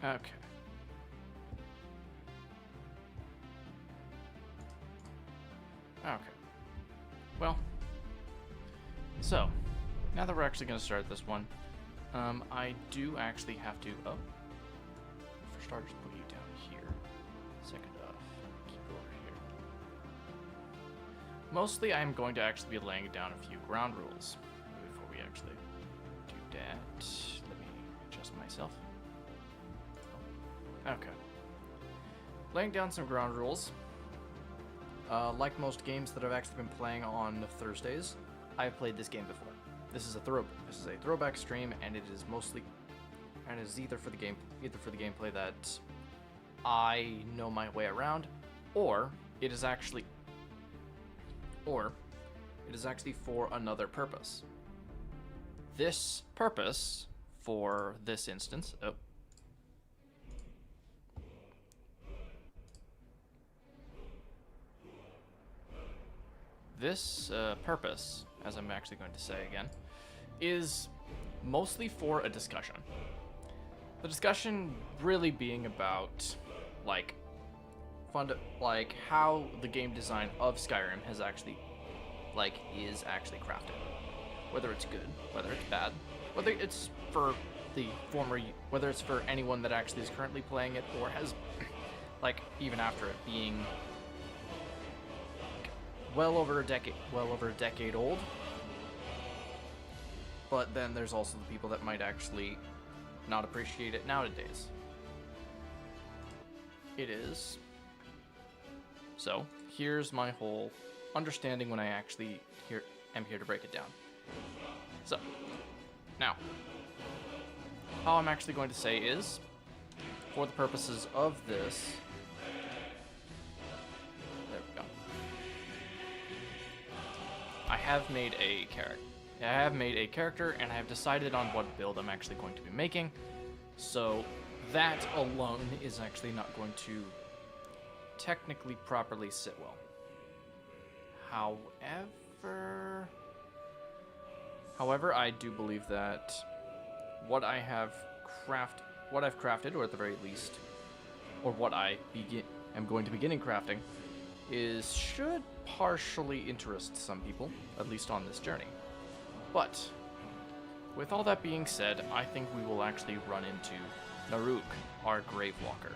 Okay. Okay. Well, so now that we're actually going to start this one, I do actually have to. Oh, for starters, put you down here. Second off, keep you over here. Mostly, I'm going to actually be laying down a few ground rules before we actually do that. Let me adjust myself. Okay. Laying down some ground rules. Like most games that I've actually been playing on Thursdays, I've played this game before. This is a throwback stream, and it is either for the gameplay that I know my way around, or it is actually for another purpose. This purpose for this instance, this purpose, as I'm actually going to say again, is mostly for a discussion. The discussion really being about, how the game design of Skyrim is actually crafted. Whether it's good, whether it's bad, whether it's for anyone that actually is currently playing it, or has, even after it being well over a decade old. But then there's also the people that might actually not appreciate it nowadays. It is. So, here's my whole understanding when I actually am here to break it down. So, now, how I'm actually going to say is, for the purposes of this, there we go. I have made a character, and I have decided on what build I'm actually going to be making. So that alone is actually not going to technically properly sit well. However, I do believe that what I've crafted, or at the very least, or what I am going to begin crafting, should partially interest some people, at least on this journey. But, with all that being said, I think we will actually run into Naruk, our Gravewalker.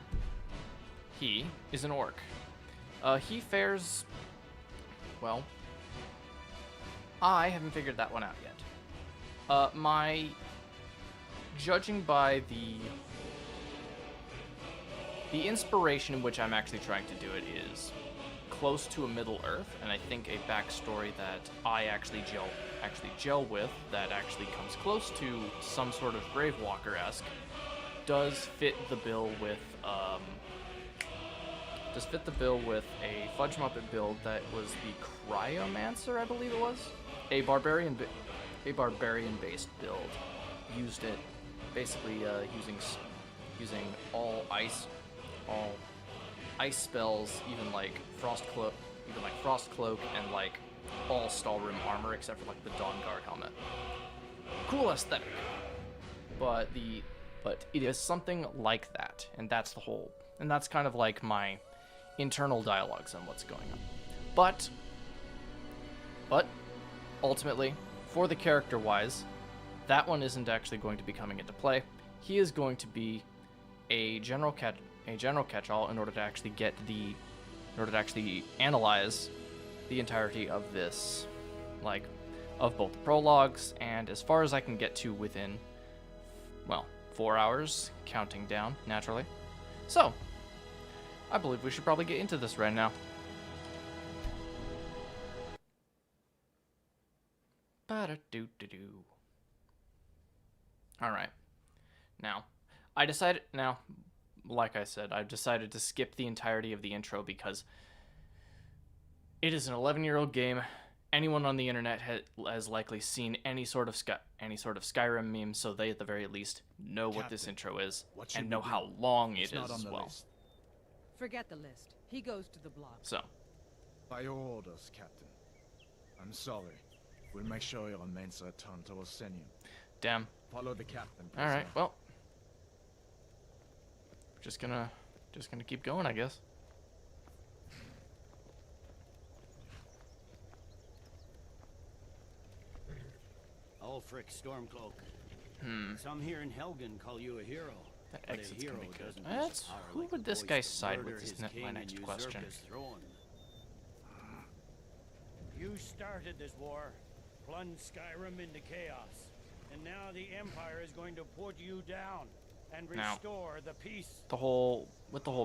He is an orc. He fares... well, I haven't figured that one out yet. Judging by the inspiration in which I'm actually trying to do it is close to a Middle Earth, and I think a backstory that I actually gel with, that actually comes close to some sort of Gravewalker-esque, does fit the bill with a Fudge Muppet build that was the Cryomancer, I believe it was, a barbarian-based build. Used it basically using all ice spells, even like Frost Cloak, and like all Stalrim armor except for like the Dawn Guard helmet. Cool aesthetic, but it is something like that, and that's kind of like my internal dialogues on what's going on. But ultimately, for the character-wise, that one isn't actually going to be coming into play. He is going to be a general catch-all in order to actually analyze the entirety of this, of both the prologues, and as far as I can get to within, 4 hours, counting down, naturally. So, I believe we should probably get into this right now. Ba-da-doo-doo-doo. Alright. Now, like I said, I've decided to skip the entirety of the intro because it is an 11-year-old game. Anyone on the internet has likely seen any sort of Skyrim meme, so they at the very least know what this intro is and know how long it is as well. Forget the list. He goes to the block. So, by your orders, Captain. I'm sorry. We'll make sure your remains return to Osenium. damn. Follow the captain. All right. Well, just gonna keep going, I guess. Ulfric Stormcloak. Hmm. Some here in Helgen call you a hero. That But a exit's hero gonna be good. doesn't use That's power who like would the this voice guy to side murder with? Is his my king and next usurp question. his throne. You started this war, plunged Skyrim into chaos, and now the Empire is going to put you down and Now, restore the peace. the whole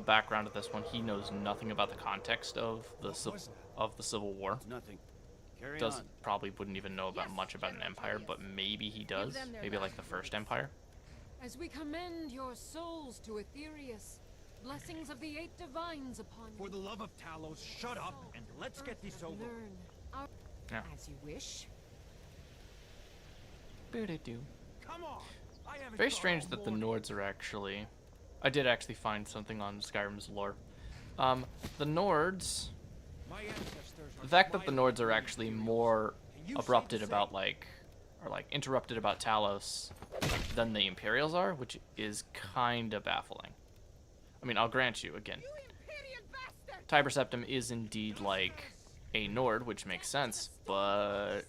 background of this one, he knows nothing about the context of the Civil War. It's nothing. Carry Doesn't on. probably wouldn't even know about much about an empire, but maybe he does. them their Maybe like last the first empire. As we commend your souls to Aetherius, blessings of the 8 divines upon you. For the love of Talos, shut up and let's get this over. Learn our Yeah. as you wish. Boo-doo-doo. Come on. I haven't Very got strange all that the morning. Nords are actually... I did actually find something on Skyrim's lore. The Nords... My ancestors The are fact that the smiling Nords are at actually Imperials. more And you say abrupted the about, same. like... Or, like, interrupted about Talos than the Imperials are, which is kind of baffling. I mean, I'll grant you, again, Tiber Septim is indeed, like, a Nord, which makes sense, but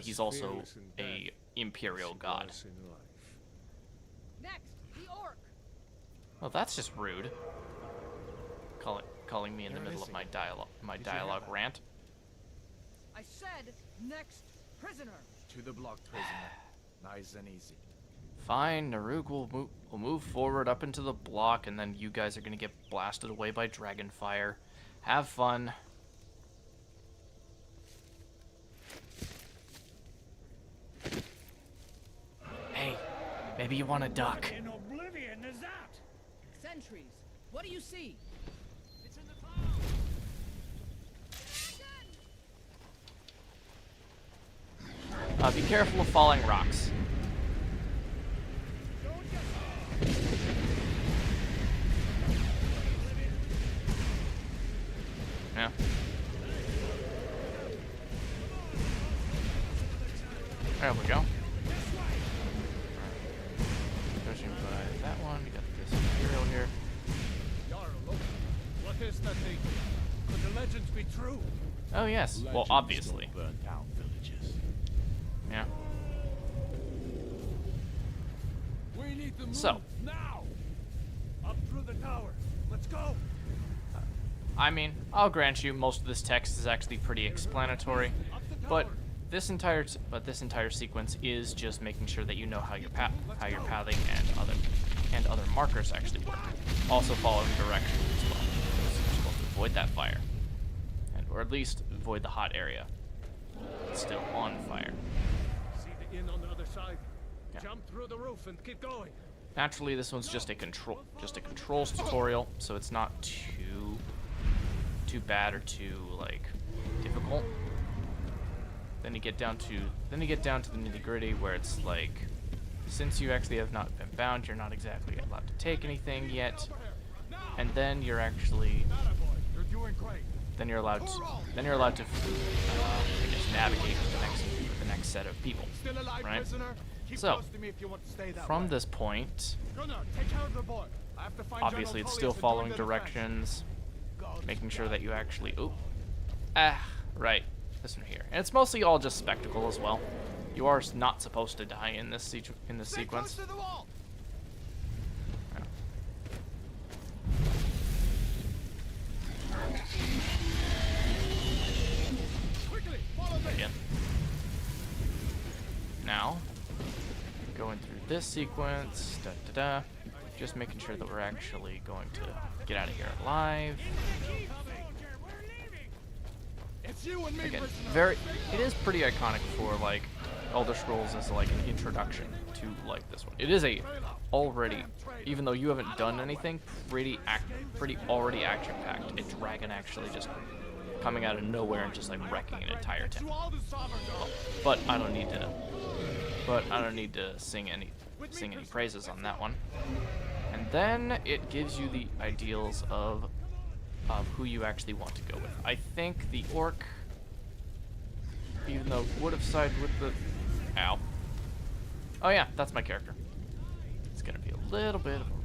he's also a Imperial god. Next, the orc. Well, that's just rude. Calling me in the middle of my dialogue rant. I said next prisoner. To the block, prisoner. Nice and easy. Fine, Narug will move forward up into the block, and then you guys are gonna get blasted away by Dragonfire. Have fun. Hey, maybe you want to duck. In oblivion is that? Sentries. What do you see? It's in the clouds. Be careful of falling rocks. Yeah. There we go. Pushing by that one. We got this Imperial here. Jarl, look. What is that thing? Could the legends be true? Oh yes. Well, obviously. Burn down villages. Yeah. We need to move So. now. Up through the tower. Let's go. I mean, I'll grant you most of this text is actually pretty explanatory, but this entire sequence is just making sure that you know how your pathing and other markers actually work. Also following directions as well. So you're supposed to avoid that fire, or at least avoid the hot area. It's still on fire. See the inn on the other side. Yeah. Jump through the roof and keep going. Naturally, this one's just a controls tutorial, so it's not too bad or too like difficult. Then you get down to the nitty-gritty where it's like, since you actually have not been bound, you're not exactly allowed to take anything yet, and then you're actually You're doing great. then you're allowed to I guess navigate with the next set of people. Still alive, Right. prisoner? Keep So, close to me if you want to stay that From way. this point, Gunnar, take care of the boy. I have to find obviously General it's still Tullius and following join the defense. directions, God, making sure that you actually right, this one here, and it's mostly all just spectacle as well. You are not supposed to die in this Stay sequence. close to the wall. Yeah. Quickly, follow me. Again. Now, going through this sequence, just making sure that we're actually going to get out of here alive. It's you and me, Again, prisoner. it is pretty iconic for like Elder Scrolls as like an introduction to like this one. It is even though you haven't done anything, pretty already action-packed. A dragon actually just coming out of nowhere and just like wrecking an entire To town. all the sovereign girls. But I don't need to sing any praises on that one. And then it gives you the ideals of who you actually want to go with. I think the orc, even though would have sided with the... Ow. Oh yeah, that's my character. It's gonna be a little bit of a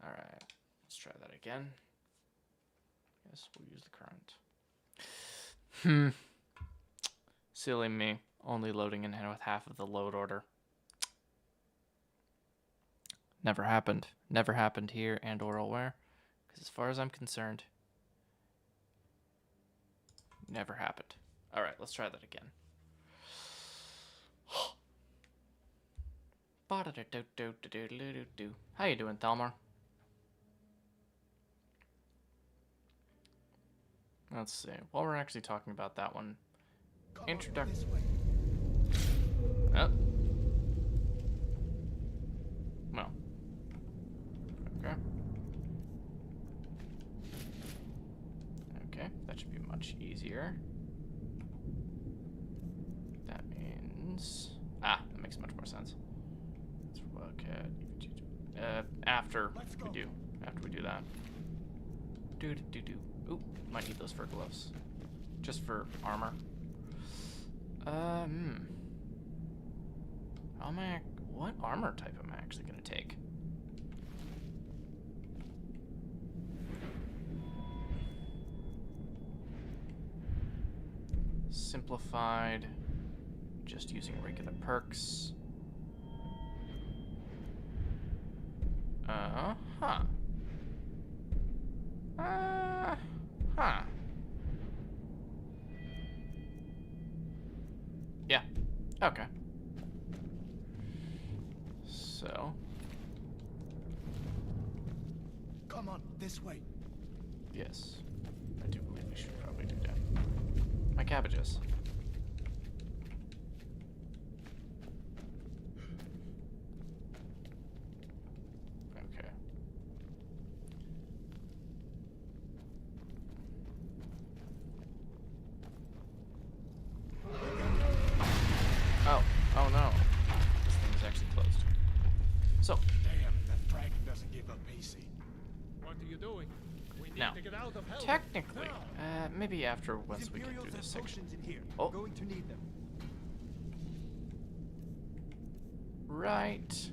Alright, let's try that again. Yes, we'll use the current. Silly me, only loading in with half of the load order. Never happened. Never happened here and or elsewhere. Because as far as I'm concerned, never happened. Alright, let's try that again. How you doing, Thalmor? Let's see. While we're actually talking about that one, introduction. Oh. Well. Okay. Okay, that should be much easier. That means... that makes much more sense. Let's look at... after we do that. Ooh, might need those for gloves. Just for armor. What armor type am I actually gonna take? Simplified. Just using regular perks. Yeah. Okay. So. Come on, this way. Yes. I do believe we should probably do that. My cabbages. Okay. Oh no. This thing is actually closed. So. Damn, that dragon doesn't give up easy. What are you doing? We need Now, to get out of hell. technically, Now. maybe after once we get through this section. In here. Oh. We're going to need them. Right.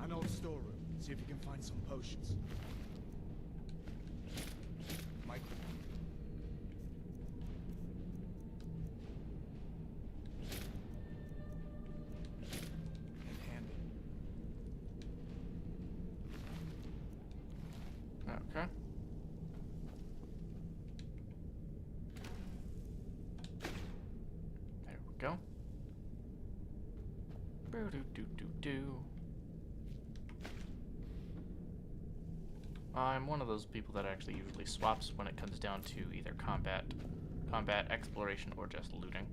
An old storeroom. See if you can find some potions. Michael. And handy. Okay. There we go. Boo-doo-doo-doo-doo. I'm one of those people that actually usually swaps when it comes down to either combat, exploration, or just looting.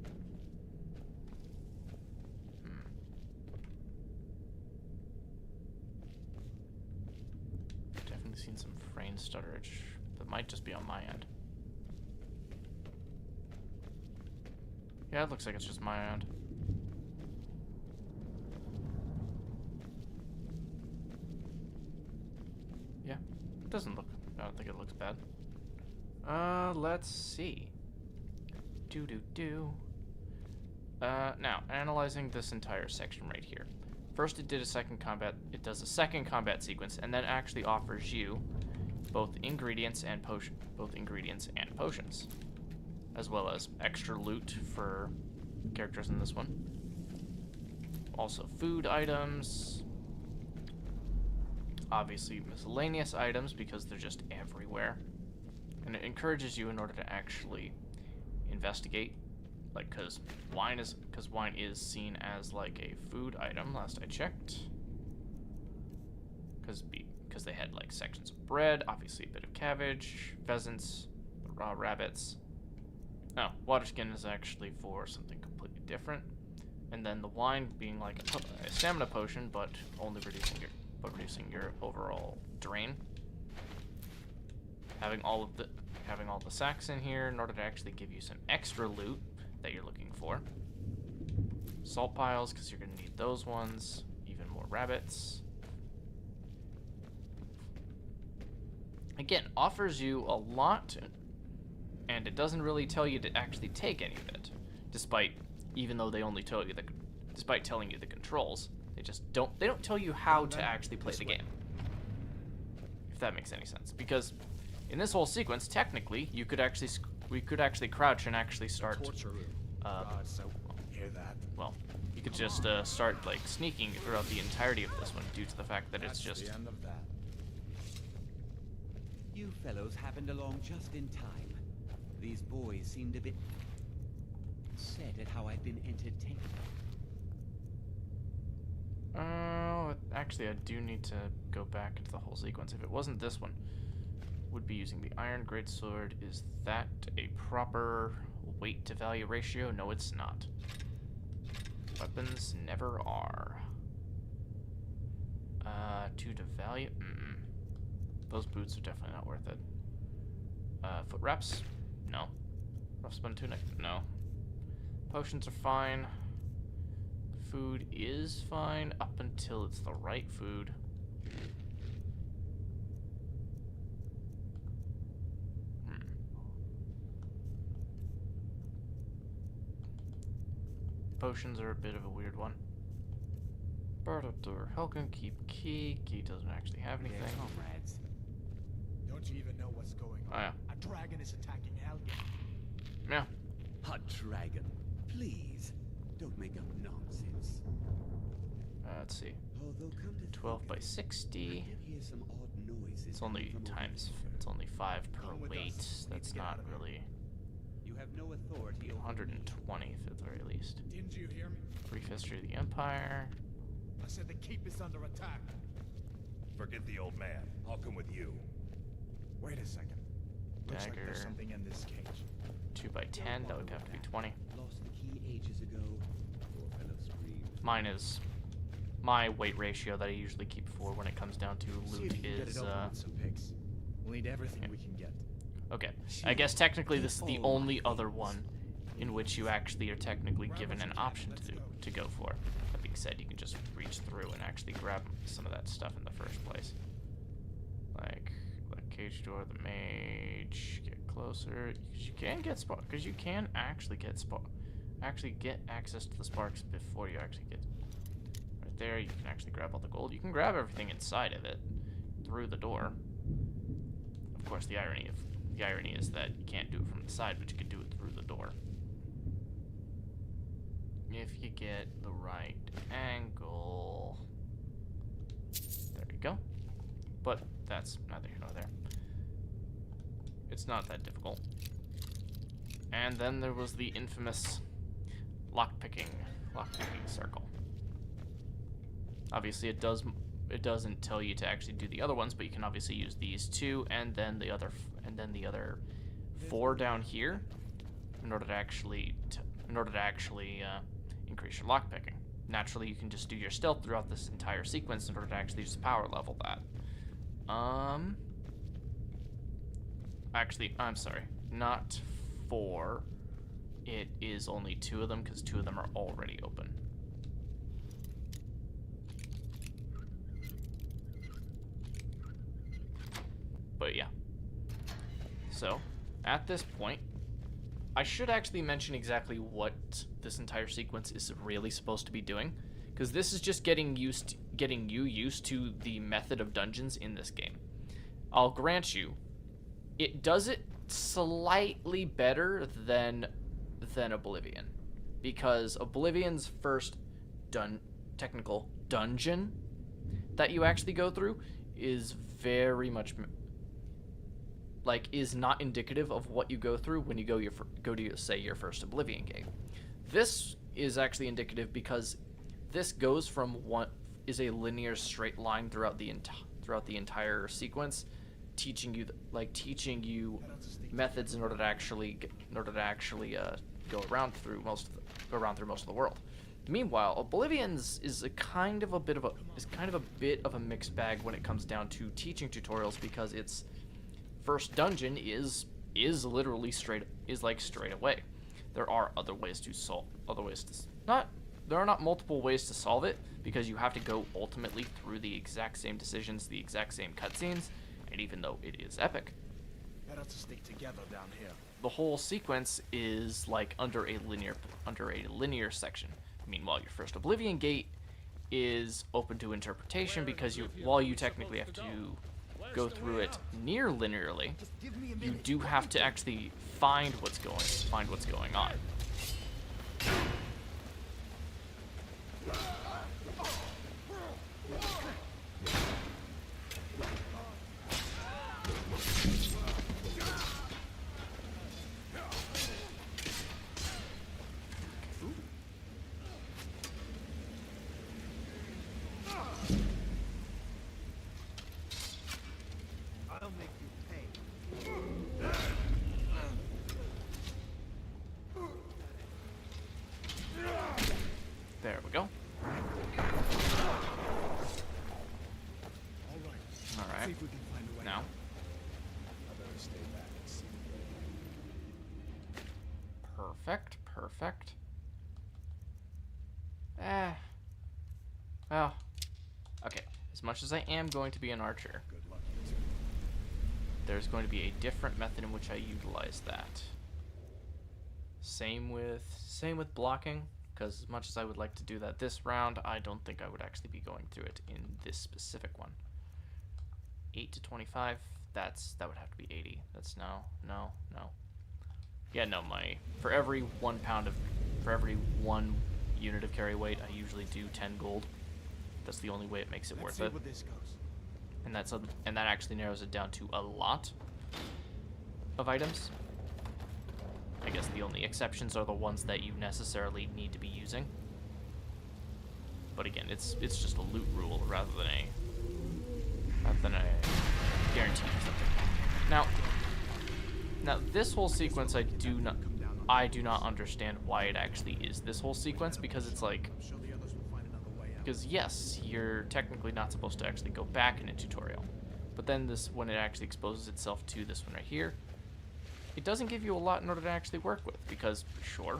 Definitely seen some frame stutterage. That might just be on my end. Yeah, it looks like it's just my end. Yeah, it doesn't look... I don't think it looks bad. Let's see. Now, analyzing this entire section right here. First it does a second combat sequence, and then actually offers you both ingredients and potions. As well as extra loot for characters in this one. Also food items. Obviously miscellaneous items because they're just everywhere. And it encourages you in order to actually investigate, like, because wine is seen as like a food item last I checked. Because they had like sections of bread, obviously a bit of cabbage, pheasants, raw rabbits. Oh, water skin is actually for something completely different. And then the wine being like a stamina potion, but only reducing your but reducing your overall drain. Having all the sacks in here in order to actually give you some extra loot that you're looking for. Salt piles, because you're going to need those ones. Even more rabbits. Again, offers you a lot, and it doesn't really tell you to actually take any of it, despite telling you the controls. They don't tell you how to actually play the game, if that makes any sense. Because in this whole sequence, technically, we could actually crouch and actually start. Hear that? Well, you could just start like sneaking throughout the entirety of this one, due to the fact that it's just. The end of that. You fellows happened along just in time. These boys seemed a bit upset at how I've been entertained. Actually, I do need to go back into the whole sequence. If it wasn't this one, would be using the iron greatsword. Is that a proper weight to value ratio? No, it's not. Weapons never are. 2 to value? Those boots are definitely not worth it. Foot wraps? No. Rough spun tunic? No. Potions are fine. Food is fine up until it's the right food. Potions are a bit of a weird one. Bardoor, Helkin, keep key. Key doesn't actually have anything. Comrades. Don't you even know what's going on? Oh, yeah. A dragon is attacking Helgen. Yeah. A dragon. Please, don't make up nonsense. Let's see. Although come to 12 by think of it, I 60. did hear some odd noises It's coming only from over times. here. It's only 5 per Come with weight. us. Need That's to get not out of here. really. You have no authority over 120 at the very least. Didn't you hear me? Brief history of the Empire. I said the keep is under attack. Forget the old man. I'll come with you. Wait a second. Looks like Dagger. there's something in this cage. 2 by 10. That would have to be 20. Lost the key ages ago. Poor fellow screamed. Mine is my weight ratio that I usually keep for when it comes down to See if loot you can get is it open with some picks. We'll need everything we can get. okay. I guess technically this is the only other one in which you actually are technically given an option to go for. That being said, you can just reach through and actually grab some of that stuff in the first place. Like cage door, the mage, get closer. You can get spark because you can actually get access to the sparks before you actually get right there. You can actually grab all the gold. You can grab everything inside of it through the door. Of course, the irony is that you can't do it from the side, but you can do it through the door. If you get the right angle. There you go. But that's neither here nor there. It's not that difficult. And then there was the infamous lockpicking circle. Obviously it doesn't tell you to actually do the other ones, but you can obviously use these two and then the other 4 down here in order to actually increase your lockpicking. Naturally, you can just do your stealth throughout this entire sequence in order to actually just power level that. Actually, I'm sorry, not 4. It is only 2 of them because 2 of them are already open. But yeah. So, at this point, I should actually mention exactly what this entire sequence is really supposed to be doing, because this is just getting you used to the method of dungeons in this game. I'll grant you, it does it slightly better than Oblivion, because Oblivion's first technical dungeon that you actually go through is very much is not indicative of what you go through when you go to say your first Oblivion game. This is actually indicative because this goes from what is a linear straight line throughout the entire sequence, teaching you methods in order to actually go around through most of the world. Meanwhile, Oblivion's is a kind of a bit of a mixed bag when it comes down to teaching tutorials, because its first dungeon is literally straight away. There are other ways to solve there are not multiple ways to solve it, because you have to go ultimately through the exact same decisions, the exact same cutscenes, and even though it is epic, Better to stick together down here. the whole sequence is like under a linear section. Meanwhile, your first Oblivion gate is open to interpretation, because while you technically have to go through it near linearly, you do have to actually find what's going on. I'll make you pay. There we go. See Alright. if we can find a way Now. out. I better stay back and see. Perfect. Well. Okay. As much as I am going to be an archer, Good luck. there's going to be a different method in which I utilize that. Same with blocking, because as much as I would like to do that this round, I don't think I would actually be going through it in this specific one. 8 to 25, that would have to be 80. That's no. Yeah, no, for every 1 unit of carry weight, I usually do 10 gold. That's the only way it makes it Let's worth see it. where this goes. And that actually narrows it down to a lot of items. I guess the only exceptions are the ones that you necessarily need to be using. But again, it's just a loot rule rather than a guarantee or something. Now this whole sequence I do not understand why it actually is this whole sequence, because it's like, I'm sure the others will find another way out. because yes, you're technically not supposed to actually go back in a tutorial, but then when it actually exposes itself to this one right here, it doesn't give you a lot in order to actually work with, because sure,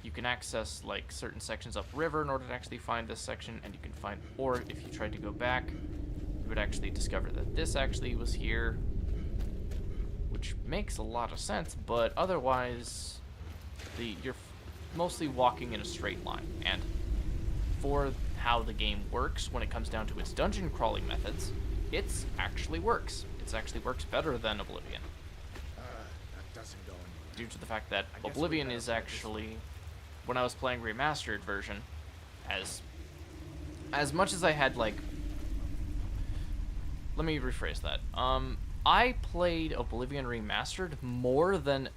you can access like certain sections upriver in order to actually find this section, and you can find, or if you tried to go back, you would actually discover that this actually was here, which makes a lot of sense, but otherwise, you're mostly walking in a straight line. And for how the game works when it comes down to its dungeon crawling methods, it actually works. It actually works better than Oblivion, That doesn't go anywhere. due to the fact that I guess we Oblivion better is play this actually, when I was playing remastered version, as much as I had like, let me rephrase that. I played Oblivion Remastered more than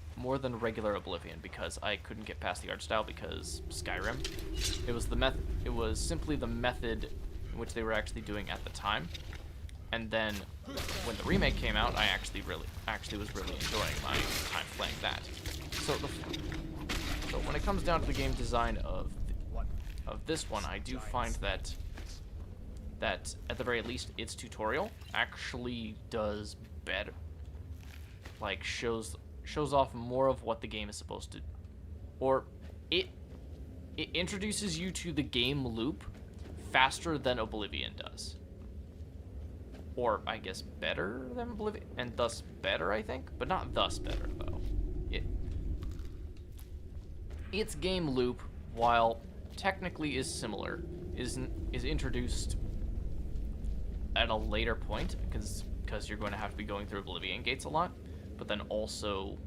regular Oblivion, because I couldn't get past the art style, because Skyrim. It was simply the method in which they were actually doing at the time. And then when the remake came out, I actually was really enjoying my time playing that. So when it comes down to the game design of this one, I do find that at the very least its tutorial actually does better, like shows off more of what the game is supposed to, or it introduces you to the game loop faster than Oblivion does, or I guess better than Oblivion, and thus better, I think, but not thus better though. Its game loop, while technically is similar, is introduced at a later point, because you're going to have to be going through Oblivion gates a lot, but then also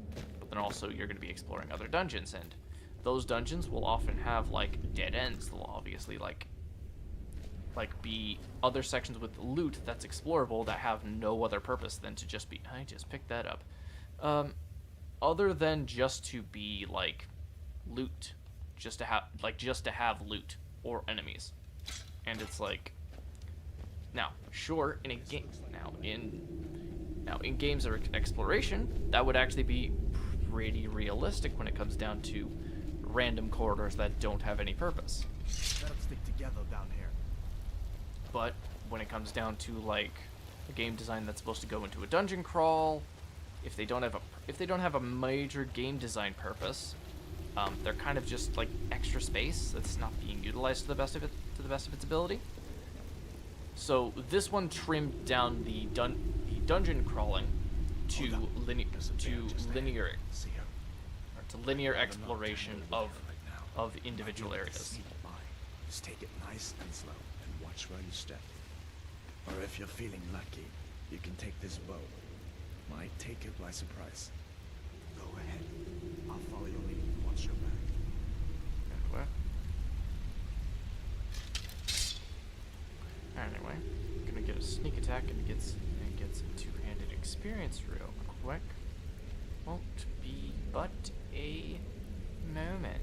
you're going to be exploring other dungeons, and those dungeons will often have like dead ends. They'll obviously like be other sections with loot that's explorable that have no other purpose than to just be, I just picked that up, other than just to be like loot, just to have loot or enemies. And it's like, now sure, in a game, in games of exploration, that would actually be pretty realistic when it comes down to random corridors that don't have any purpose. Let us stick together down here. But when it comes down to like a game design that's supposed to go into a dungeon crawl, if they don't have a major game design purpose, they're kind of just like extra space that's not being utilized to the best of its ability. So this one trimmed down the dungeon crawling to linear exploration of individual areas. Just take it nice and slow and watch where you step. Or if you're feeling lucky, you can take this bow. Might take it by surprise. Go ahead. I'll follow your lead. Watch your back. Anyway, gonna get a sneak attack and gets a two-handed experience real quick. Won't be but a moment.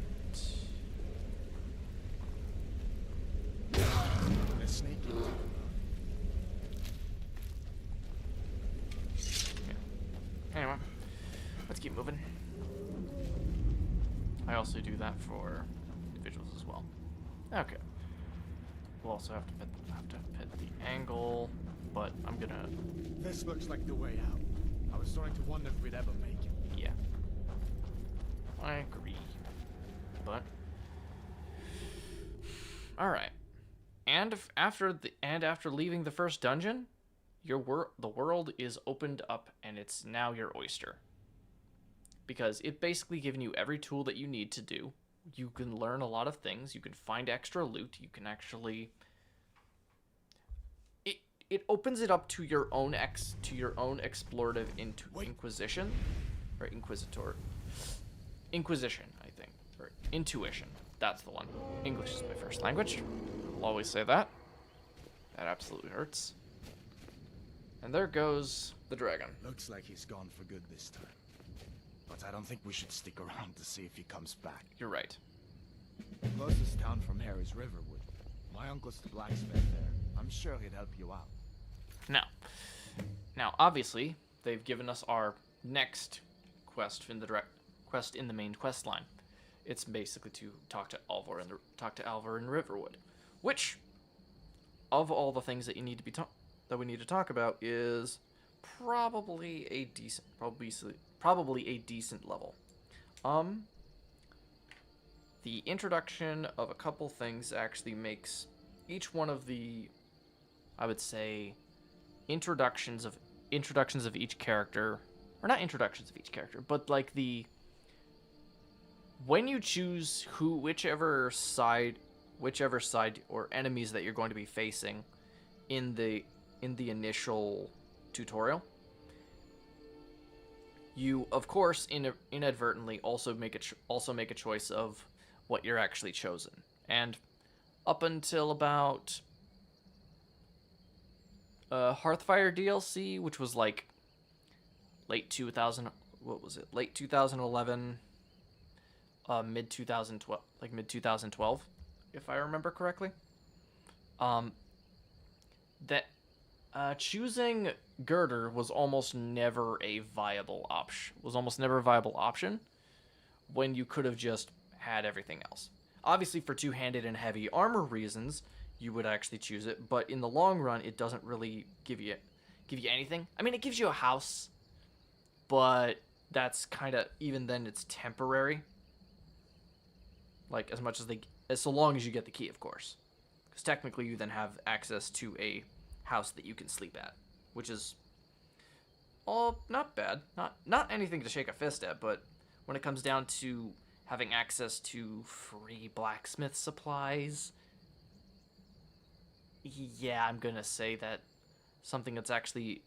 Let's sneak it. Anyway, let's keep moving. I also do that for individuals as well. Okay. We'll also have to pit the angle, but I'm gonna. This looks like the way out. I was starting to wonder if we'd ever make it. Yeah. I agree. But all right. And after leaving the first dungeon, the world is opened up and it's now your oyster. Because it basically given you every tool that you need to do. You can learn a lot of things. You can find extra loot. You can actually. It opens it up to your own explorative inquisition, or inquisition, I think, or intuition. That's the one. English is my first language. I'll always say that. That absolutely hurts. And there goes the dragon. Looks like he's gone for good this time. But I don't think we should stick around to see if he comes back. You're right. The closest town from here is Riverwood. My uncle's the blacksmith there. I'm sure he'd help you out. Now, obviously, they've given us our next quest in the main quest line. It's basically to talk to Alvar in Riverwood, which, of all the things that you need to we need to talk about, is probably a decent level. The introduction of a couple things actually makes each one of the, I would say, introductions of each character, or not introductions of each character, but like when you choose whichever side or enemies that you're going to be facing in the initial tutorial, you of course inadvertently also make a choice of what you're actually chosen. And up until about Hearthfire DLC, which was like late 2011, mid 2012, if I remember correctly. Choosing Girder was almost never a viable option when you could have just had everything else. Obviously, for two-handed and heavy armor reasons, you would actually choose it, but in the long run, it doesn't really give you anything. I mean, it gives you a house, but that's kind of, even then, it's temporary. Like, so long as you get the key, of course. Because technically, you then have access to a house that you can sleep at, which is not bad. Not anything to shake a fist at, but when it comes down to having access to free blacksmith supplies, yeah, I'm gonna say that something that's actually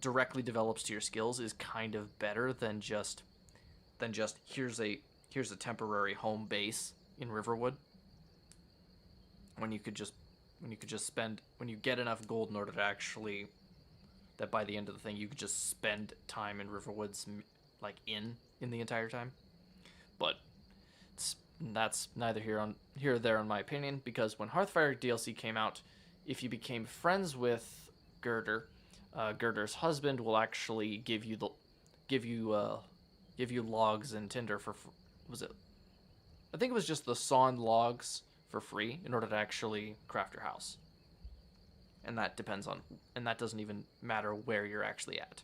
directly develops to your skills is kind of better than just here's a temporary home base in Riverwood. When you get enough gold in order to actually, that by the end of the thing you could just spend time in Riverwood's like in the entire time. But that's neither here or there in my opinion, because when Hearthfire DLC came out, if you became friends with Girder, Girder's husband will actually give you logs and tinder for, was it I think it was just the sawn logs for free in order to actually craft your house. And that depends on, and that doesn't even matter where you're actually at.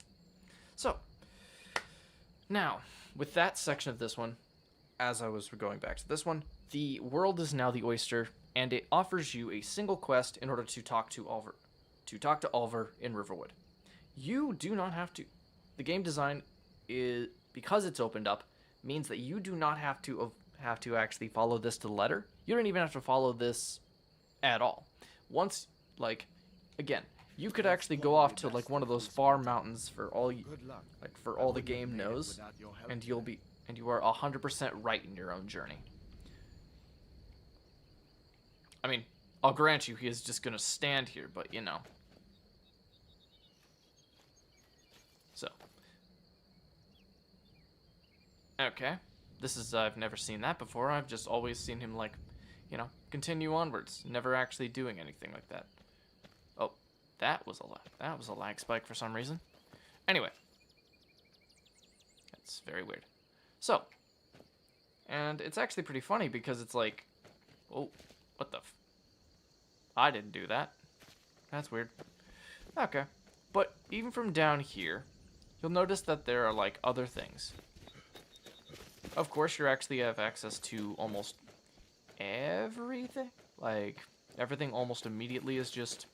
So, now, with that section of this one, as I was going back to this one, the world is now the oyster, and it offers you a single quest in order to talk to Oliver in Riverwood. You do not have to. The game design is, because it's opened up, means that you do not have to actually follow this to the letter. You don't even have to follow this at all. Once, like, again, you could actually go off to like one of those far mountains for all you, like for all the game knows, and you are 100% right in your own journey. I mean, I'll grant you, he is just gonna stand here, but you know. So. Okay. This is, I've never seen that before. I've just always seen him, like, you know, continue onwards, never actually doing anything like that. Oh, that was a lag spike for some reason. Anyway. That's very weird. So. And it's actually pretty funny because it's like, oh, what the I didn't do that. That's weird. Okay. But even from down here, you'll notice that there are, like, other things. Of course, you actually have access to almost everything. Like, everything almost immediately is just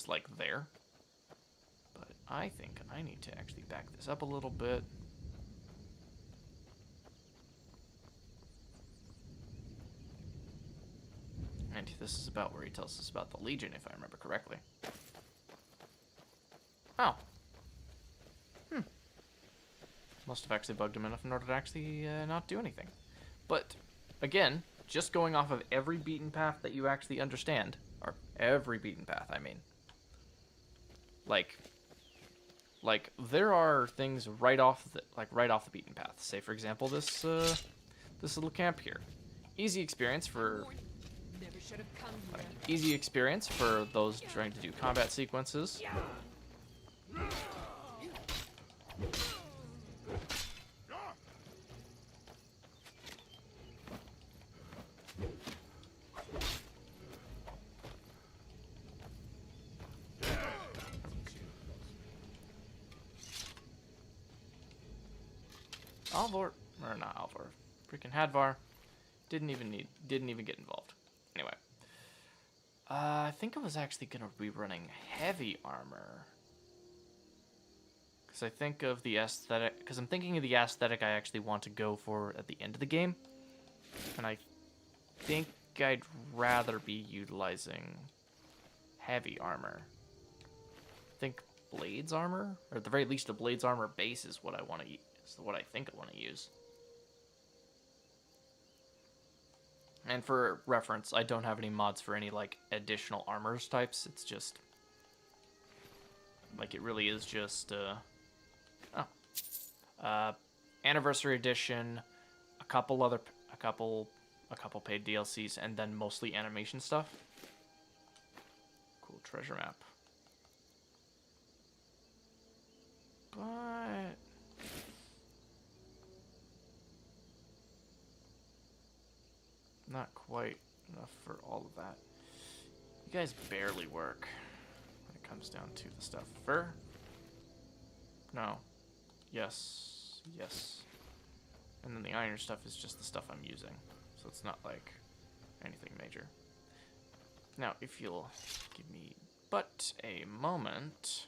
like, there. But I think I need to actually back this up a little bit. And this is about where he tells us about the Legion, if I remember correctly. Oh. Must have actually bugged him enough in order to actually not do anything. But, again, just going off of every beaten path that you actually understand, or every beaten path, I mean. Like there are things right off the beaten path. Say, for example, this little camp here. Easy experience for those trying to do combat sequences. Alvor, or not Alvor, freaking Hadvar, didn't even get involved. Anyway, I think I was actually gonna be running heavy armor, because I think of the aesthetic. Because I'm thinking of the aesthetic I actually want to go for at the end of the game, and I think I'd rather be utilizing heavy armor. I think Blades armor, or at the very least, a Blades armor base is what I want to use. Is what I think I want to use. And for reference, I don't have any mods for any, like, additional armors types. It's just, like, it really is just, Anniversary Edition, a couple paid DLCs, and then mostly animation stuff. Cool treasure map. But not quite enough for all of that. You guys barely work when it comes down to the stuff. Fur? No. Yes. Yes. And then the iron stuff is just the stuff I'm using. So it's not like anything major. Now, if you'll give me but a moment.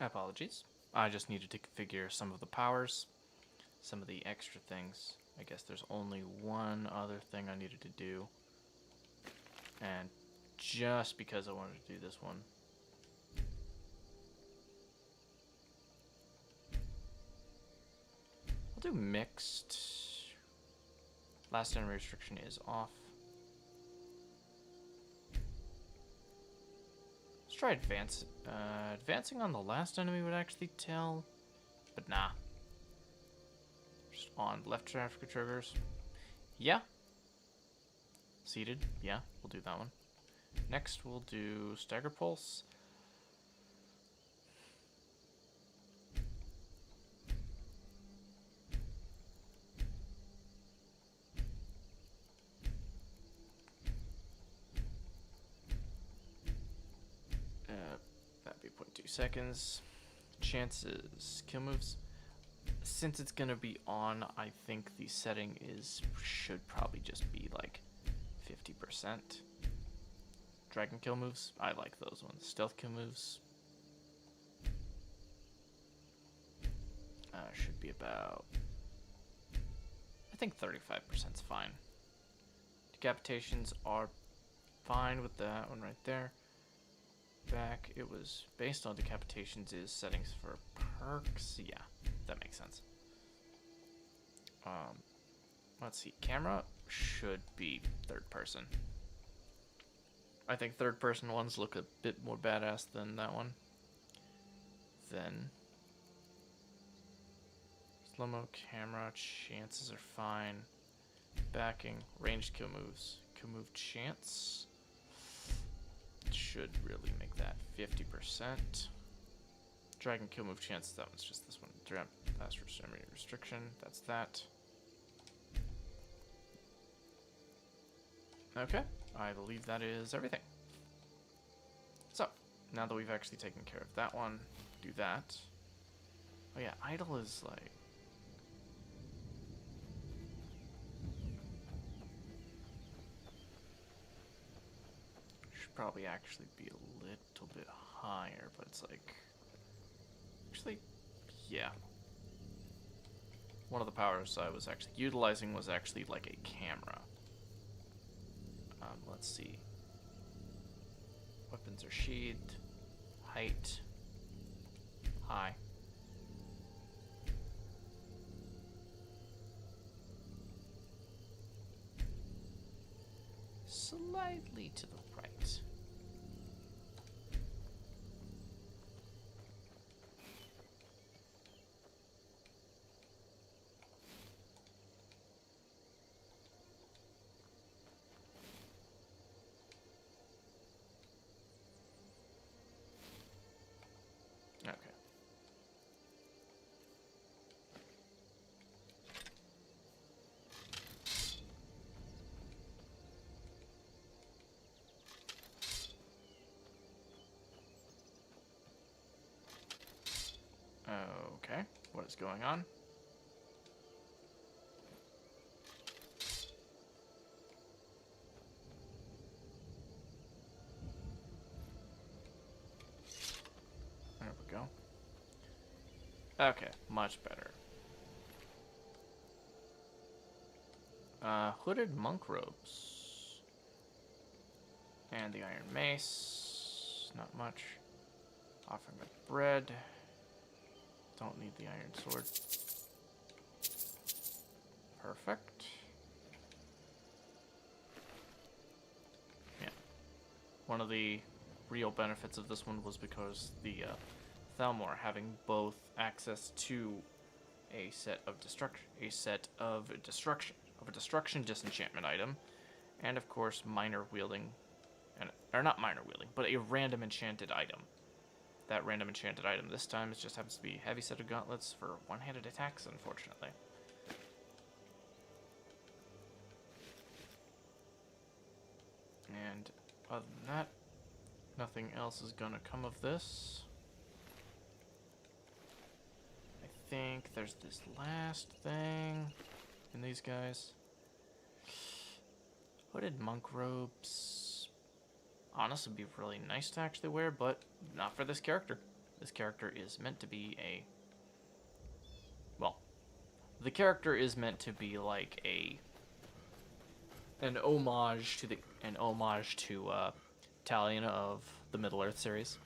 Apologies. I just needed to configure some of the powers, some of the extra things. I guess there's only one other thing I needed to do. And just because I wanted to do this one. I'll do mixed. Last enemy restriction is off. Let's try advancing on the last enemy would actually tell, but nah. Just on left traffic triggers. Yeah. Seated. Yeah, we'll do that one. Next, we'll do stagger pulse. That'd be 0.2 seconds. Chances, kill moves. Since it's gonna be on, I think the setting should probably just be like 50%. Dragon kill moves, I like those ones. Stealth kill moves should be about, I think 35% is fine. Decapitations are fine with that one right there. Back, it was based on decapitations is settings for perks. Yeah, that makes sense. Let's see, camera should be third person. I think third person ones look a bit more badass than that one. Then slow-mo camera, chances are fine. Backing, ranged kill moves. Kill move chance should really make that 50%. Dragon kill move chance, that one's just this one. Last enemy restriction, that's that. Okay, I believe that is everything. So, now that we've actually taken care of that one, do that. Oh yeah, idle is like... should probably actually be a little bit higher, but it's like... actually, yeah. One of the powers I was actually utilizing was actually like a camera. Let's see. Weapons are sheathed. Height. High. Slightly to the right. Okay. Okay, what is going on? There we go. Okay, much better. Hooded monk robes. And the iron mace. Not much. Offering of bread. Don't need the iron sword. Perfect. Yeah. One of the real benefits of this one was because the Thalmor having both access to a set of destruction disenchantment item, and of course minor wielding, or not minor wielding, but a random enchanted item. That random enchanted item this time just happens to be heavy set of gauntlets for one-handed attacks, unfortunately. And other than that, nothing else is gonna come of this. I think there's this last thing in these guys. Hooded monk robes. Honestly, would be really nice to actually wear, but not for this character. This character is meant to be a... Well, the character is meant to be like an homage to Talion of the Middle-earth series.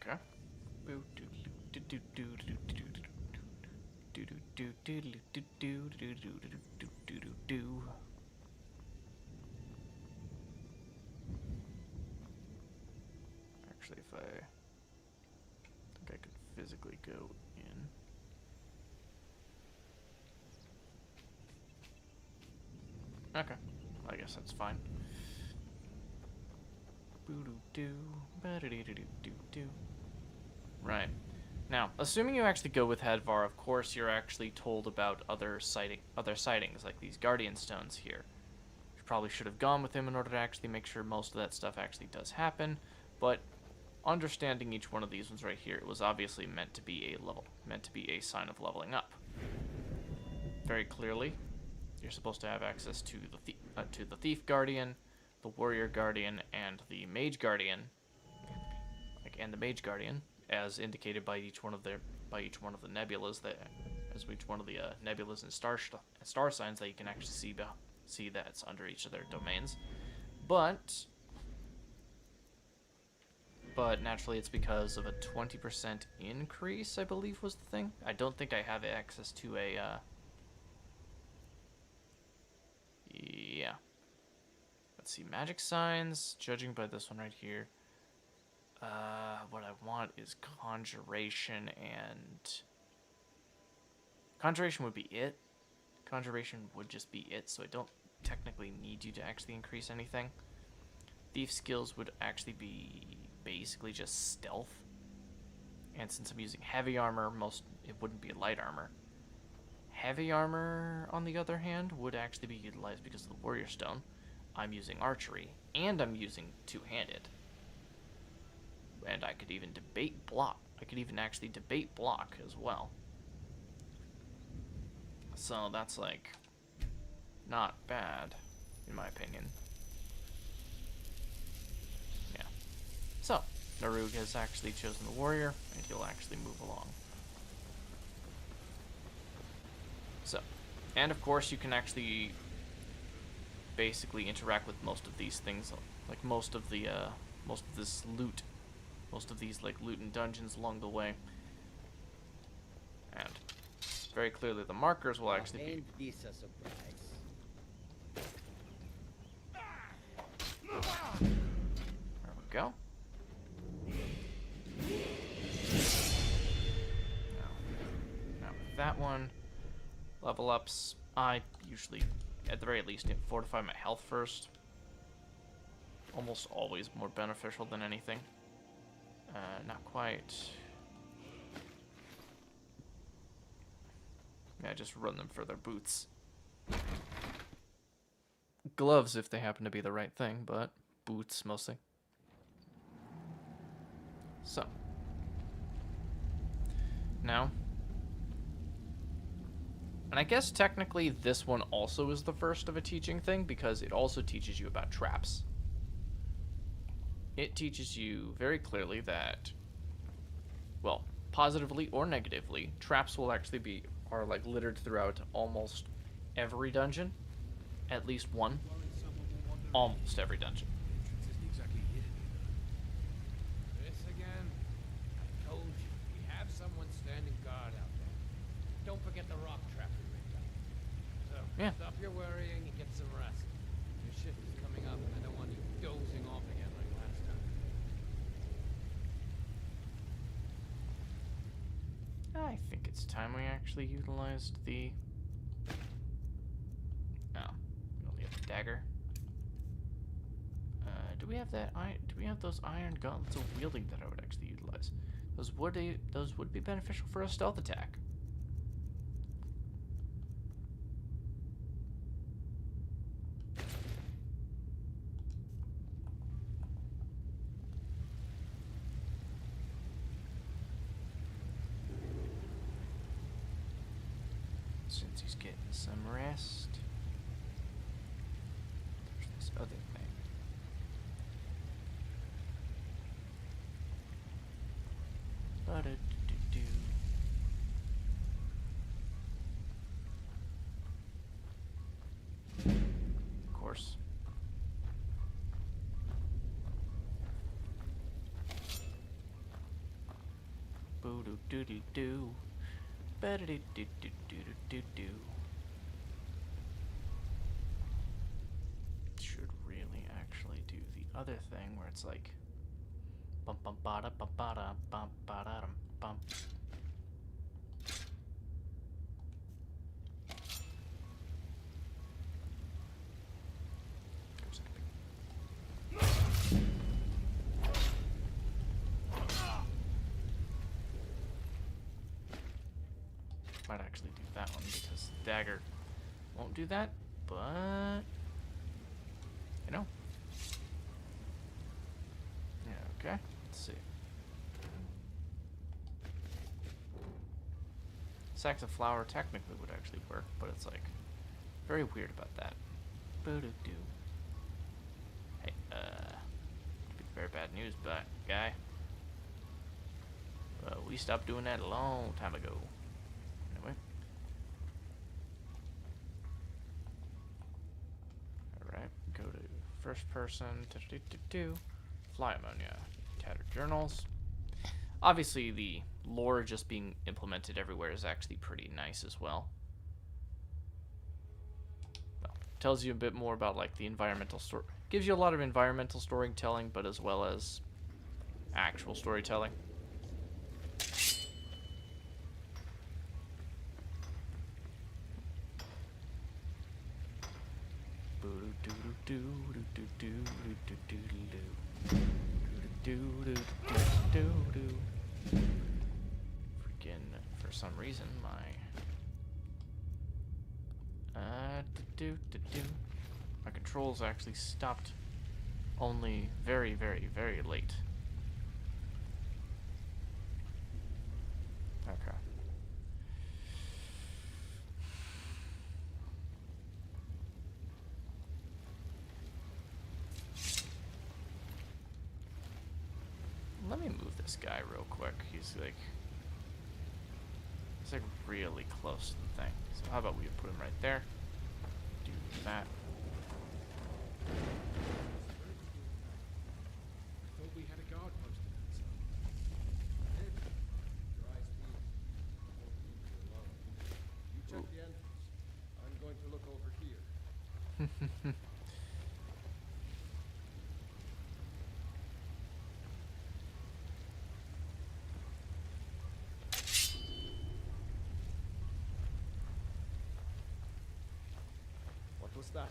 Okay. Actually, if I think I could physically go in. Okay, I guess that's fine. Right. Now, assuming you actually go with Hadvar, of course, you're actually told about other sightings, like these Guardian Stones here. You probably should have gone with him in order to actually make sure most of that stuff actually does happen, but understanding each one of these ones right here, it was obviously meant to be a sign of leveling up. Very clearly, you're supposed to have access to the Thief Guardian, the Warrior Guardian, and the Mage Guardian, as indicated by each one of the nebulas nebulas and star signs that you can actually see that's under each of their domains. But naturally it's because of a 20% increase, I believe was the thing. I don't think I have access to a yeah. Let's see, magic signs, judging by this one right here. What I want is conjuration, and conjuration would be it. Conjuration would just be it, so I don't technically need you to actually increase anything. Thief skills would actually be basically just stealth. And since I'm using heavy armor, it wouldn't be light armor. Heavy armor, on the other hand, would actually be utilized because of the Warrior Stone. I'm using archery, and I'm using two-handed. And I could even debate block. I could even actually debate block as well. So that's, like, not bad, in my opinion. Yeah. So, Narug has actually chosen the warrior, and he'll actually move along. So, and of course you can actually basically interact with most of these things, like most of this loot, most of these like loot and dungeons along the way. And very clearly the markers will actually be... Ain't this a surprise? There we go. Now with that one, level ups, I usually, at the very least, fortify my health first. Almost always more beneficial than anything. Not quite. Yeah, just run them for their boots. Gloves if they happen to be the right thing, but boots mostly. So. Now. And I guess technically this one also is the first of a teaching thing because it also teaches you about traps. It teaches you very clearly that, well, positively or negatively, traps will actually are like littered throughout almost every dungeon. At least one. Almost every dungeon. This again? I told you, we have someone standing guard out there. Don't forget the rock trap we rigged up. So, Yeah. Stop your worrying and get some rest. Your shift is coming up, and I don't want you dozing off again like last time. I think it's time we actually utilized the... Oh, we only have the dagger. Do we have that? Do we have those iron gauntlets of wielding that I would actually utilize? Those would be beneficial for a stealth attack. Since he's getting some rest. There's this other thing. Ba-da-do-do-do. Of course. Boo-doo-doo-doo-doo. Ba-da-doo-doo-doo-doo-doo-doo. Should really actually do the other thing where it's like bum bum ba da bum ba da bum ba da dum bum. Might actually do that one because dagger won't do that, but you know. Yeah, okay. Let's see. Sacks of flour technically would actually work, but it's like very weird about that. Boo-doo-doo. Hey, very bad news, but guy. We stopped doing that a long time ago. Anyway. Alright, go to first person. Fly ammonia. Tattered journals. Obviously, the lore just being implemented everywhere is actually pretty nice as well. Tells you a bit more about like the environmental story. Gives you a lot of environmental storytelling, but as well as actual storytelling. Freaking, for some reason, my controls actually stopped only very, very, very late. Okay. Let me move this guy real quick. He's like really close to the thing. So how about we put him right there? Do that. I thought we had a guard posted outside. Maybe. Your eyes peeled. Won't leave you alone. You check the entrance. I'm going to look over here. What was that?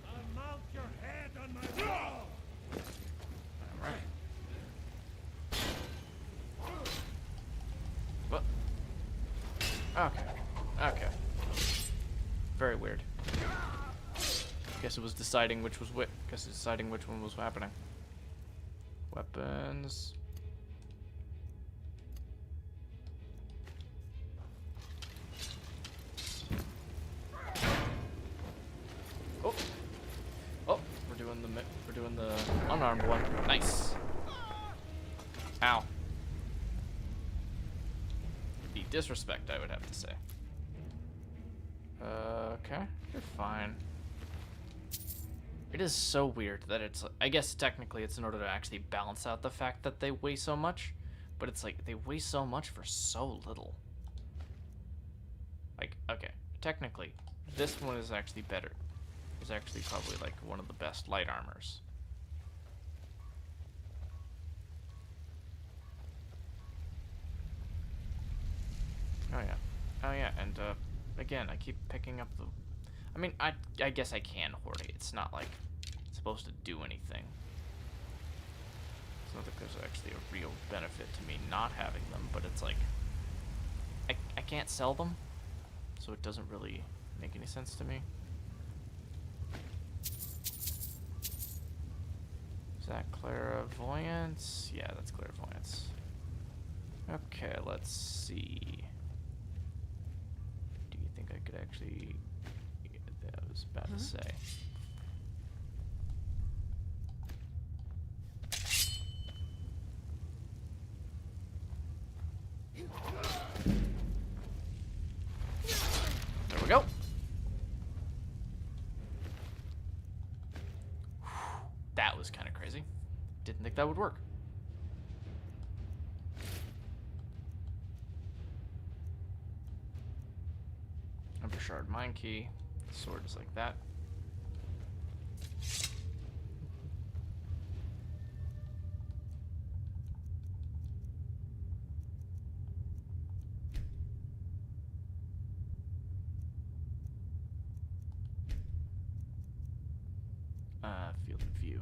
I'll mount your head on my wall! Alright. What? Okay. Okay. Very weird. Guess it was deciding which was which. Guess it's deciding which one was happening. Weapons. Oh, oh, we're doing the unarmed one. Nice. Ow. The disrespect, I would have to say. Okay, you're fine. It is so weird that it's, I guess technically it's in order to actually balance out the fact that they weigh so much, but it's like they weigh so much for so little. Like, okay, technically, this one is actually better. It's actually probably like one of the best light armors. Oh yeah. Oh yeah, and again, I keep picking up the... I mean, I guess I can hoard it. It's not like it's supposed to do anything. It's not that there's actually a real benefit to me not having them, but it's like... I can't sell them, so it doesn't really make any sense to me. Is that clairvoyance? Yeah, that's clairvoyance. Okay, let's see. Do you think I could actually... I was about to say. There we go. That was kind of crazy. Didn't think that would work. Ember Shard Mine Key. Sword is like that. Field of view.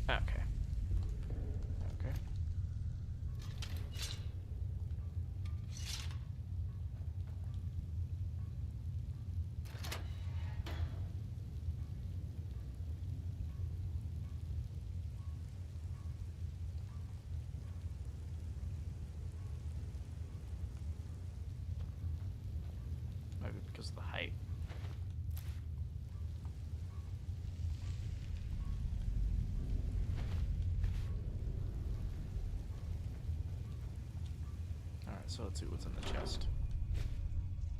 Okay. Okay. Maybe because of the height. Alright, so let's see what's in the chest.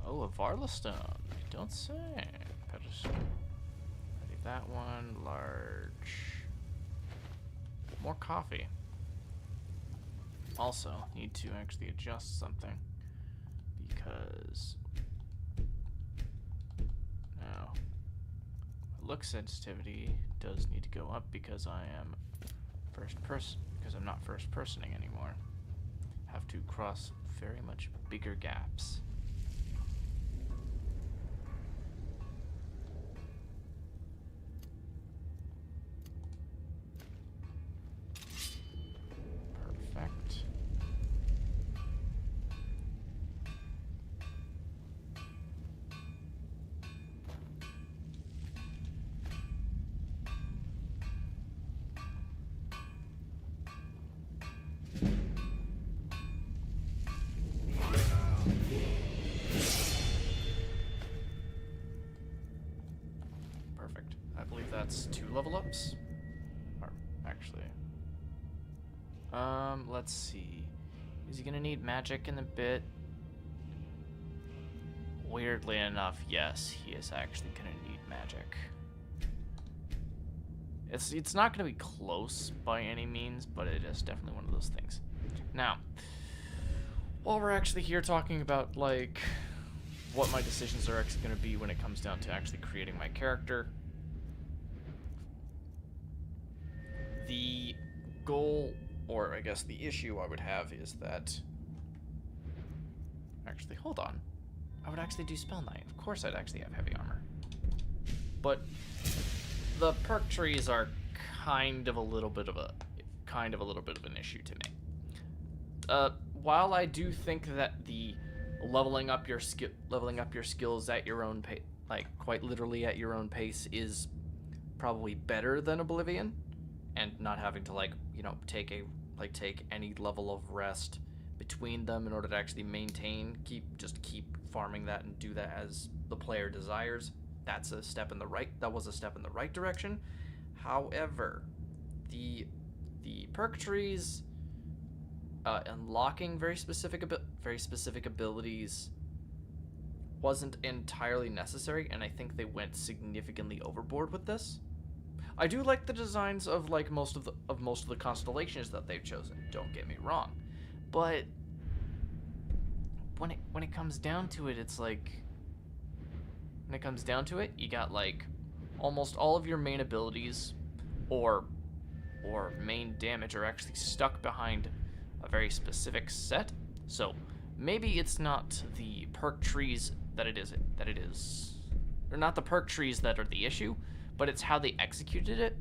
Oh, a Varla stone. Don't say. Pedestal. Ready that one. Large. More coffee. Also, need to actually adjust something. Because... now, my look sensitivity does need to go up because I am first person. Because I'm not first personing anymore. Have to cross very much bigger gaps. Perfect. Perfect. I believe that's 2 level ups. Or actually. Let's see. Is he gonna need magic in a bit? Weirdly enough, yes, he is actually gonna need magic. It's not gonna be close by any means, but it is definitely one of those things. Now, while we're actually here talking about like what my decisions are actually gonna be when it comes down to actually creating my character, the goal, or I guess the issue I would have is that... Actually, hold on. I would actually do Spell Knight. Of course I'd actually have heavy armor. But the perk trees are kind of a little bit of an issue to me. While I do think that the leveling up your skills at your own pace, like quite literally at your own pace, is probably better than Oblivion, and not having to take any level of rest between them in order to actually maintain, keep farming that and do that as the player desires. That was a step in the right direction. However, the perk trees unlocking very specific abilities wasn't entirely necessary, and I think they went significantly overboard with this. I do like the designs of most of the constellations that they've chosen. Don't get me wrong, but when it comes down to it, it's like you got almost all of your main abilities or main damage are actually stuck behind a very specific set. So maybe it's not the perk trees that it is, or not the perk trees that are the issue, but it's how they executed it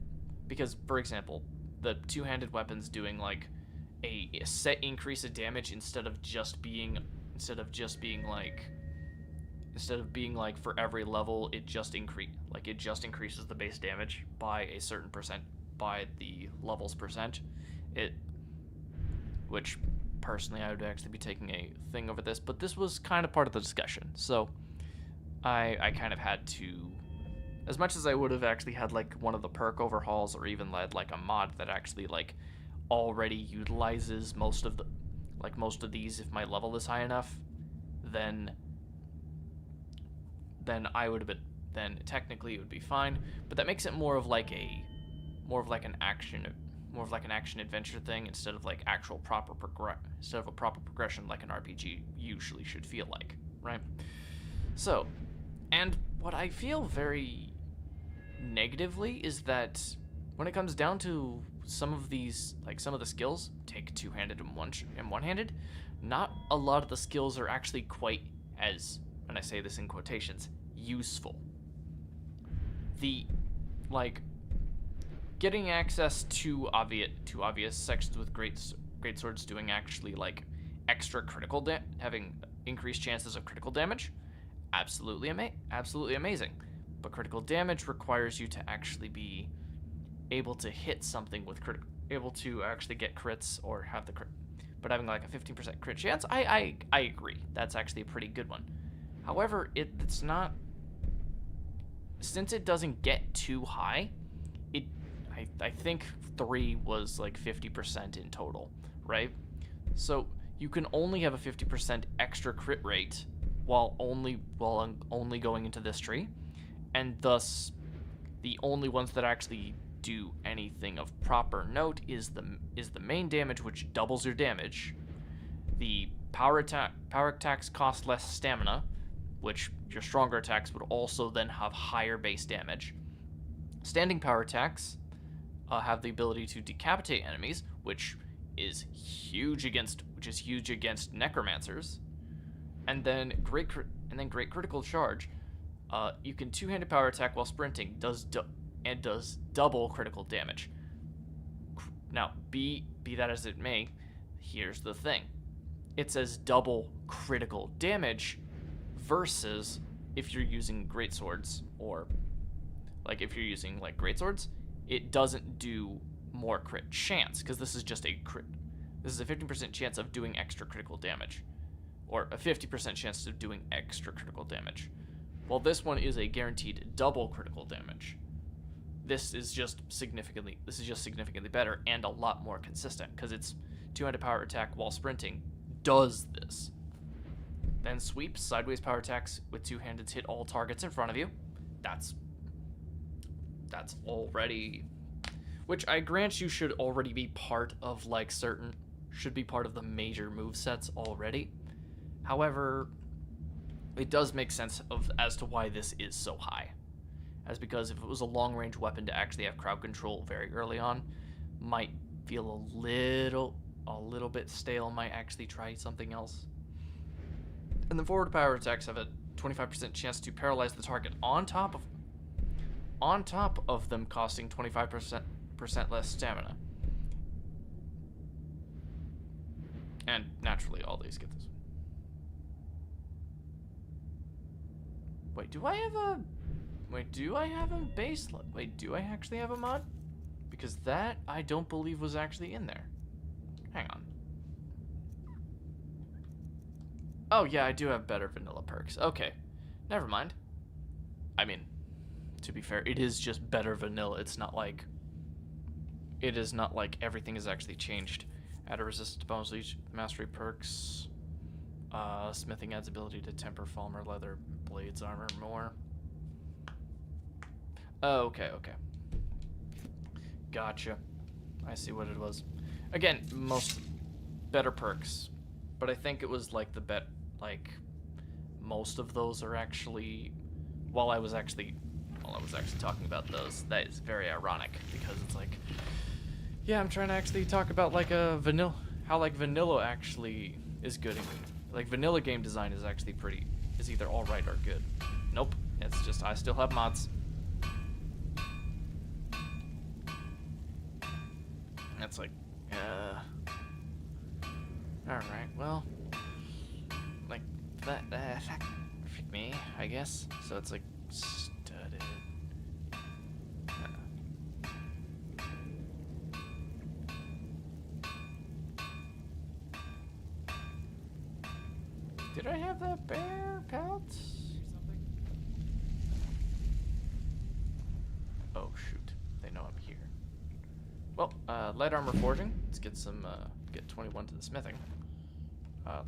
because, for example, the two-handed weapons doing like a set increase of damage instead of being like for every level it just increases the base damage by a certain percent by the level's percent. Which personally I would actually be taking a thing over this, but this was kind of part of the discussion, so I kind of had to, as much as I would have actually had like one of the perk overhauls or even led like a mod that actually like already utilizes most of these, if my level is high enough, then I would have been, then technically it would be fine, but that makes it more of like an action adventure thing instead of like a proper progression like an RPG usually should feel like, right? So, and what I feel very negatively is that when it comes down to some of the skills, take two-handed and one-handed, not a lot of the skills are actually quite as, and I say this in quotations, useful. Getting access to obvious sections with great swords doing actually like extra critical having increased chances of critical damage, absolutely amazing. But critical damage requires you to actually be able to hit something with able to actually get crits or have the crit. But having like a 15% crit chance, I agree. That's actually a pretty good one. However, it's not, since it doesn't get too high, I think 3 was like 50% in total, right? So you can only have a 50% extra crit rate while only going into this tree, and thus the only ones that actually do anything of proper note is the main damage, which doubles your damage. The power attacks cost less stamina, which your stronger attacks would also then have higher base damage. Standing power attacks have the ability to decapitate enemies, which is huge against necromancers. And then great critical charge. You can two-handed power attack while sprinting, does double critical damage. Now, be that as it may, here's the thing: it says double critical damage, versus if you're using greatswords, or like if you're using like greatswords, it doesn't do more crit chance, because this is just a crit. This is a 50% chance of doing extra critical damage, or a 50% chance of doing extra critical damage. While this one is a guaranteed double critical damage. This is just significantly better and a lot more consistent, because it's two-handed power attack while sprinting does this. Then sweeps, sideways power attacks with two-handeds hit all targets in front of you. That's already, which I grant you should already be part of should be part of the major move sets already. However, it does make sense as to why this is so high. As because if it was a long-range weapon to actually have crowd control very early on, might feel a little bit stale, might actually try something else. And the forward power attacks have a 25% chance to paralyze the target on top of them costing 25% less stamina. And naturally all these get this. Wait, do I have a base? Wait, do I actually have a mod? Because that I don't believe was actually in there. Hang on. Oh yeah, I do have better vanilla perks. Okay, never mind. I mean, to be fair, it is just better vanilla. It is not like everything is actually changed. Add a resistance bonus to each mastery perks. Smithing adds ability to temper Falmer leather blades armor more. Oh, okay. Gotcha. I see what it was. Again, most better perks, but I think it was like most of those are actually, while I was actually talking about those, that is very ironic, because it's like, yeah, I'm trying to actually talk about like a vanilla, how like vanilla actually is good. Like vanilla game design is actually is either alright or good. Nope, it's just I still have mods. it's like, alright, well, like, that fit me, I guess. So it's like, studded. Did I have that bear pelt? Oh shoot, they know I'm here. Well, light armor forging. Let's get some, get 21 to the smithing.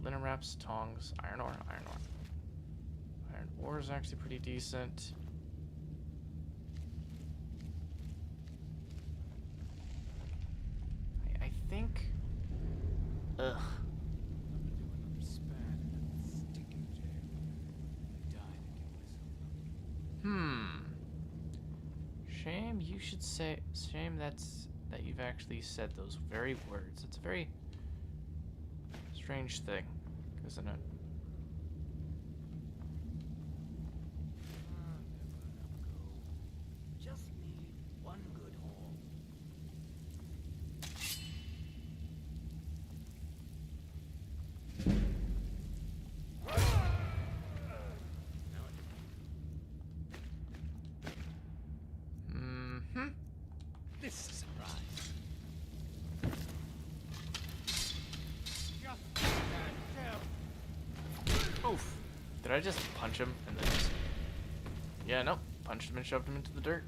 Linen wraps, tongs, iron ore, iron ore. Iron ore is actually pretty decent. I think, ugh. Shame you should say. Shame that you've actually said those very words. It's a very strange thing, isn't it? Just need one good haul. This is a surprise. Oof. Did I just punch him and then just... Yeah, nope. Punched him and shoved him into the dirt.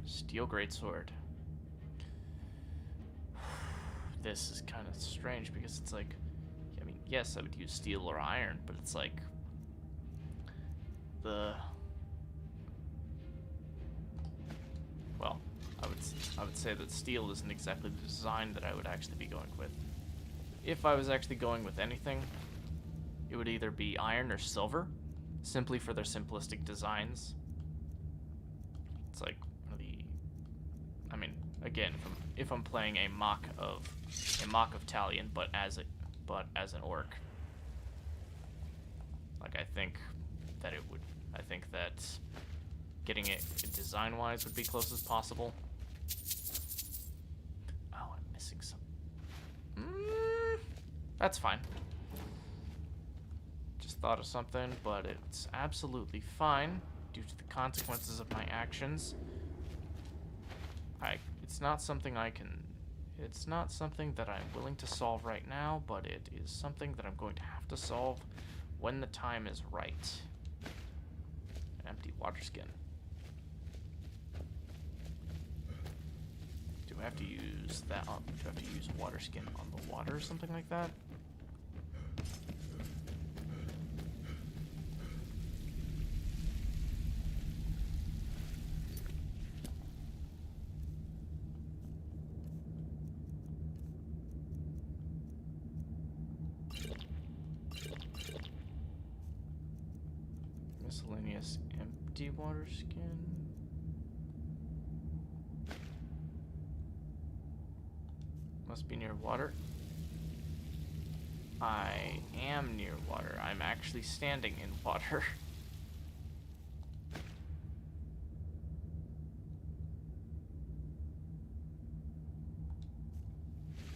Steel greatsword. This is kind of strange because it's like... I mean, yes, I would use steel or iron, but it's like... Well, I would say that steel isn't exactly the design that I would actually be going with. If I was actually going with anything, it would either be iron or silver, simply for their simplistic designs. It's like one of the, I mean, again, if I'm playing a mock of Talion, but as an orc, like I think that getting it design-wise would be close as possible. Oh, I'm missing some. That's fine. Just thought of something, but it's absolutely fine due to the consequences of my actions. It's not something it's not something that I'm willing to solve right now, but it is something that I'm going to have to solve when the time is right. An empty water skin. Do I have to use that? Do I have to use water skin on the water or something like that? Miscellaneous empty water skin. Must be near water. I am near water. I'm actually standing in water.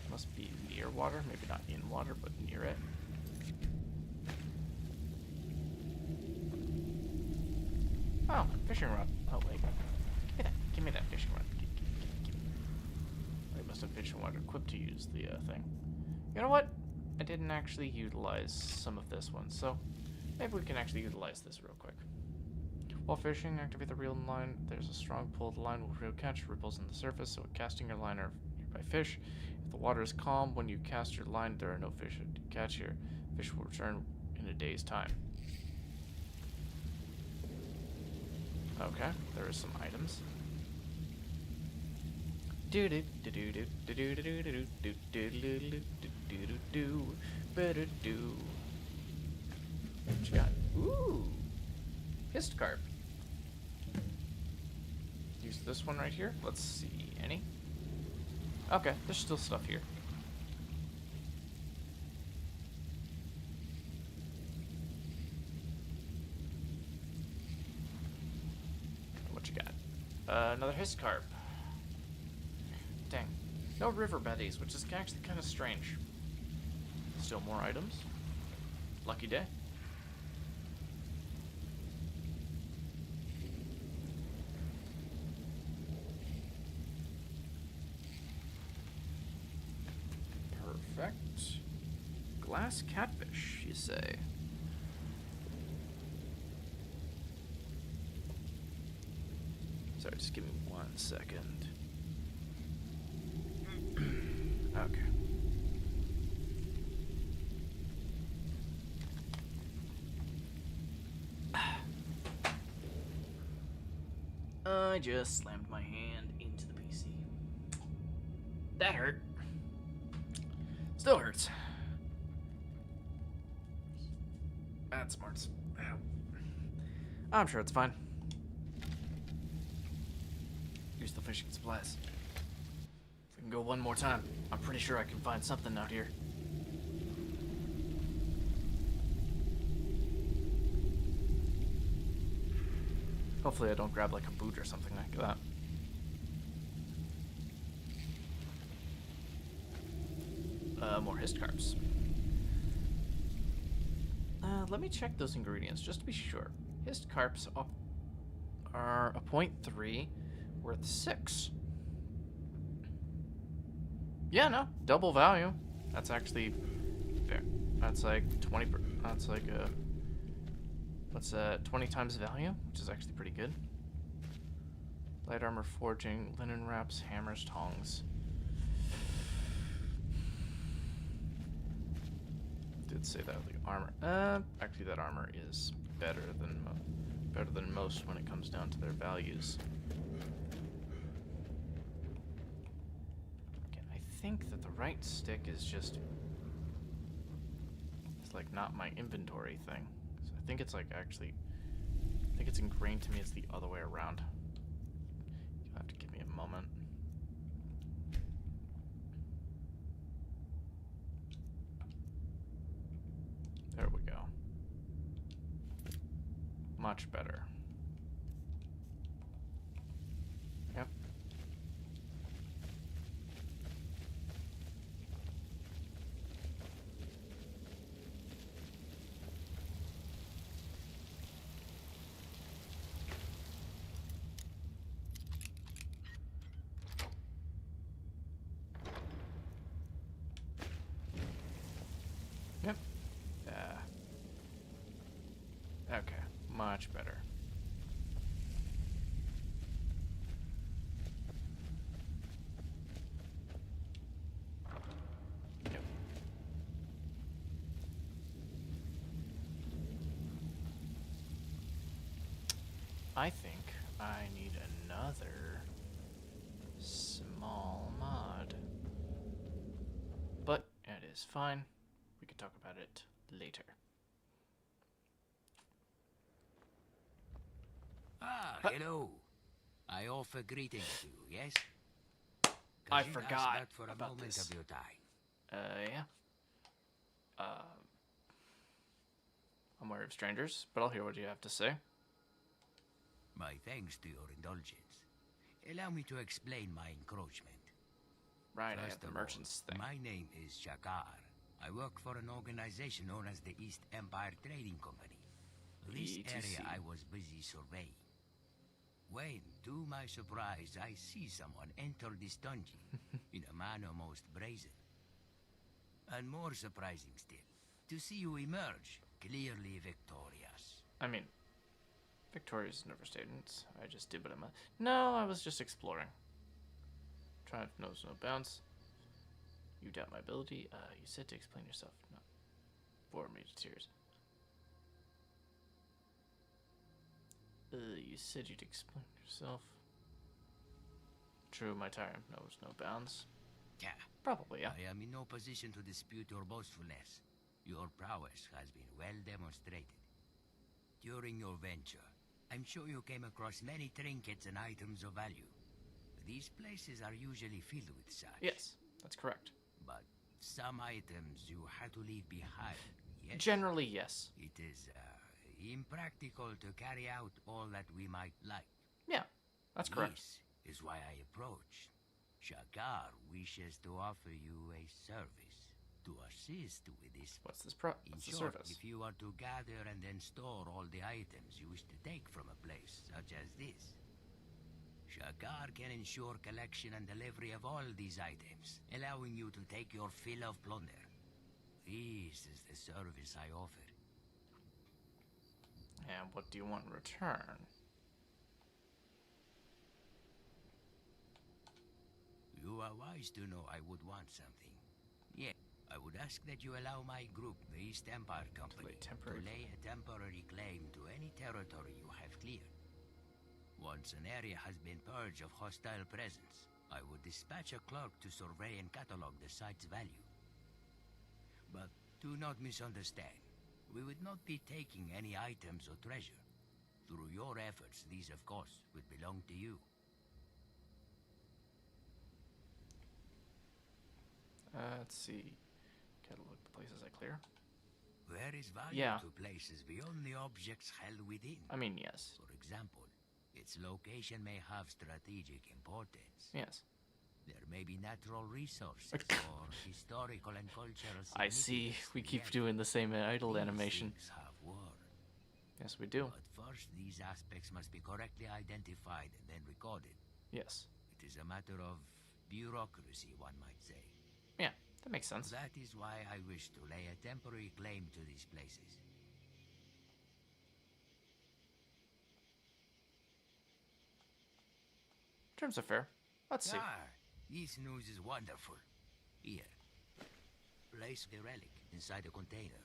Must be near water. Maybe not in water, but near it. Oh, fishing rod. Oh, wait. Give me that. Give me that fishing rod. Give me. I must have fishing rod equipped to use the thing. You know what? I didn't actually utilize some of this one, so maybe we can actually utilize this real quick. While fishing, activate the reel line. There's a strong pull. The line will catch ripples on the surface, so casting your line are nearby fish. If the water is calm, when you cast your line, there are no fish to catch here. Fish will return in a day's time. Okay, there are some items. What you got? Ooh, hissed carp. Use this one right here. Let's see, any? Okay, there's still stuff here. What you got? Another hissed carp. Dang. No river betties, which is actually kind of strange. Still more items. Lucky day. Perfect. Glass catfish, you say? Sorry, just give me 1 second. Okay. I just slammed my hand into the PC. That hurt. Still hurts. That smarts. Ow. I'm sure it's fine. Use the fishing supplies. If we can go one more time, I'm pretty sure I can find something out here. Hopefully I don't grab like a boot or something like that. More hist carps. Let me check those ingredients just to be sure. Hist carps are a 0.3 worth 6. Yeah, no, double value. That's actually fair. That's like 20. That's like a. What's that? 20 times value, which is actually pretty good. Light armor forging, linen wraps, hammers, tongs. Did say that the armor. Actually, that armor is better than most when it comes down to their values. Again, I think that the right stick is just. It's like not my inventory thing. So I think it's like actually. I think it's ingrained to me as the other way around. You'll have to give me a moment. There we go. Much better. Yep. Yep. Okay, much better. Yep. I think I need another small mod. But it is fine. We can talk about it later. Ah, hello. I offer greetings to you, yes? I Could you ask forgot that for a about moment this. of your time. Yeah. I'm wary of strangers, but I'll hear what you have to say. My thanks to your indulgence. Allow me to explain my encroachment. Right, I First have the of all, merchant's thing. my name is Shakar. I work for an organization known as the East Empire Trading Company. This ETC. area I was busy surveying. When, to my surprise, I see someone enter this dungeon in a manner most brazen. And more surprising still, to see you emerge, clearly victorious. I mean, Victoria's never stayed in. I just did what I meant. No, I was just exploring. Triumph knows no bounds. You doubt my ability. You said to explain yourself. No. Bore me to tears. You said you'd explain yourself. True, my triumph knows no bounds. Yeah, Probably, yeah. I am in no position to dispute your boastfulness. Your prowess has been well demonstrated. During your venture, I'm sure you came across many trinkets and items of value. These places are usually filled with such. Yes, that's correct. But some items you had to leave behind, yes? Generally, yes. It is impractical to carry out all that we might like. Yeah, that's correct. This is why I approached. Shakar wishes to offer you a service to assist with this. What's the In short, service? if you are to gather and then store all the items you wish to take from a place such as this, Shakar can ensure collection and delivery of all these items, allowing you to take your fill of plunder. This is the service I offer. And what do you want in return? You are wise to know I would want something. Yeah, I would ask that you allow my group, the East Empire Company, to lay a temporary claim to any territory you have cleared. Once an area has been purged of hostile presence, I would dispatch a clerk to survey and catalog the site's value. But do not misunderstand. We would not be taking any items or treasure. Through your efforts, these of course would belong to you. Let's see. Catalog the places I clear. There is value Yeah. to places beyond the objects held within. I mean, yes. For example, its location may have strategic importance. Yes. There may be natural resources or historical and cultural I see. significance We to keep the area. doing the same idle These animation. things have worth. Yes, we do. But first, these aspects must be correctly identified and then recorded. Yes. It is a matter of bureaucracy, one might say. Yeah, that makes sense. That is why I wish to lay a temporary claim to these places. Terms are fair. Let's see. Ah, this news is wonderful. Here, place the relic inside a container,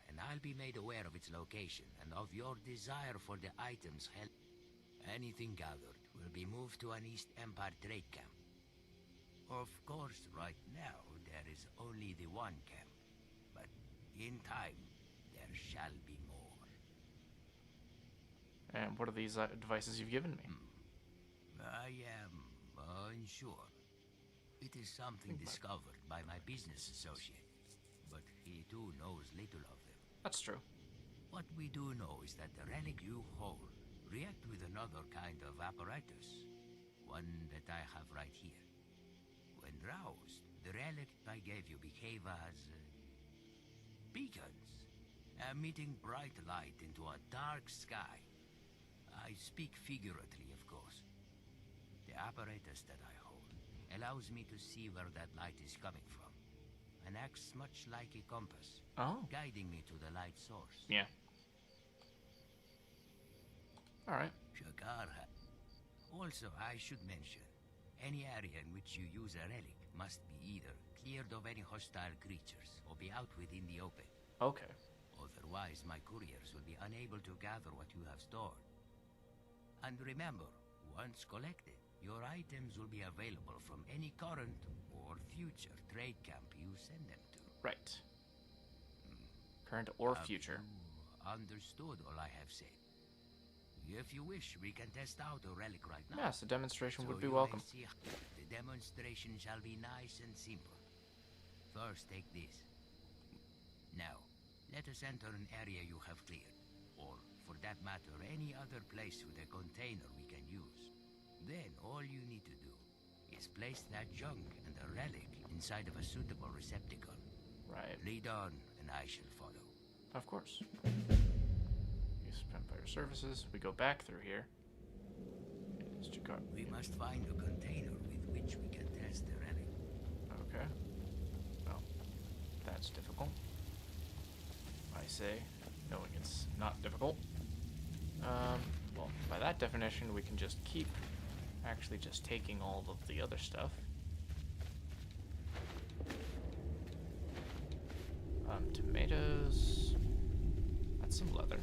and I'll be made aware of its location and of your desire for the items held. Anything gathered will be moved to an East Empire trade camp. Of course, right now, there is only the one camp, but in time, there shall be more. And what are these devices you've given me? I am unsure. It is something discovered by my business associate, but he too knows little of them. That's true. What we do know is that the relic you hold react with another kind of apparatus, one that I have right here. When roused, the relic I gave you behave as beacons, emitting bright light into a dark sky. I speak figuratively, of course. The apparatus that I hold allows me to see where that light is coming from, and acts much like a compass, guiding me to the light source. Yeah. Alright. Shakar. Also, I should mention, any area in which you use a relic must be either cleared of any hostile creatures or be out within the open. Okay. Otherwise, my couriers will be unable to gather what you have stored. And remember, once collected, your items will be available from any current or future trade camp you send them to. Right. Current or Have future. you understood all I have said? If you wish, we can test out a relic right now. Yes, a demonstration So would be you may welcome. see how- The demonstration shall be nice and simple. First, take this. Now, let us enter an area you have cleared, or, for that matter, any other place with a container we can use. Then, all you need to do is place that junk and the relic inside of a suitable receptacle. Right. Lead on, and I shall follow. Of course. Use Vampire Services. We go back through here. It's Jakarta. We must find a container with which we can test the relic. Okay. Well, that's difficult. I say, knowing it's not difficult. Well, by that definition, we can just keep actually just taking all of the other stuff. Tomatoes. That's some leather.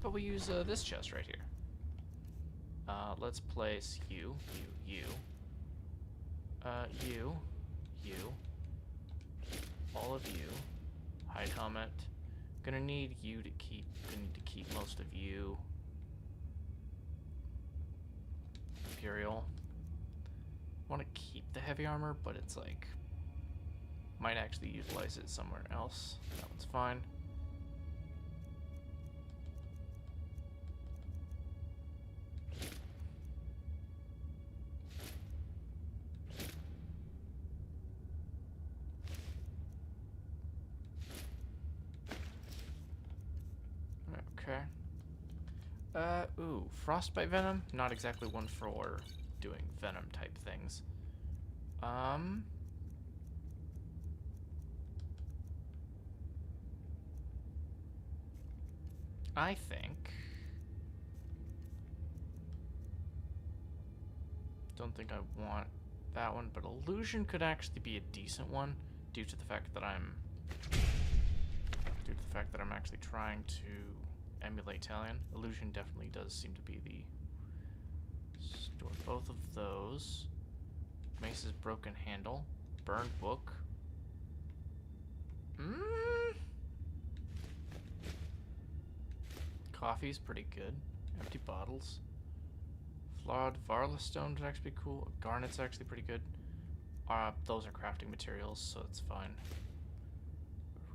But we use this chest right here. Let's place you, all of you. High comment. Gonna need you to keep. Gonna need to keep most of you. Imperial. Want to keep the heavy armor, but it's like might actually utilize it somewhere else. That one's fine. Ooh, frostbite venom? Not exactly one for doing venom type things. I think... Don't think I want that one, but illusion could actually be a decent one due to the fact that I'm actually trying to emulate Talion. Illusion definitely does seem to be the store. Both of those. Mace's broken handle, burned book. Coffee's pretty good. Empty bottles. Flawed Varla stone would actually be cool. Garnet's actually pretty good. Those are crafting materials, so it's fine.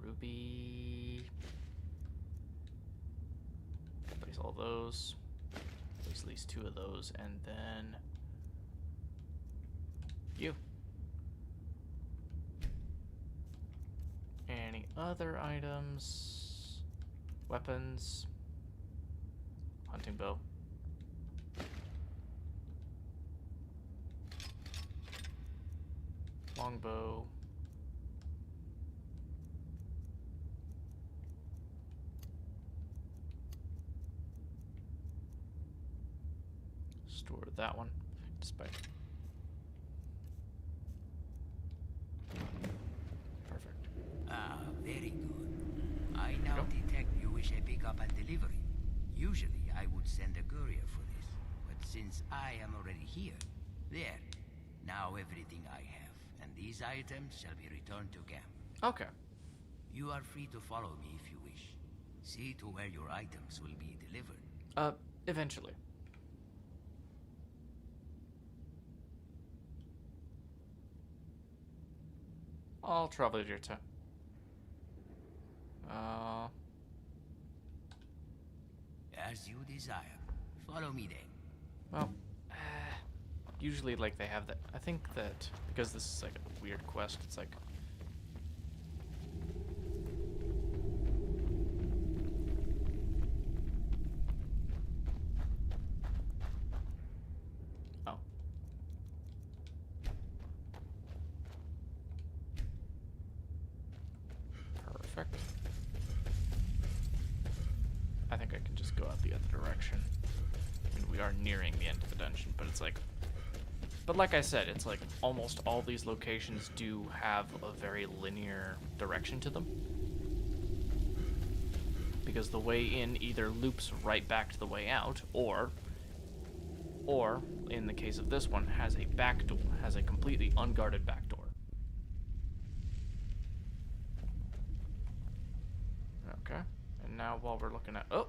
Ruby. Place all those. Place at least 2 of those, and then you. Any other items? Weapons. Hunting bow. Longbow. Store that one. Despite. Perfect. Ah, very good. I now detect you wish a pickup and delivery. Usually I would send a courier for this, but since I am already here, there. Now everything I have, and these items shall be returned to camp. Okay. You are free to follow me if you wish. See to where your items will be delivered. Eventually. I'll travel at your time. As you desire. Follow me then. Well, usually, like, they have that. I think that because this is like a weird quest, it's like. Oh. Perfect. I think I can just go out the other direction. I mean, we are nearing the end of the dungeon, but it's like... But like I said, it's like almost all these locations do have a very linear direction to them. Because the way in either loops right back to the way out, or in the case of this one, has a back door, has a completely unguarded back door. Okay, and now while we're looking at... Oh!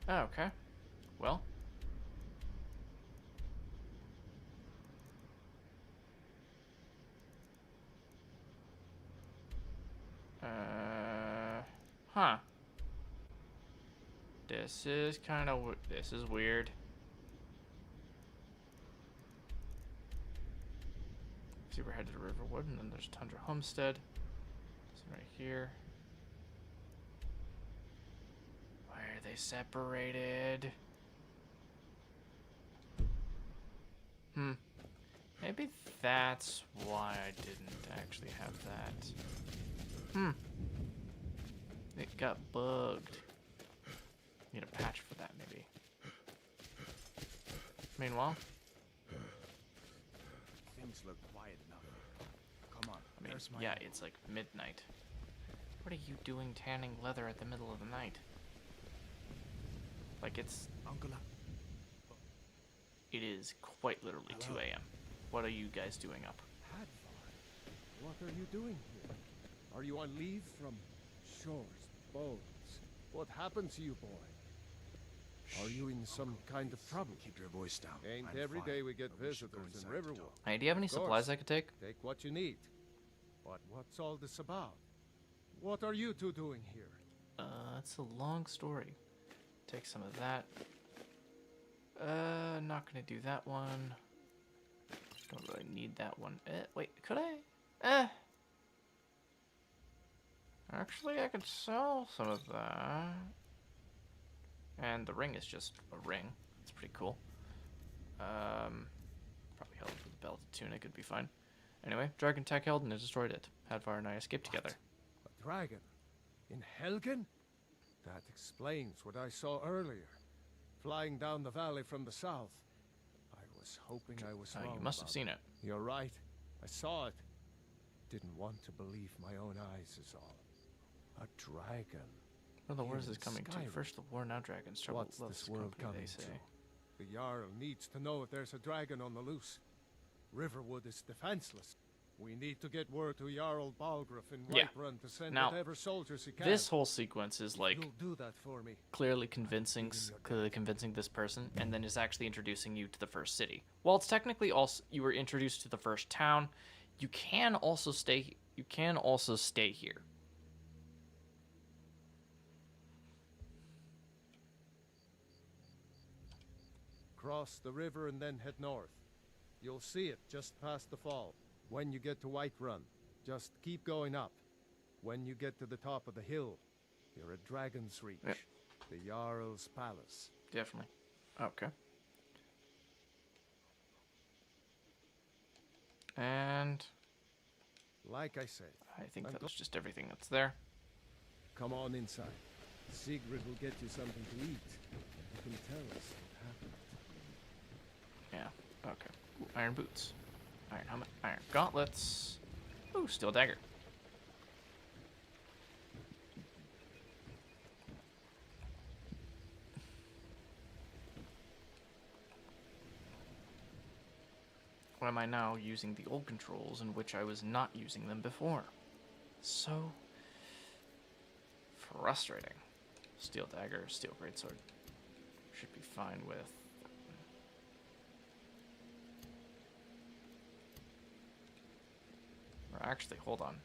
Okay. Well. Huh. This is kind of... This is weird. See, we're headed to Riverwood, and then there's Tundra Homestead. This one right here. Why are they separated? Maybe that's why I didn't actually have that. It got bugged. Need a patch for that, maybe. Meanwhile, Things look quiet enough. Come on. I mean, yeah, it's like midnight. What are you doing tanning leather at the middle of the night? Like, it's... Uncle. It is quite literally 2 a.m. What are you guys doing up? Hadvar, what are you doing here? Are you on leave from shores, boats? What happened to you, boy? Are you in some kind of trouble? Keep your voice down. Ain't I'm every fine, day we get but we should go visitors in inside to Riverwood. talk. Hey, do you have any Of course. supplies I could take? Take what you need. But what's all this about? What are you two doing here? It's a long story. Take some of that. Not gonna do that one. Don't really need that one. Wait, could I? Actually, I could sell some of that. And the ring is just a ring. It's pretty cool. Probably held with the belted tunic, it'd be fine. Anyway, Dragon Tech held and it destroyed it. Hadvar and I escaped together. A dragon? In Helgen? That explains what I saw earlier. Flying down the valley from the south. I was hoping I was wrong. You must have seen it. You're right. I saw it. Didn't want to believe my own eyes is all. A dragon. Well, the war Here is in coming to. Skyrim. First the war, now dragons. Trouble What's loves this world company, coming they say. to? The Jarl needs to know if there's a dragon on the loose. Riverwood is defenseless. We need to get word to Jarl Balgruuf in Yeah. Whiterun to send Now, whatever soldiers he can. This whole sequence is like You'll do that for me. clearly convincing this person, and then is actually introducing you to the first city. While it's technically also you were introduced to the first town, you can also stay. You can also stay here. Cross the river and then head north. You'll see it just past the fall. When you get to Whiterun, just keep going up. When you get to the top of the hill, you're at Dragon's Reach, Yep. the Jarl's palace. Definitely. Okay. And Like I said, I think I'm that go- was just everything that's there. come on inside. Sigrid will get you something to eat. You can tell us what happened. Yeah. Okay. Ooh, iron boots. Iron helmet. Iron gauntlets. Ooh, steel dagger. Why am I now using the old controls in which I was not using them before? So frustrating. Steel dagger, steel greatsword. Should be fine with. Or actually, hold on.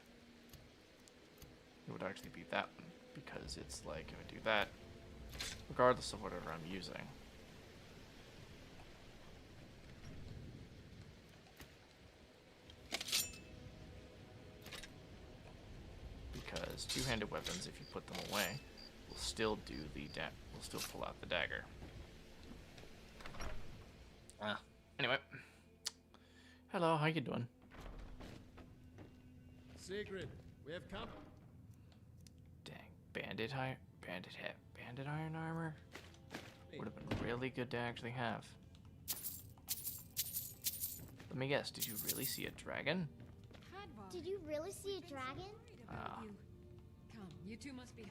It would actually be that one, because it's like, if I do that, regardless of whatever I'm using. Because two-handed weapons, if you put them away, will still do the will still pull out the dagger. Anyway. Hello, how you doing? Sigrid, we have come. Dang, bandit iron armor would have been really good to actually have. Let me guess, did you really see a dragon? Hadvar, Did you really see a dragon? worried about you. Come, you two must be.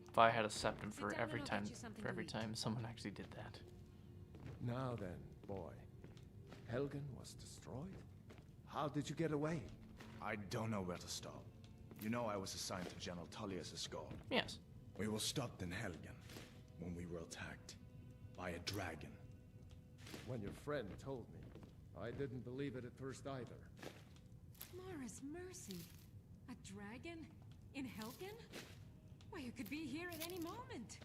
If I had a septum for Sit down every and I'll time get you something to eat. someone actually did that. Now then, boy. Helgen was destroyed? How did you get away? I don't know where to start. You know I was assigned to General Tullius' escort. Yes. We were stopped in Helgen when we were attacked by a dragon. When your friend told me, I didn't believe it at first either. Mara's mercy. A dragon? In Helgen? Why, you could be here at any moment.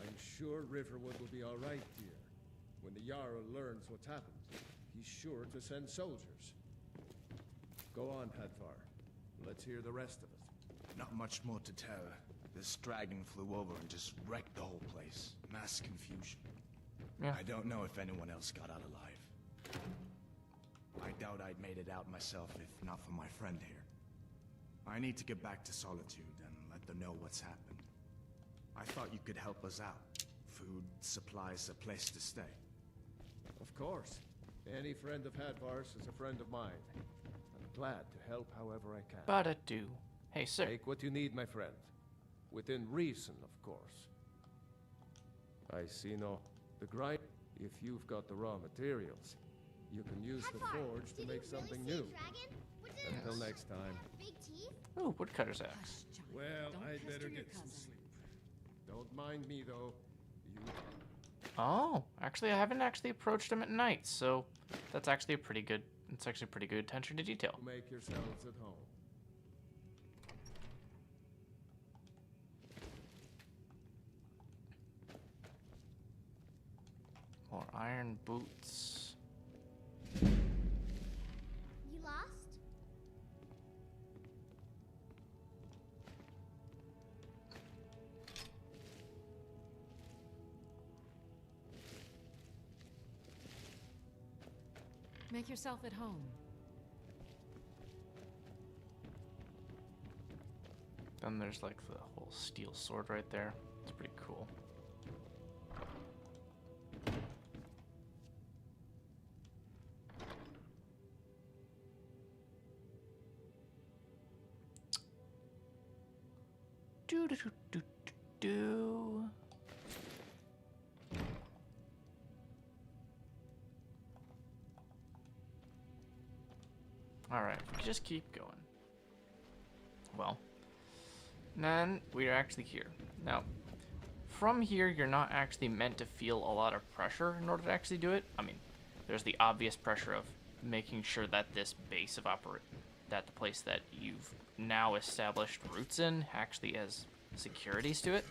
I'm sure Riverwood will be all right, dear. When the Jarl learns what's happened, he's sure to send soldiers. Go on, Hadvar. Let's hear the rest of it. Not much more to tell. This dragon flew over and just wrecked the whole place. Mass confusion. Yeah. I don't know if anyone else got out alive. I doubt I'd made it out myself if not for my friend here. I need to get back to Solitude and let them know what's happened. I thought you could help us out. Food, supplies, a place to stay. Of course. Any friend of Hadvar's is a friend of mine. I'm glad to help however I can. But I do. Hey, sir. Take what you need, my friend. Within reason, of course. I see no... The grind... If you've got the raw materials, you can use the forge to Did make you something really see new. a dragon? What did it Until look next like? time. Big teeth? Ooh, woodcutter's axe. Hush, John. Well, Don't I'd pester better your get some cousin. sleep. Don't mind me, though. You... Oh, actually, I haven't actually approached him at night, so that's actually a pretty good. It's actually pretty good attention to detail. make yourselves at home. More iron boots. You lost? Make yourself at home. Then there's like the whole steel sword right there. It's pretty cool. Do do do do do do. All right, we can just keep going. Well, then we're actually here. Now, from here, you're not actually meant to feel a lot of pressure in order to actually do it. I mean, there's the obvious pressure of making sure that this base of that the place that you've now established roots in actually has securities to it,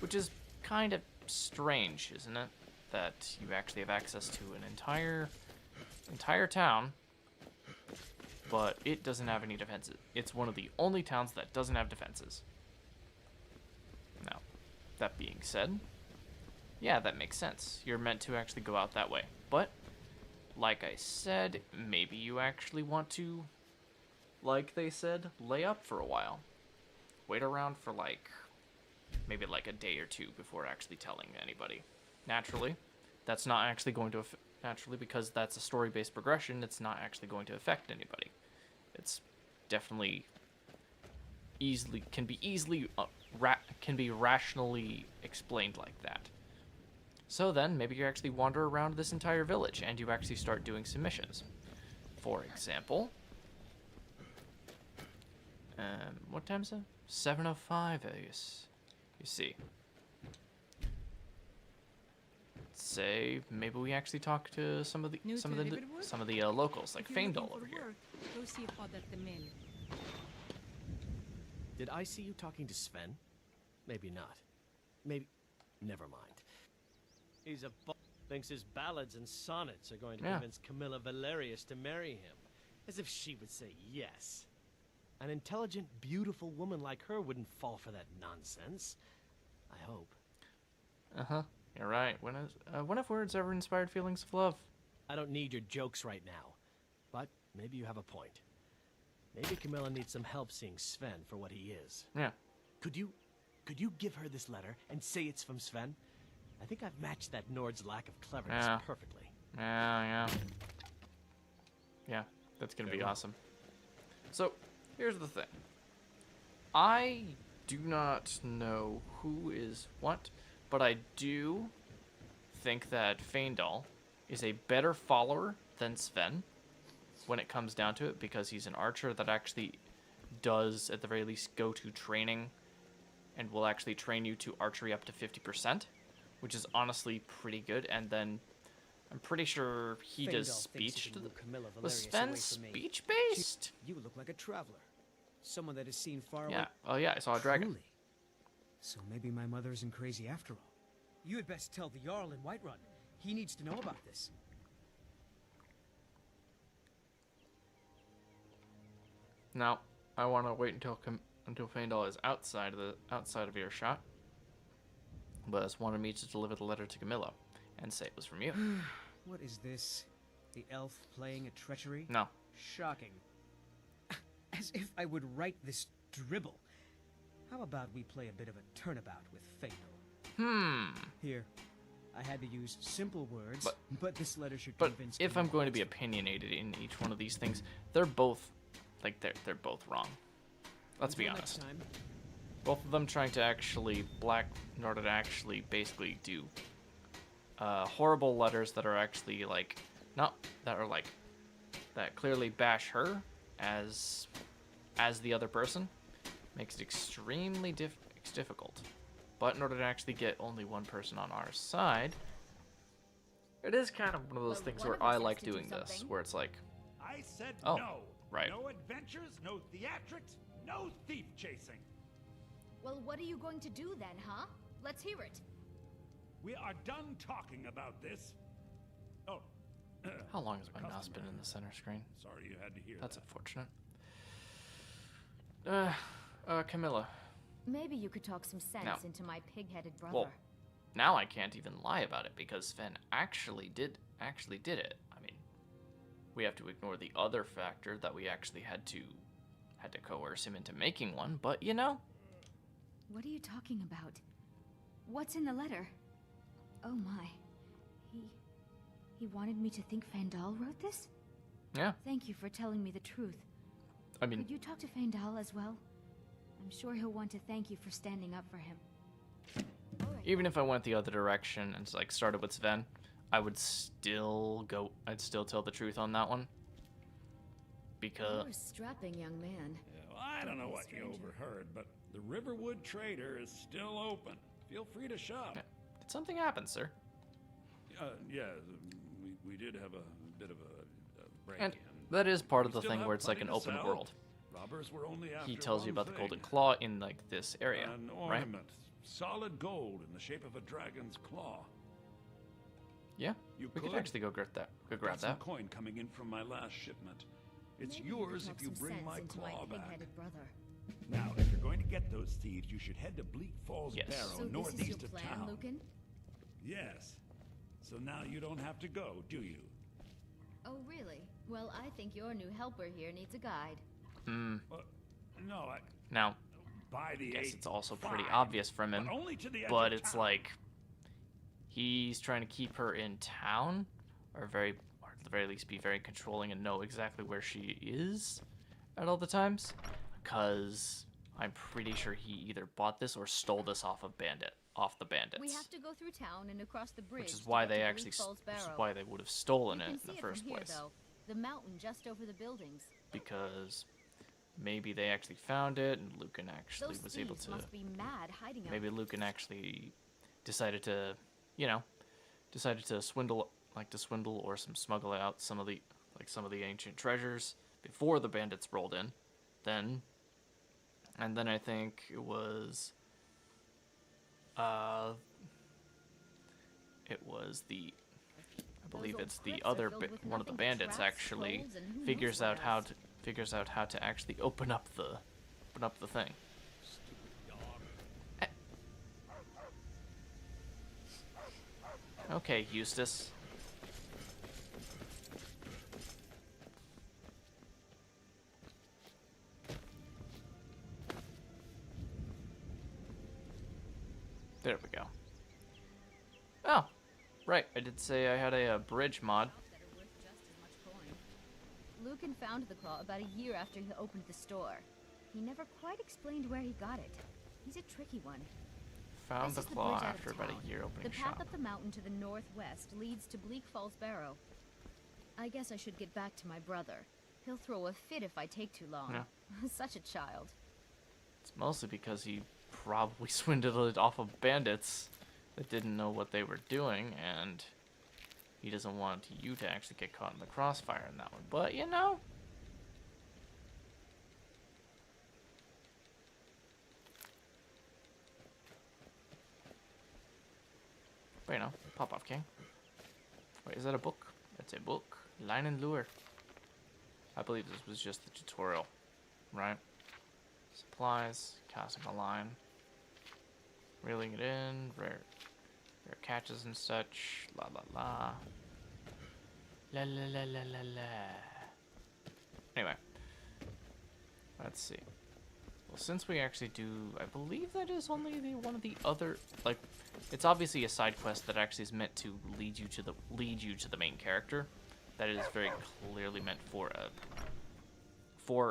which is kind of strange, isn't it? That you actually have access to an entire town, but it doesn't have any defenses. It's one of the only towns that doesn't have defenses. Now, that being said, yeah, that makes sense. You're meant to actually go out that way. But, like I said, maybe you actually want to, like they said, lay up for a while. Wait around for maybe a day or two before actually telling anybody. Naturally, that's not actually going to naturally, because that's a story-based progression, it's not actually going to affect anybody. It's definitely can be rationally explained like that. So then, maybe you actually wander around this entire village and you actually start doing some missions. For example, what time is it? 7:05, I guess. You see. Say maybe we actually talk to some of the locals, like Faendal over here. Go see Father the mill. Did I see you talking to Sven? Maybe not. Maybe. Never mind. He's thinks his ballads and sonnets are going to convince Camilla Valerius to marry him. As if she would say yes. An intelligent, beautiful woman like her wouldn't fall for that nonsense. I hope. Uh-huh. You're right. When have words ever inspired feelings of love? I don't need your jokes right now. But maybe you have a point. Maybe Camilla needs some help seeing Sven for what he is. Yeah. Could you give her this letter and say it's from Sven? I think I've matched that Nord's lack of cleverness perfectly. Yeah, that's gonna be awesome. So, here's the thing. I do not know who is what, but I do think that Faendal is a better follower than Sven when it comes down to it, because he's an archer that actually does, at the very least, go to training and will actually train you to archery up to 50%, which is honestly pretty good. And then I'm pretty sure he does speech to the... Was Sven speech-based? You look like a traveler. Someone that has seen far away. Yeah. Oh, yeah, I saw a dragon. Truly. So maybe my mother isn't crazy after all. You had best tell the Jarl in Whiterun. He needs to know about this. Now, I want to wait until Faendal is outside of earshot. But wanted me to deliver the letter to Camilla and say it was from you. What is this? The elf playing a treachery? No. Shocking. As if I would write this dribble. How about we play a bit of a turnabout with Faendal? Here. I had to use simple words, but this letter should convince But if I'm going to be opinionated in each one of these things, they're both they're both wrong. Let's be honest. Both of them trying to actually in order to actually basically do horrible letters that are actually that clearly bash her as the other person, makes it extremely difficult. But in order to actually get only one person on our side, it is kind of one of those things where I like doing this, where it's like, I said oh, no. Right. No adventures, no theatrics, no thief chasing. Well, what are you going to do then, huh? Let's hear it. We are done talking about this. Oh. How long has my mouse been in the center screen? Sorry you had to hear That's that. unfortunate. Camilla. Maybe you could talk some sense into my pig-headed brother. Well, now I can't even lie about it because Sven actually did it. I mean, we have to ignore the other factor that we actually had to coerce him into making one. But you know, What are you talking about? What's in the letter? Oh my. He wanted me to think Fandal wrote this? yeah. Thank you for telling me the truth. I mean, Could you talk to Fandal as well? I'm sure he'll want to thank you for standing up for him. even if I went the other direction and like started with Sven, I would still go. I'd still tell the truth on that one. Because You're a strapping young man. Yeah, well, I don't know what you overheard, but the Riverwood Trader is still open. Feel free to shop. yeah. Did something happen, sir? Yeah, we did have a bit of a break. And that is part of the still thing have where it's like an plenty to open sell. world. Robbers were only after He tells you one about the thing. Golden Claw in like this area, An right? ornament, solid gold in the shape of a dragon's claw. Yeah, You we could could? actually go grab that. Go grab Got some that. coin coming in from my last shipment. It's Maybe you could yours talk if you some bring sense my into claw back. pig-headed brother. Now, if you're going to get those thieves, you should head to Bleak Falls Yes. Barrow, So this is northeast your of plan, town. Lucan? Yes. So now you don't have to go, do you? Oh, really? Well, I think your new helper here needs a guide. No, I Now, buy the I guess eight. it's also pretty Fine, obvious from him, but only to the edge but of it's town. like he's trying to keep her in town, or at the very least be very controlling and know exactly where she is at all the times, because I'm pretty sure he either bought this or stole this off the bandits. We have to go through town and across the bridge. Which is to why get they to actually, Bleak Falls which is Barrow. why they would have stolen You it can in see the it first from here, place. though. The mountain just over the buildings. Because maybe they actually found it, and Lucan actually Those was able thieves to. must be mad hiding out. Maybe Lucan actually decided to, swindle or smuggle out some of the ancient treasures before the bandits rolled in. Then I think it was, I believe old it's the crypts are other filled with one of the nothing but bandits traps, actually scrolls, and who knows figures what out how else. to actually open up the thing. Okay, Eustace. There we go. Oh, right. I did say I had a bridge mod. That are worth just as much coin. Lucan found the claw about a year after he opened the store. He never quite explained where he got it. He's a tricky one. Found This the is claw bridge out of after about town. a year opening The path shop. up the mountain to the northwest leads to Bleak Falls Barrow. I guess I should get back to my brother. He'll throw a fit if I take too long. Yeah. Such a child. It's mostly because he probably swindled it off of bandits that didn't know what they were doing, and he doesn't want you to actually get caught in the crossfire in that one. But, you know. But, you know, pop off, King. Wait, is that a book? That's a book. Line and lure. I believe this was just the tutorial, right? Supplies, casting a line, reeling it in, rare catches and such, la la la. La la la la la la. Anyway, let's see. Well, since we actually do, I believe that is only one of the other, like, it's obviously a side quest that actually is meant to lead you to the main character. That is very clearly meant for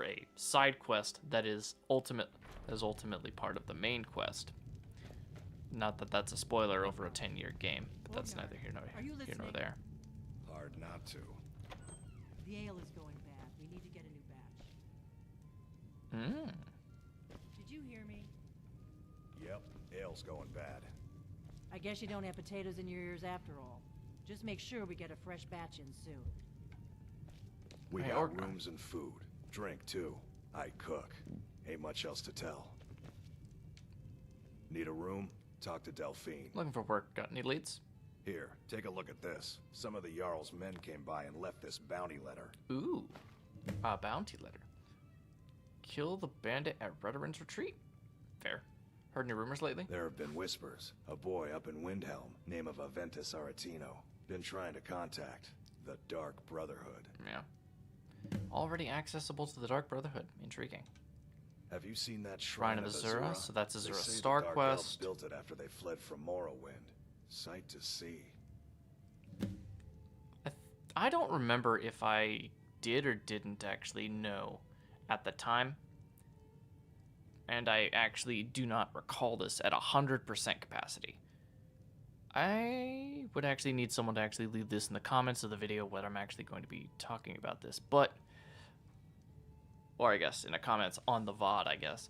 a side quest that is ultimately part of the main quest. Not that that's a spoiler over a 10-year game, but that's neither here nor there. Hard not to. The ale is going bad. We need to get a new batch. Did you hear me? Yep, ale's going bad. I guess you don't have potatoes in your ears after all. Just make sure we get a fresh batch in soon. We Hey, got Orc. rooms and food. Drink, too. I cook. Ain't much else to tell. Need a room? Talk to Delphine. Looking for work. Got any leads? Here, take a look at this. Some of the Jarl's men came by and left this bounty letter. Ooh, a bounty letter. Kill the bandit at Redoran's retreat. Fair. Heard any rumors lately? There have been whispers. A boy up in Windhelm, name of Aventus Aretino, been trying to contact the Dark Brotherhood. Yeah. Already accessible to the Dark Brotherhood. Intriguing. Have you seen that Shrine of Azura? So that's They Azura say the Star Dark Elves Quest. built it after they fled from Morrowind. Sight to see. I don't remember if I did or didn't actually know at the time. And I actually do not recall this at 100% capacity. I would actually need someone to actually leave this in the comments of the video what I'm actually going to be talking about this. But, or I guess in the comments on the VOD, I guess.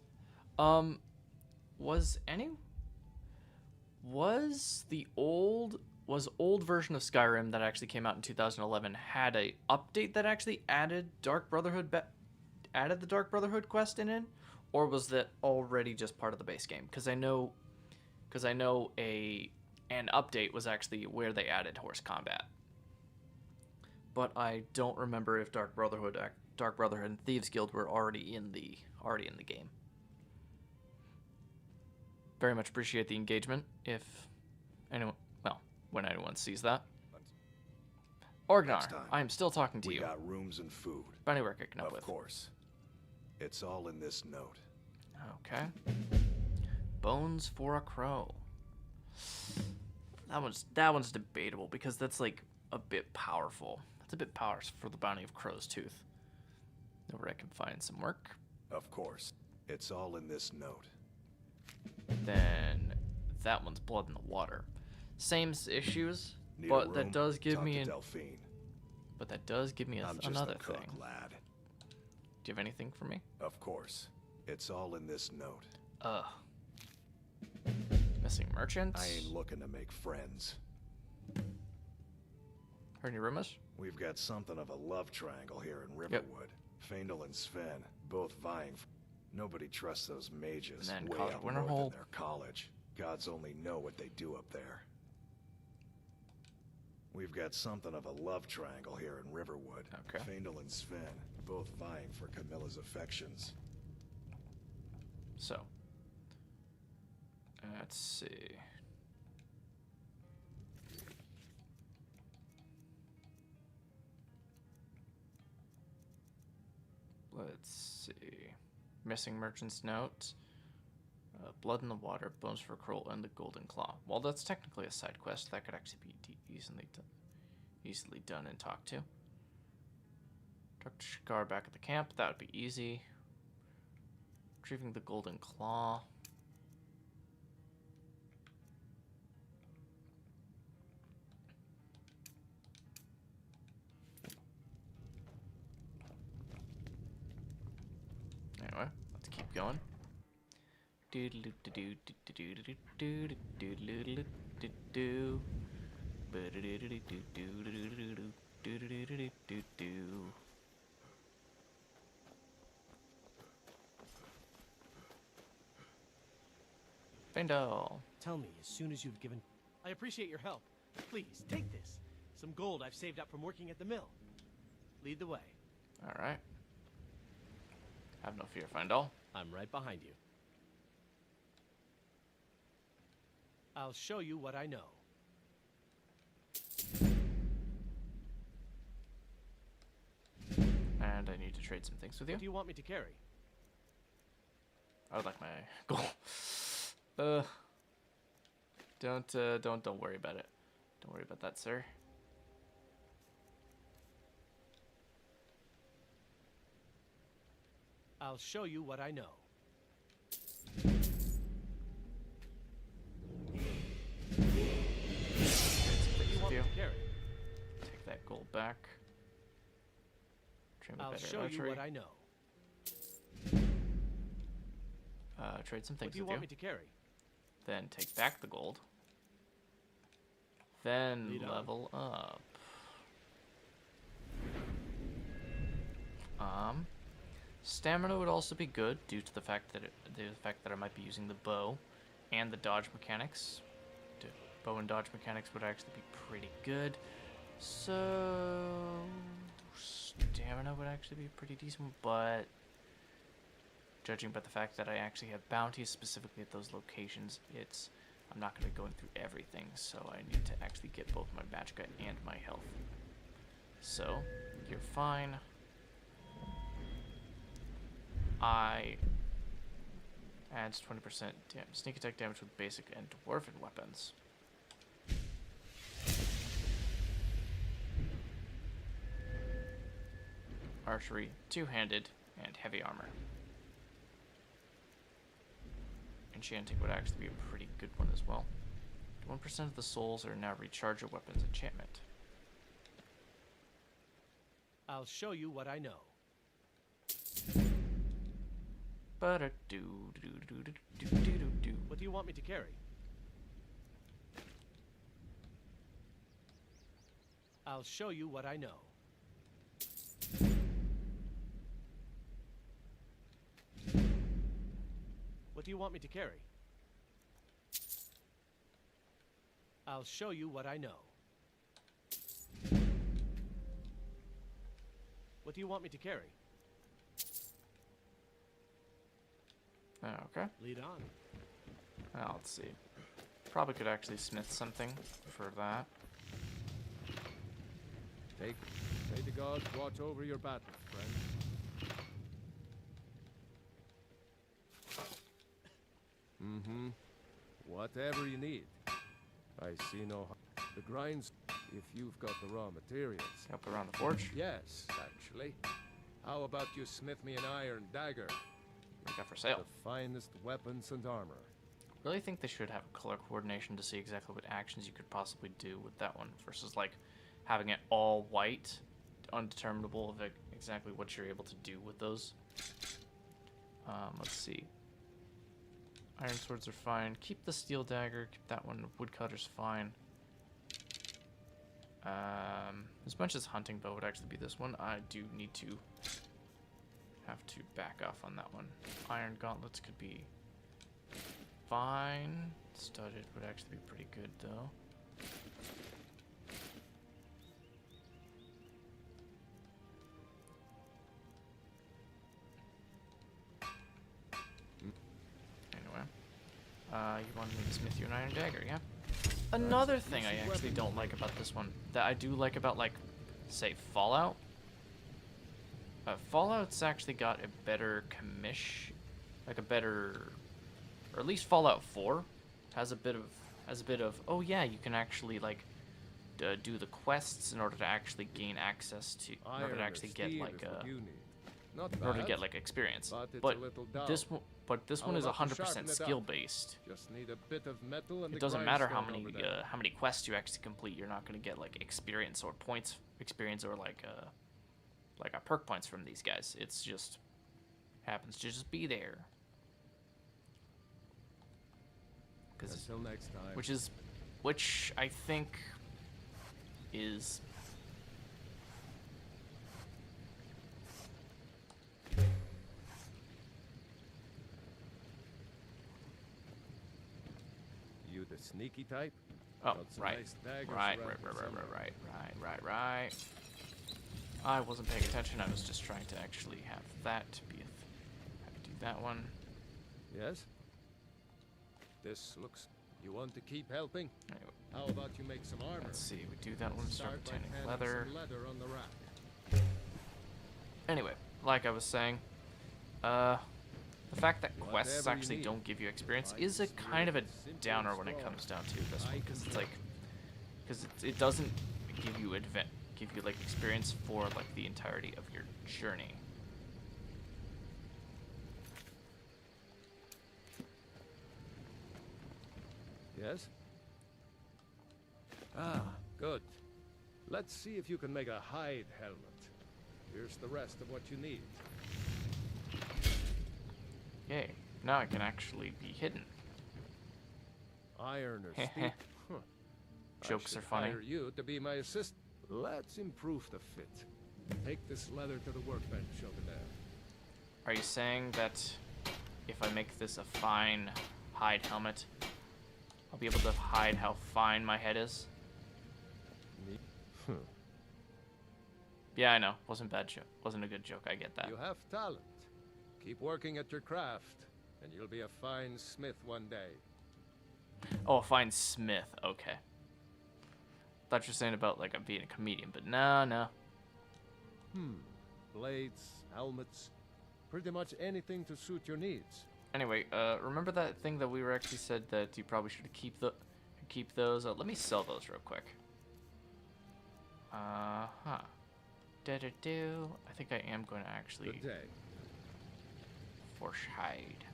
Was old version of Skyrim that actually came out in 2011 had a update that actually added Dark Brotherhood added the Dark Brotherhood quest in it, or was that already just part of the base game? Because I know an update was actually where they added horse combat, but I don't remember if Dark Brotherhood and Thieves Guild were already in the game. Very much appreciate the engagement. If anyone, well, when anyone sees that. Orgnar, I am still talking to you. We got rooms and food. About anywhere kicking up with. Of course. It's all in this note. Okay. Bones for a crow. That one's debatable because that's like a bit powerful. That's a bit powerful for the bounty of Crow's Tooth. Know where I can find some work. Of course. It's all in this note. Then that one's blood in the water. Same issues, but that does give me But that does give me another thing. Lad. Do you have anything for me? Of course. It's all in this note. Missing merchants. I ain't looking to make friends. Heard any rumors? We've got something of a love triangle here in Riverwood. Faendal and Sven, both vying for... Nobody trusts those mages And then way Cause up Winterhold. north in their college. Gods only know what they do up there. We've got something of a love triangle here in Riverwood. Okay. Faendal and Sven, both vying for Camilla's affections. So, let's see. Let's see. Missing merchant's note. Blood in the water, bones for a crow, and the golden claw. Well, that's technically a side quest that could actually be easily done and talked to. Talk to Shikar back at the camp. That would be easy. Retrieving the golden claw. Anyway, let's keep going. Faendal. Tell me as soon as you've given... I appreciate your help. Please, take this. Some gold I've saved up from working at the mill. Lead the way. Alright. Have no fear, Faendal. I'm right behind you. I'll show you what I know. And I need to trade some things with you. What do you want me to carry? I would like my gold. Don't worry about it. Don't worry about that, sir. I'll show you what I know. What you want me to carry? Take that gold back. Train I'll better show archery. you what I know. Trade some things What do you with want me to carry? Then take back the gold. Then Lead on. level up. Stamina would also be good due to the fact that I might be using the bow and the dodge mechanics. Bow and dodge mechanics would actually be pretty good. So stamina would actually be pretty decent, but judging by the fact that I actually have bounties specifically at those locations, I'm not going to be going through everything, so I need to actually get both my magicka and my health. So, you're fine. I adds 20% sneak attack damage with basic and dwarven weapons. Archery, two-handed, and heavy armor. Enchanting would actually be a pretty good one as well. 1% of the souls are now recharge your weapons enchantment. I'll show you what I know. What do you want me to carry? I'll show you what I know. What do you want me to carry? I'll show you what I know. What do you want me to carry? Okay. Lead on. Now, let's see. Probably could actually smith something for that. May the gods watch over your battle, friend. Mm-hmm. Whatever you need. I see no harm. The grinds, if you've got the raw materials. Up around the forge? Yes, actually. How about you smith me an iron dagger? Got for sale. The finest weapons and armor. Really think they should have color coordination to see exactly what actions you could possibly do with that one versus like having it all white, undeterminable of exactly what you're able to do with those. Let's see. Iron swords are fine. Keep the steel dagger. Keep that one. Woodcutter's fine. As much as hunting bow would actually be this one, I do need to have to back off on that one. Iron gauntlets could be fine. Studded would actually be pretty good though. Anyway, you wanted me to smith you an iron dagger, yeah? Another thing I actually don't like about this one, that I do like about, like, say, Fallout. Fallout's actually got a better commish, like a better, or at least Fallout 4 has a bit of, oh yeah, you can actually, like, do the quests in order to actually gain access to, in order to actually get, like, in order to get, like, experience. But this one is 100% skill based. Just need a bit of metal and it doesn't matter how many quests you actually complete. You're not going to get like experience or points experience or like a perk points from these guys. It's just happens to just be there. Until next time. Which I think is. You the sneaky type? Oh, right. Nice right. I wasn't paying attention. I was just trying to actually have that to be. Have to do that one. Yes. This looks. You want to keep helping? Anyway. How about you make some armor? Let's see. We do that one. Start obtaining by leather. some leather on the rack. Anyway, like I was saying, the fact that quests actually don't give you experience is a kind of a downer when it comes down to this one, because it's like, it doesn't give you like experience for like the entirety of your journey. Yes? Ah, good. Let's see if you can make a hide helmet. Here's the rest of what you need. Yay. Now I can actually be hidden. Iron or steel? Huh. Jokes are funny. I should hire you to be my assistant. Let's improve the fit. Take this leather to the workbench over there. Are you saying that if I make this a fine hide helmet, I'll be able to hide how fine my head is? Yeah, I know. Wasn't bad joke. Wasn't a good joke. I get that. You have talent. Keep working at your craft, and you'll be a fine smith one day. Oh, a fine smith. Okay. Thought you were saying about like being a comedian, but no. Blades, helmets. Pretty much anything to suit your needs. Anyway, remember that thing that we were actually said that you probably should keep those? Let me sell those real quick. Huh. Do. I think I am going to actually. Good day. Forshide.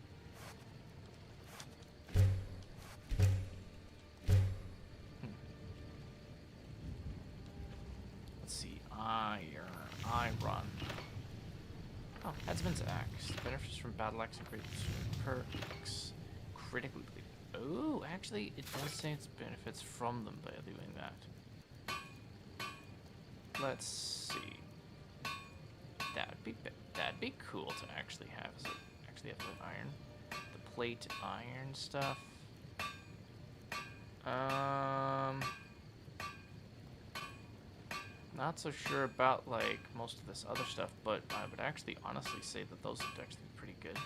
Let's see. Iron. Oh, Headsman's Axe. Benefits from battle axe and great perks. Critically. Oh, actually, it does say it's benefits from them by doing that. Let's see. That'd be cool to actually have. Is it actually have the iron? The plate iron stuff. Not so sure about like most of this other stuff, but I would actually honestly say that those would actually be pretty good.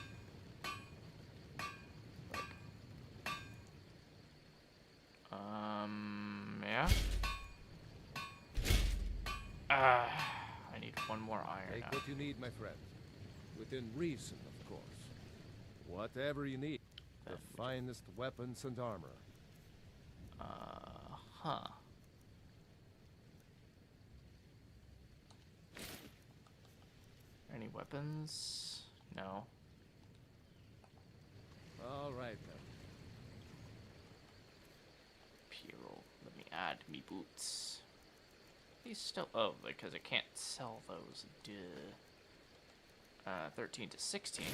Yeah. I need one more iron. Take what you need, my friend. Within reason, of course. Whatever you need. The finest weapons and armor. Huh. Any weapons? No. All right, then. Piro. Let me add me boots. These still. Oh, because I can't sell those. Duh. 13 to 16.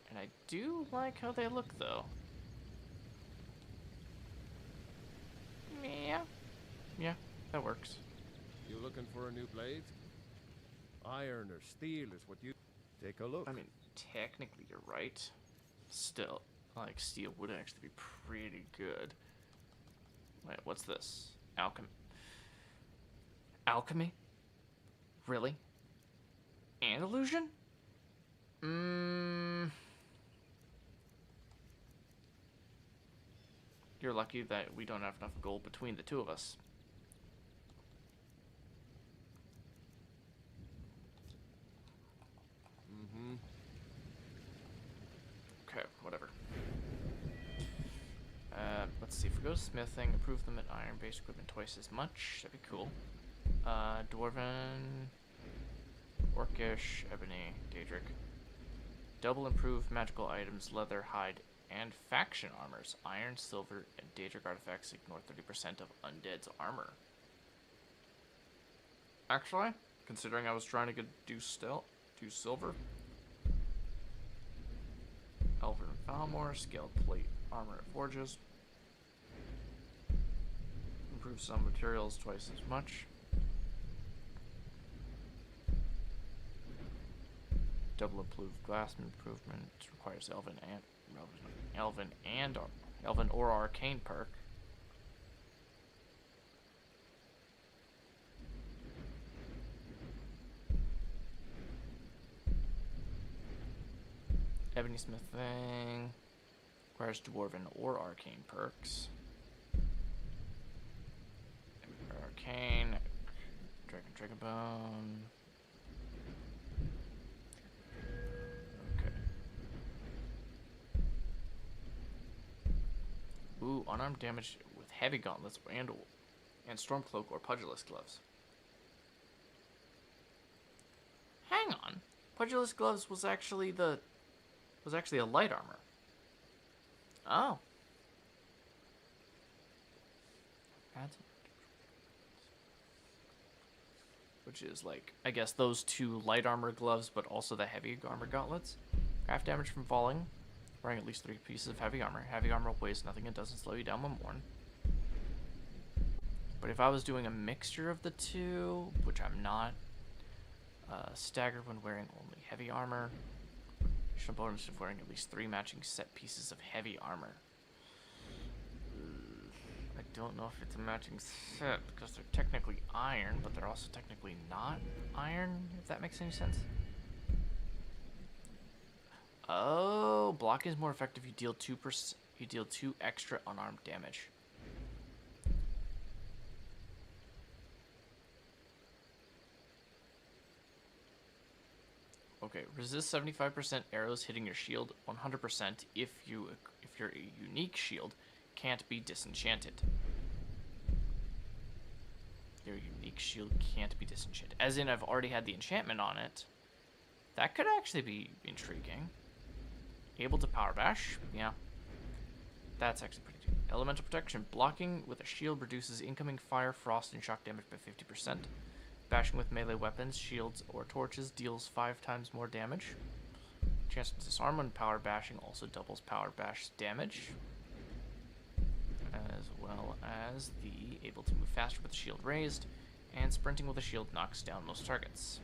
And I do like how they look, though. Yeah. Yeah, that works. You looking for a new blade? Iron or steel is what you... Take a look. I mean, technically you're right. Still, like, steel would actually be pretty good. Wait, what's this? Alchemy? Really? And illusion? You're lucky that we don't have enough gold between the two of us. Okay, whatever. Let's see, if we go to smithing, improve them at iron-based equipment twice as much. That'd be cool. Dwarven, Orcish, Ebony, Daedric. Double improved magical items, leather, hide, and faction armors. Iron, silver, and Daedric artifacts ignore 30% of undead's armor. Actually, considering I was trying to do silver. Elven Valmore, scaled plate armor at forges. Improve some materials twice as much. Double improved glass improvement requires Elven or arcane perk. Ebony smithing requires dwarven or arcane perks. Arcane, dragon bone. Okay. Ooh, unarmed damage with heavy gauntlets and stormcloak or pugilist gloves. Hang on, pugilist gloves was actually a light armor. Oh. Which is like, I guess those two light armor gloves, but also the heavy armor gauntlets. Half damage from falling. Wearing at least 3 pieces of heavy armor. Heavy armor weighs nothing, it doesn't slow you down when worn. But if I was doing a mixture of the two, which I'm not, staggered when wearing only heavy armor. Additional bonus of wearing at least 3 matching set pieces of heavy armor. I don't know if it's a matching set because they're technically iron, but they're also technically not iron, if that makes any sense. Oh, block is more effective. You deal 2 extra unarmed damage. Okay, resist 75% arrows hitting your shield, 100% if your unique shield can't be disenchanted. Your unique shield can't be disenchanted. As in, I've already had the enchantment on it. That could actually be intriguing. Able to power bash? Yeah. That's actually pretty good. Elemental protection. Blocking with a shield reduces incoming fire, frost, and shock damage by 50%. Bashing with melee weapons, shields, or torches deals 5 times more damage. Chance to disarm when power bashing also doubles power bash damage. As well as the able to move faster with the shield raised, and sprinting with a shield knocks down most targets.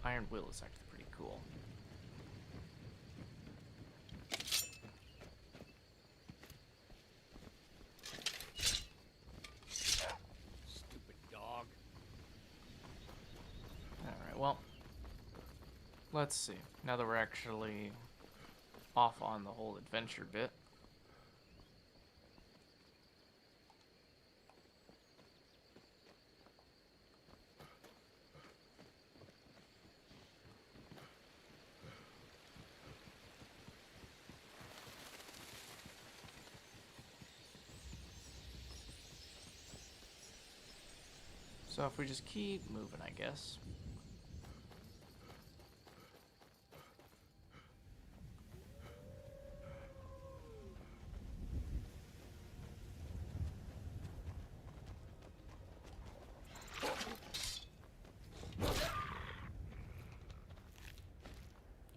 Iron Will is actually pretty cool. Stupid dog. Alright, well, let's see. Now that we're actually off on the whole adventure bit. So if we just keep moving, I guess.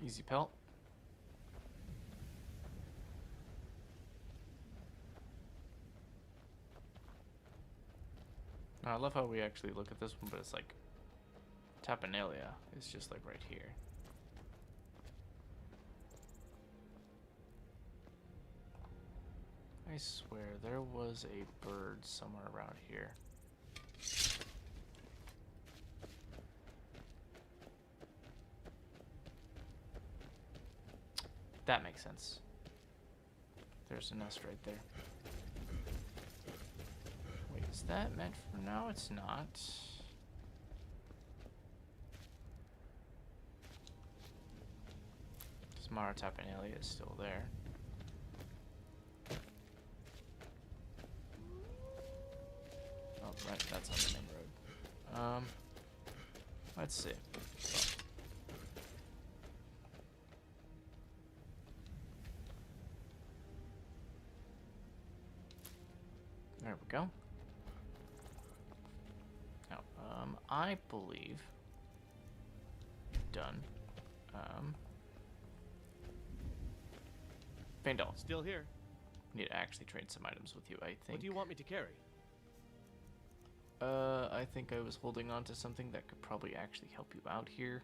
Easy pelt. Now, I love how we actually look at this one, but it's like Tapinalia is just like right here. I swear there was a bird somewhere around here. That makes sense. There's a nest right there. Wait, is that meant for now? It's not. Mara Tapinalia is still there. Oh, right, that's on the main road. Let's see. There we go. Now, I believe done. Faendal. Still here. Need to actually trade some items with you, I think. What do you want me to carry? I think I was holding on to something that could probably actually help you out here.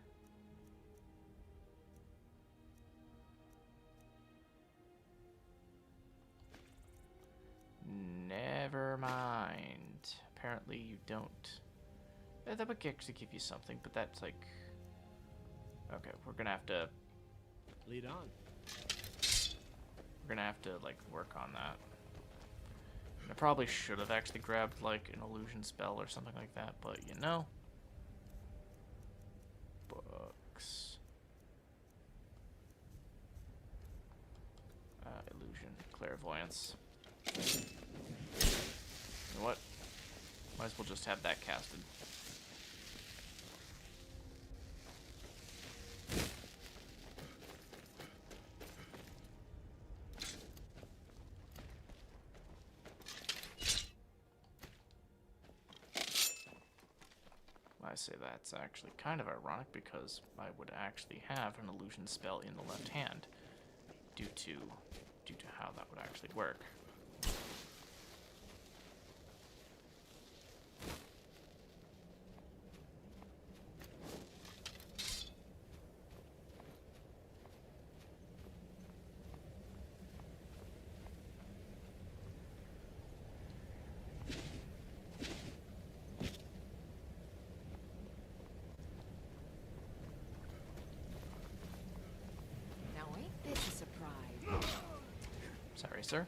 Never mind. Apparently you don't. That would actually give you something, but that's like... Okay, we're gonna have to... Lead on. We're gonna have to, like, work on that. I probably should have actually grabbed, like, an illusion spell or something like that, but, you know. Books. Illusion. Clairvoyance. You know what? Might as well just have that casted. I say that's actually kind of ironic because I would actually have an illusion spell in the left hand due to how that would actually work. Sorry, sir.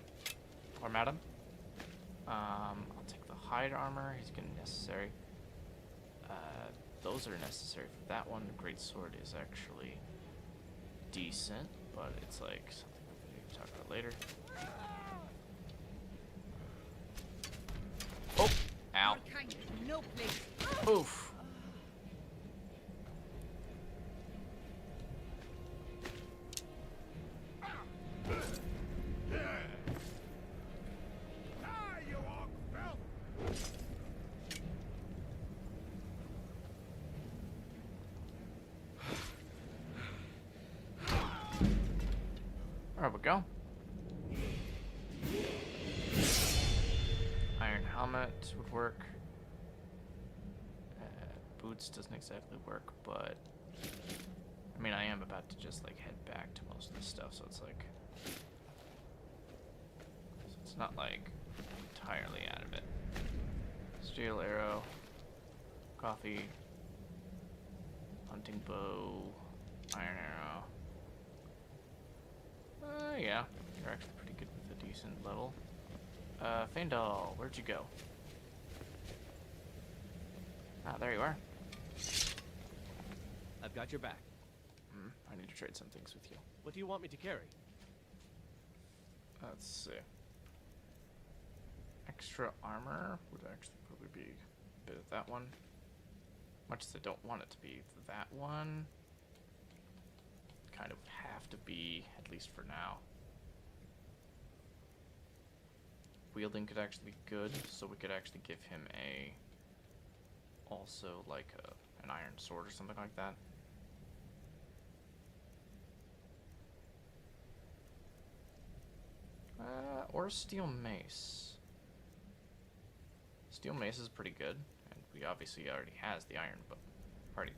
Or madam. I'll take the hide armor. He's gonna be necessary. those are necessary for that one. The great sword is actually decent, but it's like something we need to talk about later. Oh, ow. No place. Oof. There we go. Iron helmet would work. Boots doesn't exactly work, but I mean, I am about to just like head back to most of this stuff, so it's like, so it's not like entirely out of it. Steel arrow, coffee, hunting bow, iron arrow. Yeah, you're actually pretty good with a decent level. Faendal, where'd you go? Ah, there you are. I've got your back. I need to trade some things with you. What do you want me to carry? Let's see. Extra armor would actually probably be a bit of that one. Much as I don't want it to be that one. Kind of have to be, at least for now. Wielding could actually be good, so we could actually give him a, also like an iron sword or something like that. Or a steel mace. Steel mace is pretty good, and we obviously already has the iron, but already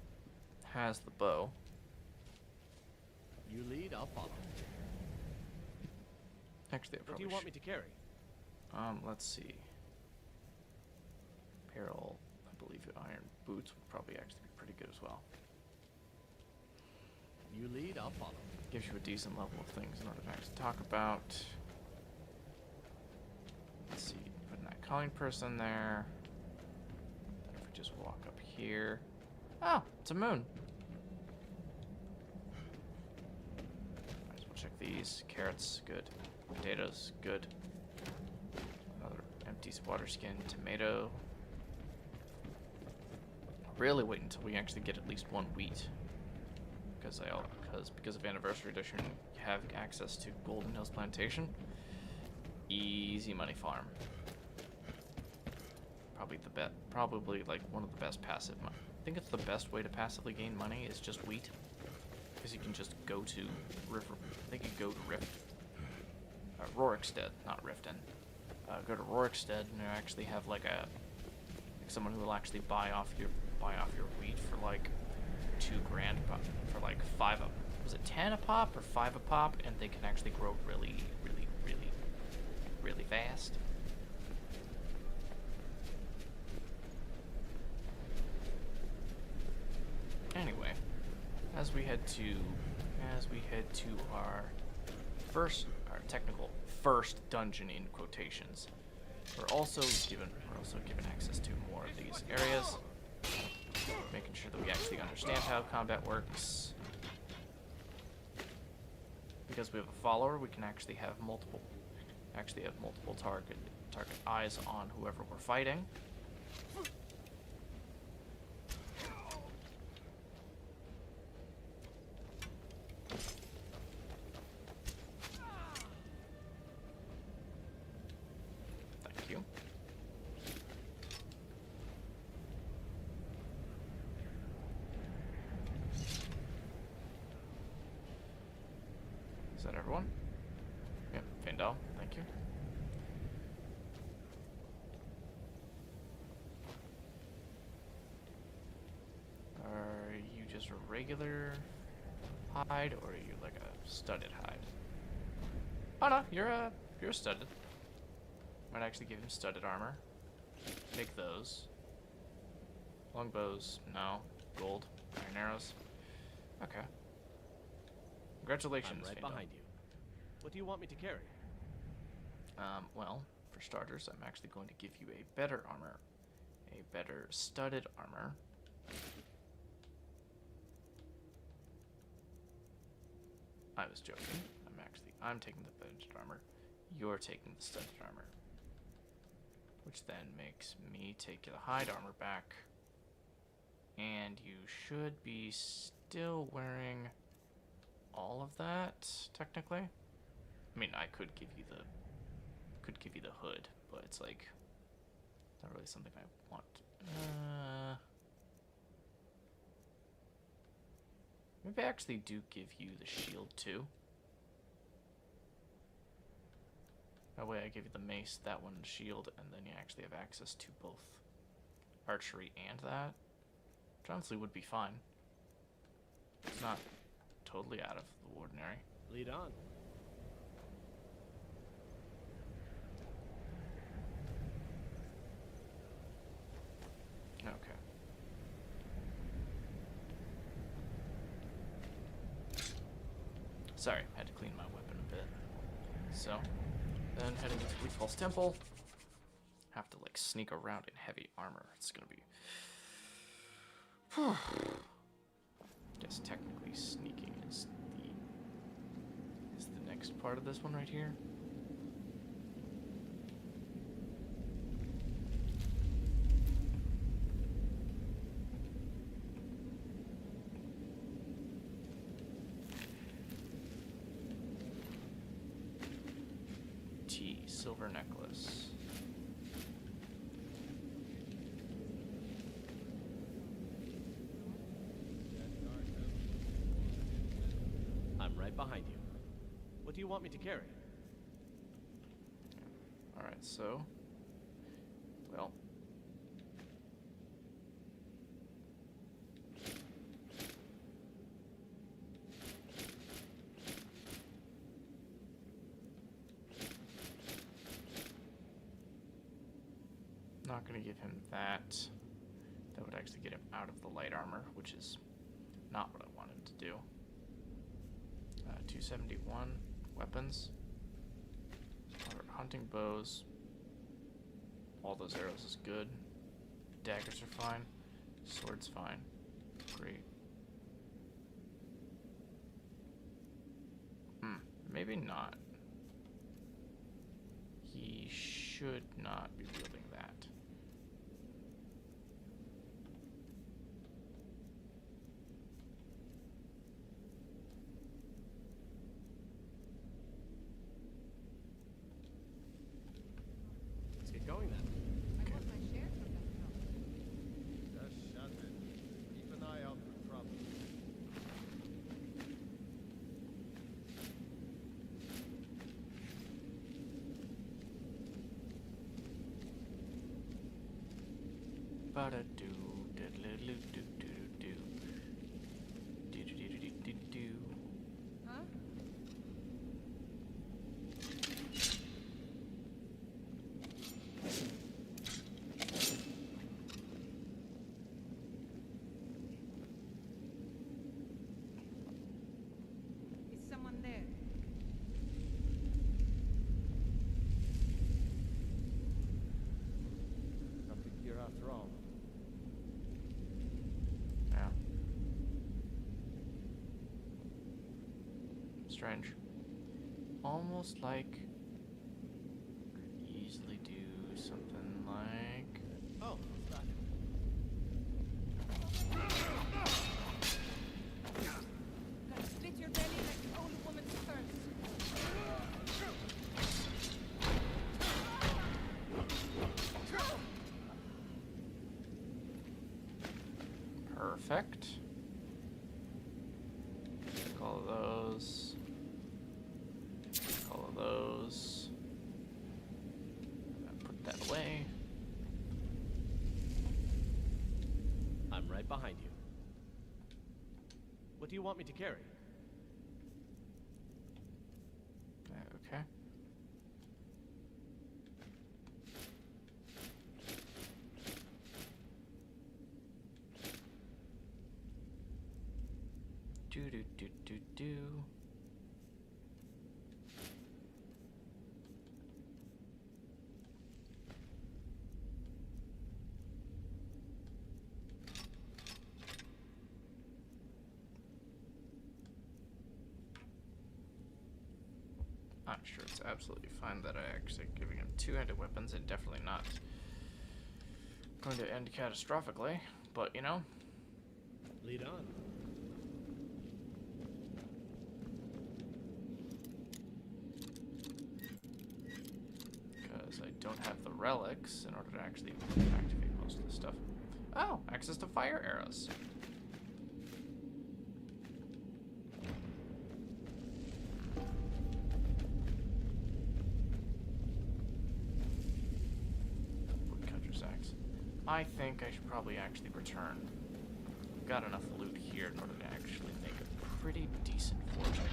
has the bow. You lead, I'll follow. Actually, what do you want me to carry? Let's see. Apparel, I believe iron boots would probably actually be pretty good as well. You lead, I'll follow. Gives you a decent level of things in order to actually talk about. Let's see, putting that calling person there. Then if we just walk up here. Oh, it's a moon. Might as well check these. Carrots, good. Potatoes, good. Another empty water skin, tomato. Really wait until we actually get at least one wheat. Because of Anniversary Edition, you have access to Golden Hills Plantation. Easy money farm. Probably like one of the best passive. I think it's the best way to passively gain money is just wheat, because you can just go to River. I think you go to Rorikstead, not Riften. Go to Rorikstead and you actually have like someone who will actually buy off your wheat for like $2 grand for like 5 of. Was it 10 a pop or 5 a pop? And they can actually grow really fast. Anyway, as we head to our technical first dungeon in quotations, we're also given access to more of these areas, making sure that we actually understand how combat works. Because we have a follower, we can actually have multiple target eyes on whoever we're fighting. Thank you. Is that everyone? Yep, Faendal, thank you. Are you just a regular hide, or are you like a studded hide? Oh no, you're studded. Might actually give him studded armor. Take those. Longbows, no. Gold. Iron arrows. Okay. Congratulations, I'm right Faendal. behind you. What do you want me to carry? Well, for starters, I'm actually going to give you a better armor. A better studded armor. I was joking. I'm taking the studded armor. You're taking the studded armor. Which then makes me take the hide armor back. And you should be still wearing all of that, technically. I mean, I could give you the hood, but it's like not really something I want. Maybe I actually do give you the shield too. That way I give you the mace, that one the shield, and then you actually have access to both archery and that. Which honestly would be fine. It's not totally out of the ordinary. Lead on. Okay. Sorry, had to clean my weapon a bit. So, then heading into Bleak Falls Temple. Have to like sneak around in heavy armor. It's gonna be. Guess technically sneaking is the next part of this one right here. Silver necklace. I'm right behind you. What do you want me to carry? Alright, so. Well. Not going to give him that. That would actually get him out of the light armor, which is not what I wanted to do. 271 weapons. Hunting bows. All those arrows is good. Daggers are fine. Sword's fine. Great. Maybe not. He should not be wielding that. Let's get going then. I want my share from that job. Just shut it. Keep an eye out for trouble. Ba-da-do, diddle-do-do-do-do. Do-do-do-do-do-do. Huh? Is someone there? Nothing here after all. Yeah. Strange. Almost like could easily do something like Oh, what's that? Gonna split your belly like an old woman's curse. perfect. Take all of those. Take all of those. Put that away. I'm right behind you. What do you want me to carry? Okay. Do do do do do. I'm sure it's absolutely fine that I actually giving him two-handed weapons and definitely not going to end catastrophically, but you know. Lead on. Because I don't have the relics in order to actually activate most of this stuff. Oh, access to fire arrows. Woodcutter's axe. I think I should probably actually return. Got enough loot here in order to actually make a pretty decent fortune.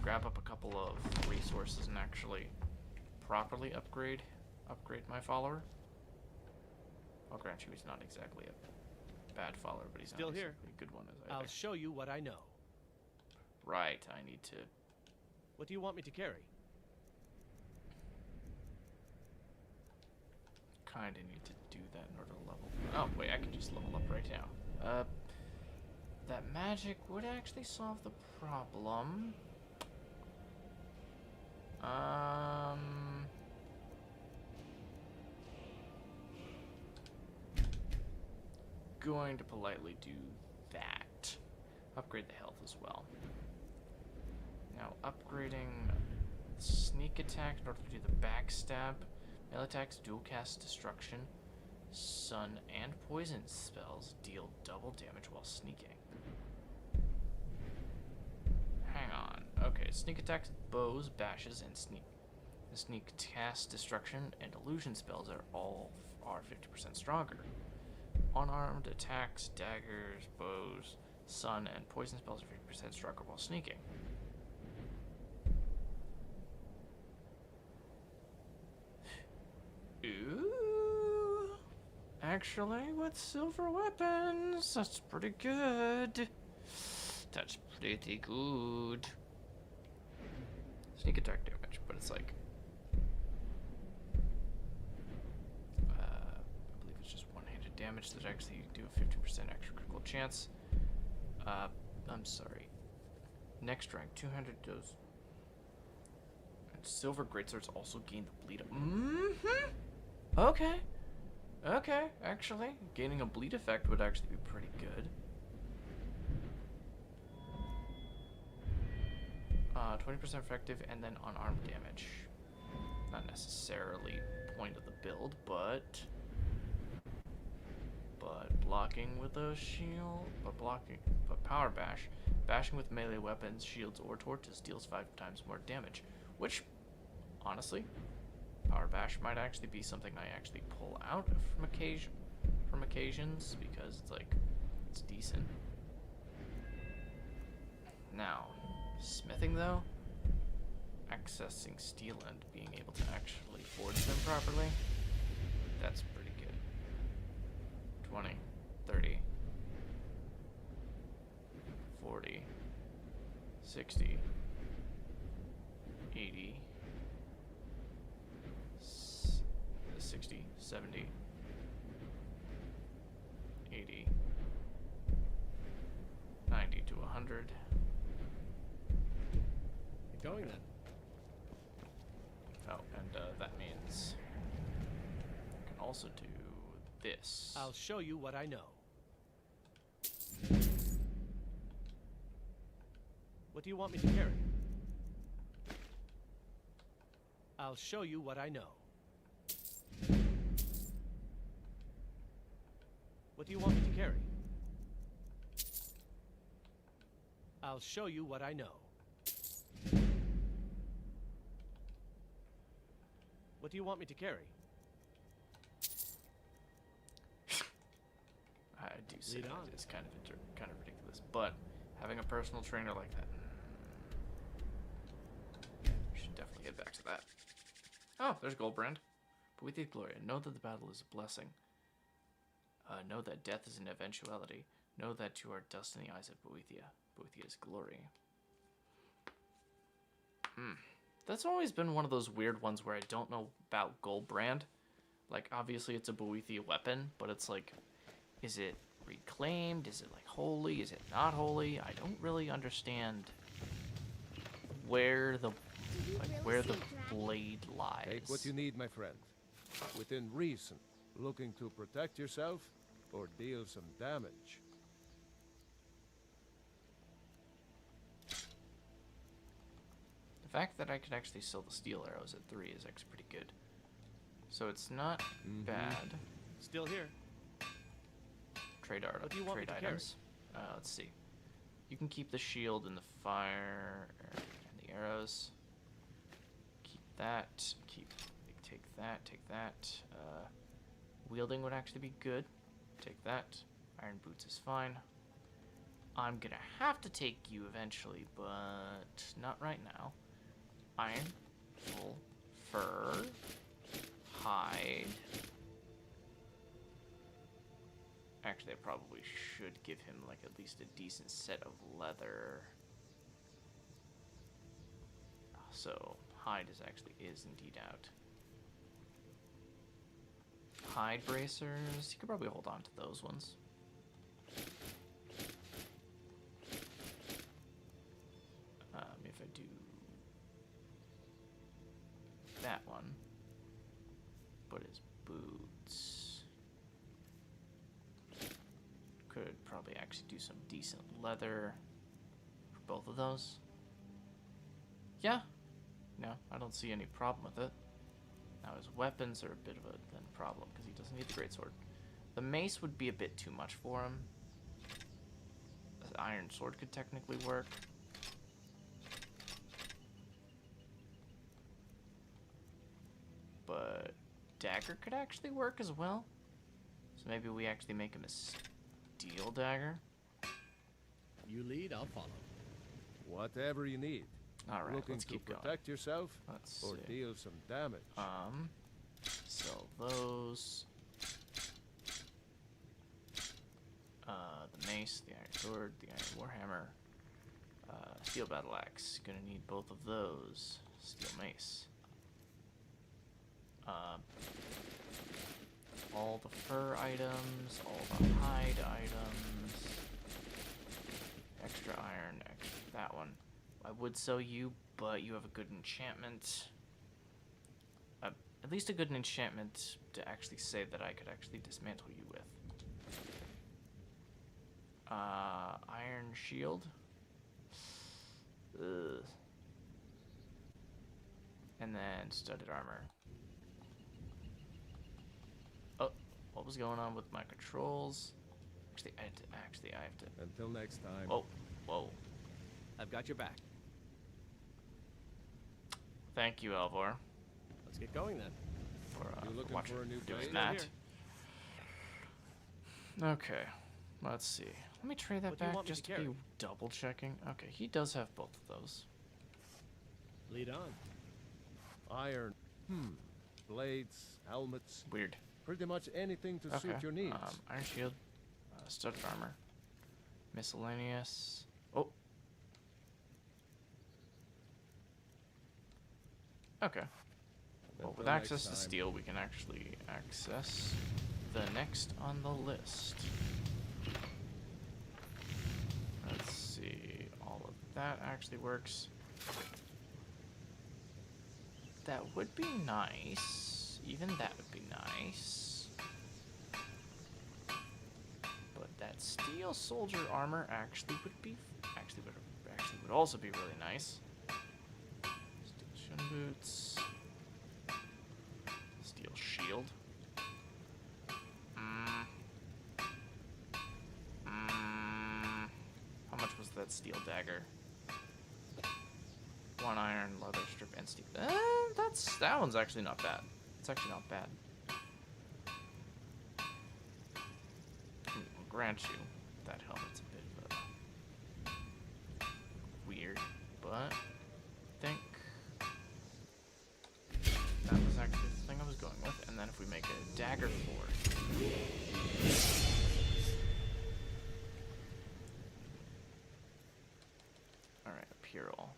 Grab up a couple of resources and actually properly upgrade my follower. I'll grant you he's not exactly a bad follower, but he's Still not here. exactly a good one as either. I'll show you what I know. Right, I need to... What do you want me to carry? Kinda need to do that in order to level... Oh, wait, I can just level up right now. That magic would actually solve the problem. Going to politely do that. Upgrade the health as well. Now, upgrading sneak attack in order to do the backstab. Melee attacks, dual cast destruction, sun and poison spells deal double damage while sneaking. Hang on. Okay, sneak attacks, bows, bashes, and sneak. The sneak cast destruction and illusion spells are 50% stronger. Unarmed attacks, daggers, bows, sun, and poison spells are 50% stronger while sneaking. Ooh. Actually, with silver weapons, that's pretty good. That's pretty good. Sneak attack damage, but it's like... I believe it's just one-handed damage that actually do a 50% extra critical chance. I'm sorry. Next rank, 200 does... And silver greatswords also gain the bleed... Okay. Okay, actually, gaining a bleed effect would actually be pretty good. 20% effective and then unarmed damage. Not necessarily point of the build, but blocking with a shield, but power bash, bashing with melee weapons, shields, or torches deals 5 times more damage, which, honestly, power bash might actually be something I actually pull out from occasions because it's like it's decent. Now, smithing though, accessing steel and being able to actually forge them properly, that's pretty good. 20, 30, 40, 60, 80, 60, 70, 80, 90 to 100. Keep going then. Oh, and that means I can also do this. I'll show you what I know. What do you want me to carry? I'll show you what I know. What do you want me to carry? I'll show you what I know. What do you want me to carry? I do say that it's kind of ridiculous, but having a personal trainer like that, we should definitely get back to that. Oh, there's Goldbrand. Boethiah Gloria, know that the battle is a blessing. Know that death is an eventuality. Know that you are dust in the eyes of Boethiah. Boethiah's glory. That's always been one of those weird ones where I don't know about Goldbrand. Like, obviously it's a Boethiah weapon, but it's like, is it reclaimed? Is it like holy? Is it not holy? I don't really understand where the like where the blade lies. Take what you need, my friend. Within reason. Looking to protect yourself or deal some damage. The fact that I could actually sell the steel arrows at 3 is actually pretty good. So it's not bad. Still here. Trade art. What do you want me trade to carry? items. Let's see. You can keep the shield and the fire and the arrows. Keep that. Take that. Take that. Wielding would actually be good. Take that. Iron boots is fine. I'm gonna have to take you eventually, but not right now. Iron, wool, fur, hide. Actually, I probably should give him like at least a decent set of leather. So hide is indeed out. Hide bracers. You could probably hold on to those ones. If I do that one, but his boots. Could probably actually do some decent leather for both of those. Yeah. No, I don't see any problem with it. Now his weapons are a bit of a problem because he doesn't need the greatsword. The mace would be a bit too much for him. The iron sword could technically work. But dagger could actually work as well. So maybe we actually make him a steel dagger. You lead, I'll follow. Whatever you need. All right, Looking let's to keep going. protect yourself Let's or see. deal some damage. Sell those. The mace, the iron sword, the iron warhammer, steel battle axe. Gonna need both of those. Steel mace. All the fur items, all the hide items. Extra iron, that one. I would sell you, but you have a good enchantment. At least a good enchantment to actually say that I could actually dismantle you with. Iron shield. Ugh. And then studded armor. Oh, what was going on with my controls? Actually, I have to. Until next time. Whoa. I've got your back. Thank you, Alvor. Let's get going then. For, You looking watching, for a new doing blade? that. Okay, let's see. Let me trade that What do you back want me just to to be carry? double checking. Okay, he does have both of those. Lead on. Iron. Blades, helmets. Weird. Pretty much anything to suit your needs. Iron shield, studded armor, miscellaneous. Oh. Okay. Well, with Until access next to time. steel, we can actually access the next on the list. Let's see. All of that actually works. That would be nice. Even that would be nice. But that steel soldier armor actually would be would also be really nice. Steel shin boots. Steel shield. How much was that steel dagger? 1 iron, leather strip, and steel. That one's actually not bad. It's actually not bad. I'll grant you that helmet's a bit weird, but I think that was actually the thing I was going with. And then if we make a dagger for it. Alright, apparel.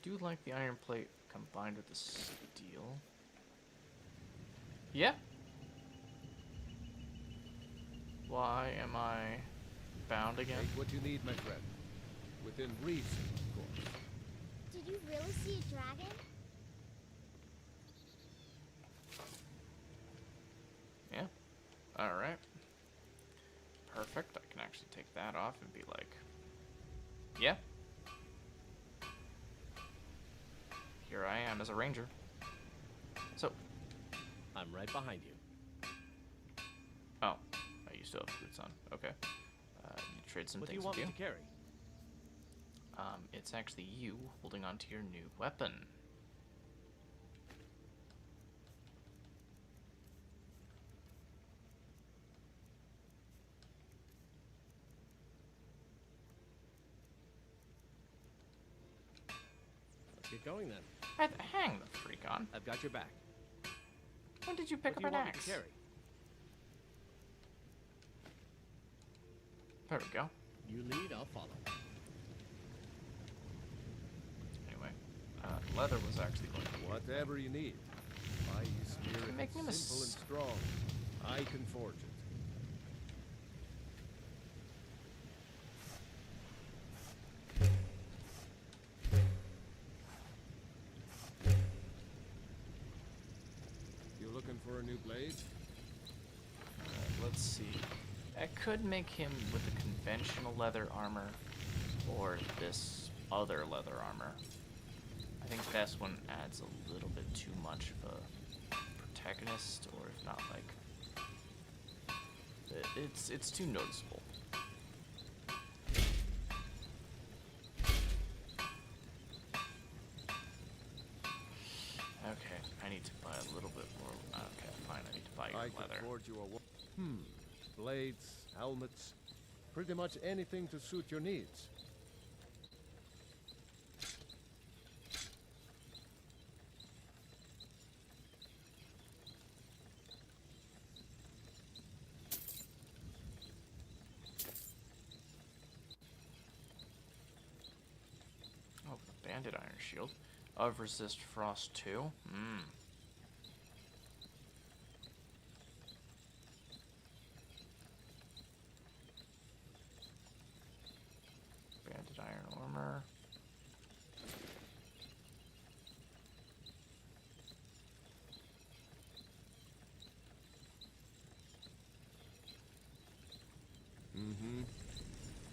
Do like the iron plate combined with the steel. Yeah. Why am I bound again? Take what you need, my friend. Within reason, of course. Did Did you really see a dragon? Yeah. Alright. Perfect. I can actually take that off and be like, yeah. Here I am as a ranger. So. I'm right behind you. Oh. You still have boots on. Okay. You trade some what things do you want with me to carry? It's actually you holding on to your new weapon. Let's get going then. Hang the freak on. I've got your back. When did you pick what up do you an want axe? Me to carry? There we go. You lead, I'll follow. Anyway, leather was actually going to work. Whatever you need. My spirit Make is me simple and strong. I can forge it. You looking for a new blade? Let's see. I could make him with the conventional leather armor or this other leather armor. I think this one adds a little bit too much of a protagonist, or if not, like it's too noticeable. Okay, I need to buy a little bit more. Okay, fine. I need to buy your leather. I can forge you a blades, helmets, pretty much anything to suit your needs. Oh, the bandit iron shield. Of resist frost 2. Bandit iron armor.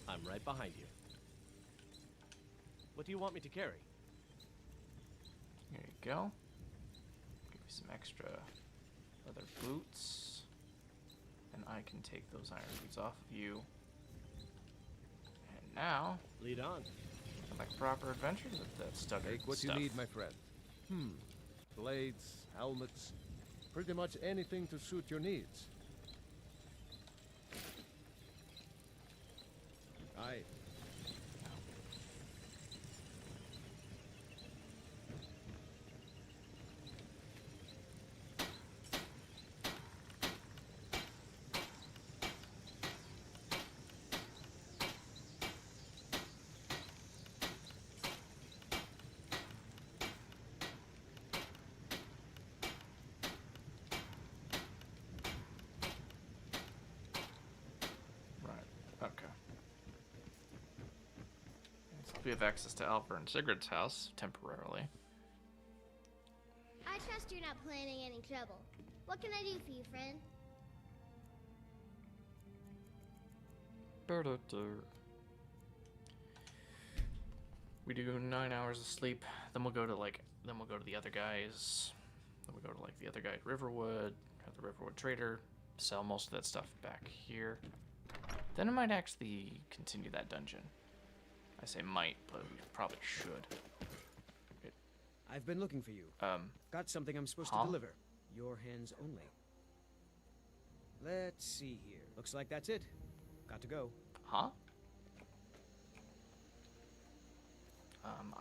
I'm right behind you. What do you want me to carry? Here you go. Give you some extra leather boots. And I can take those iron boots off of you. And now, lead on. Like proper adventure with that stuff. Take what you need, my friend. Blades, helmets, pretty much anything to suit your needs. Aye. We have access to Alvar and Sigurd's house, temporarily. I trust you're not planning any trouble. What can I do for you, friend? We do 9 hours of sleep, then we'll go to the other guys. Then we go to the other guy at Riverwood, have the Riverwood trader, sell most of that stuff back here. Then I might actually continue that dungeon. I say might, but we probably should. I've been looking for you. Got something I'm supposed to deliver. Your hands only. Let's see here. Looks like that's it. Got to go. Huh?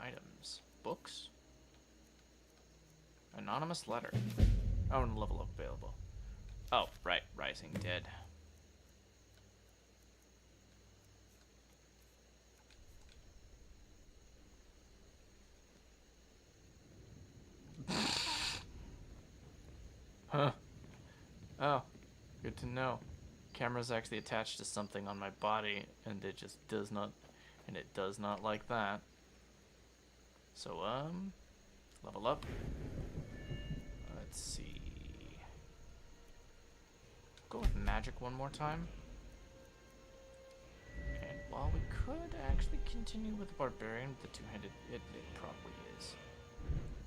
Items. Books? Anonymous letter. Oh, and level up available. Oh, right. Rising Dead. Huh. Oh, good to know. Camera's actually attached to something on my body, and it just does not like that. So, level up. Let's see. Go with magic one more time. And while we could actually continue with the barbarian, the two-handed, it probably is.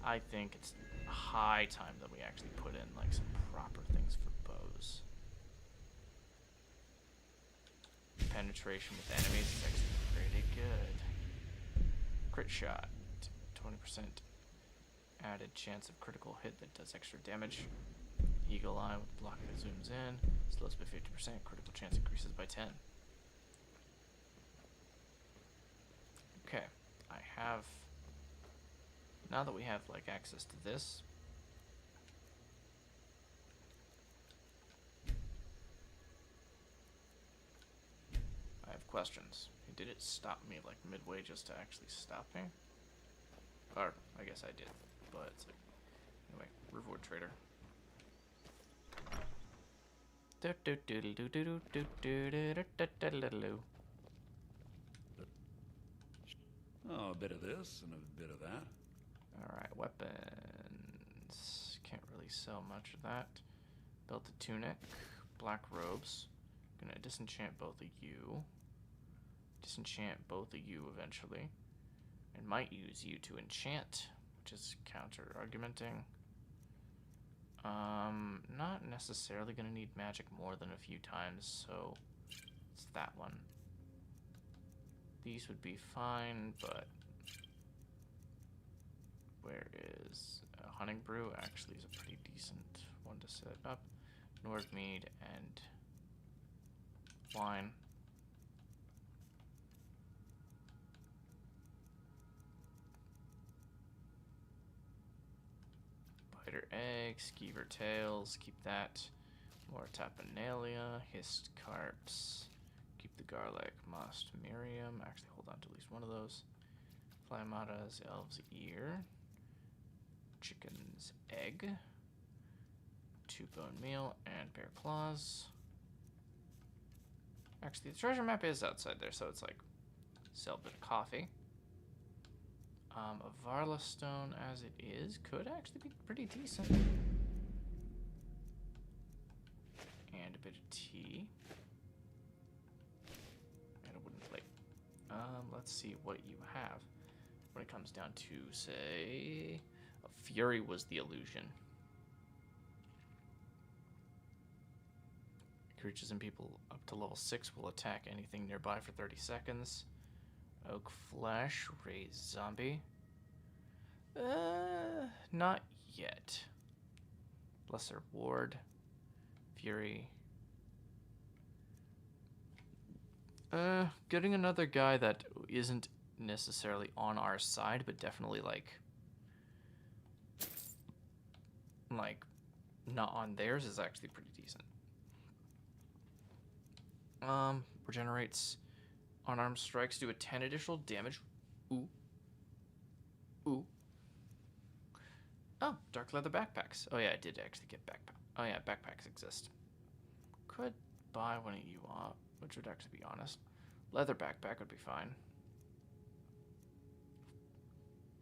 I think it's high time that we actually put in like some proper things for bows. Penetration with enemies is actually pretty good. Crit shot, 20% added chance of critical hit that does extra damage. Eagle eye with block that zooms in, slows by 50%, critical chance increases by 10. Okay, I have, now that we have like access to this, I have questions. Did it stop me like midway just to actually stop me? Or I guess I did, but it's like, anyway, reward trader. Oh, a bit of this and a bit of that. Alright, weapons. Can't really sell much of that. Built a tunic, black robes. Gonna disenchant both of you. Disenchant both of you eventually. And might use you to enchant, which is counter-argumenting. Not necessarily gonna need magic more than a few times, so it's that one. These would be fine, but where is Hunting Brew? Actually, is a pretty decent one to set up. Nordmead and wine. Biter egg, skeever tails, keep that. More tapinalia, hissed carps. Keep the garlic, mossed miriam. Actually, hold on to at least one of those. Flamata's elf's ear. Chicken's egg. 2 bone meal and bear claws. Actually, the treasure map is outside there, so it's like sell a bit of coffee. A Varla stone as it is could actually be pretty decent. And a bit of tea. And a wooden plate. Let's see what you have. When it comes down to, say, a fury was the illusion. Creatures and people up to level 6 will attack anything nearby for 30 seconds. Oak flesh, raised zombie. Not yet. Lesser ward. Fury. Getting another guy that isn't necessarily on our side, but definitely like not on theirs is actually pretty decent. Regenerates unarmed strikes, do a 10 additional damage. Ooh. Ooh. Oh, dark leather backpacks. Oh yeah, I did actually get backpack. Oh yeah, backpacks exist. Could buy one of you up, which would actually be honest. Leather backpack would be fine.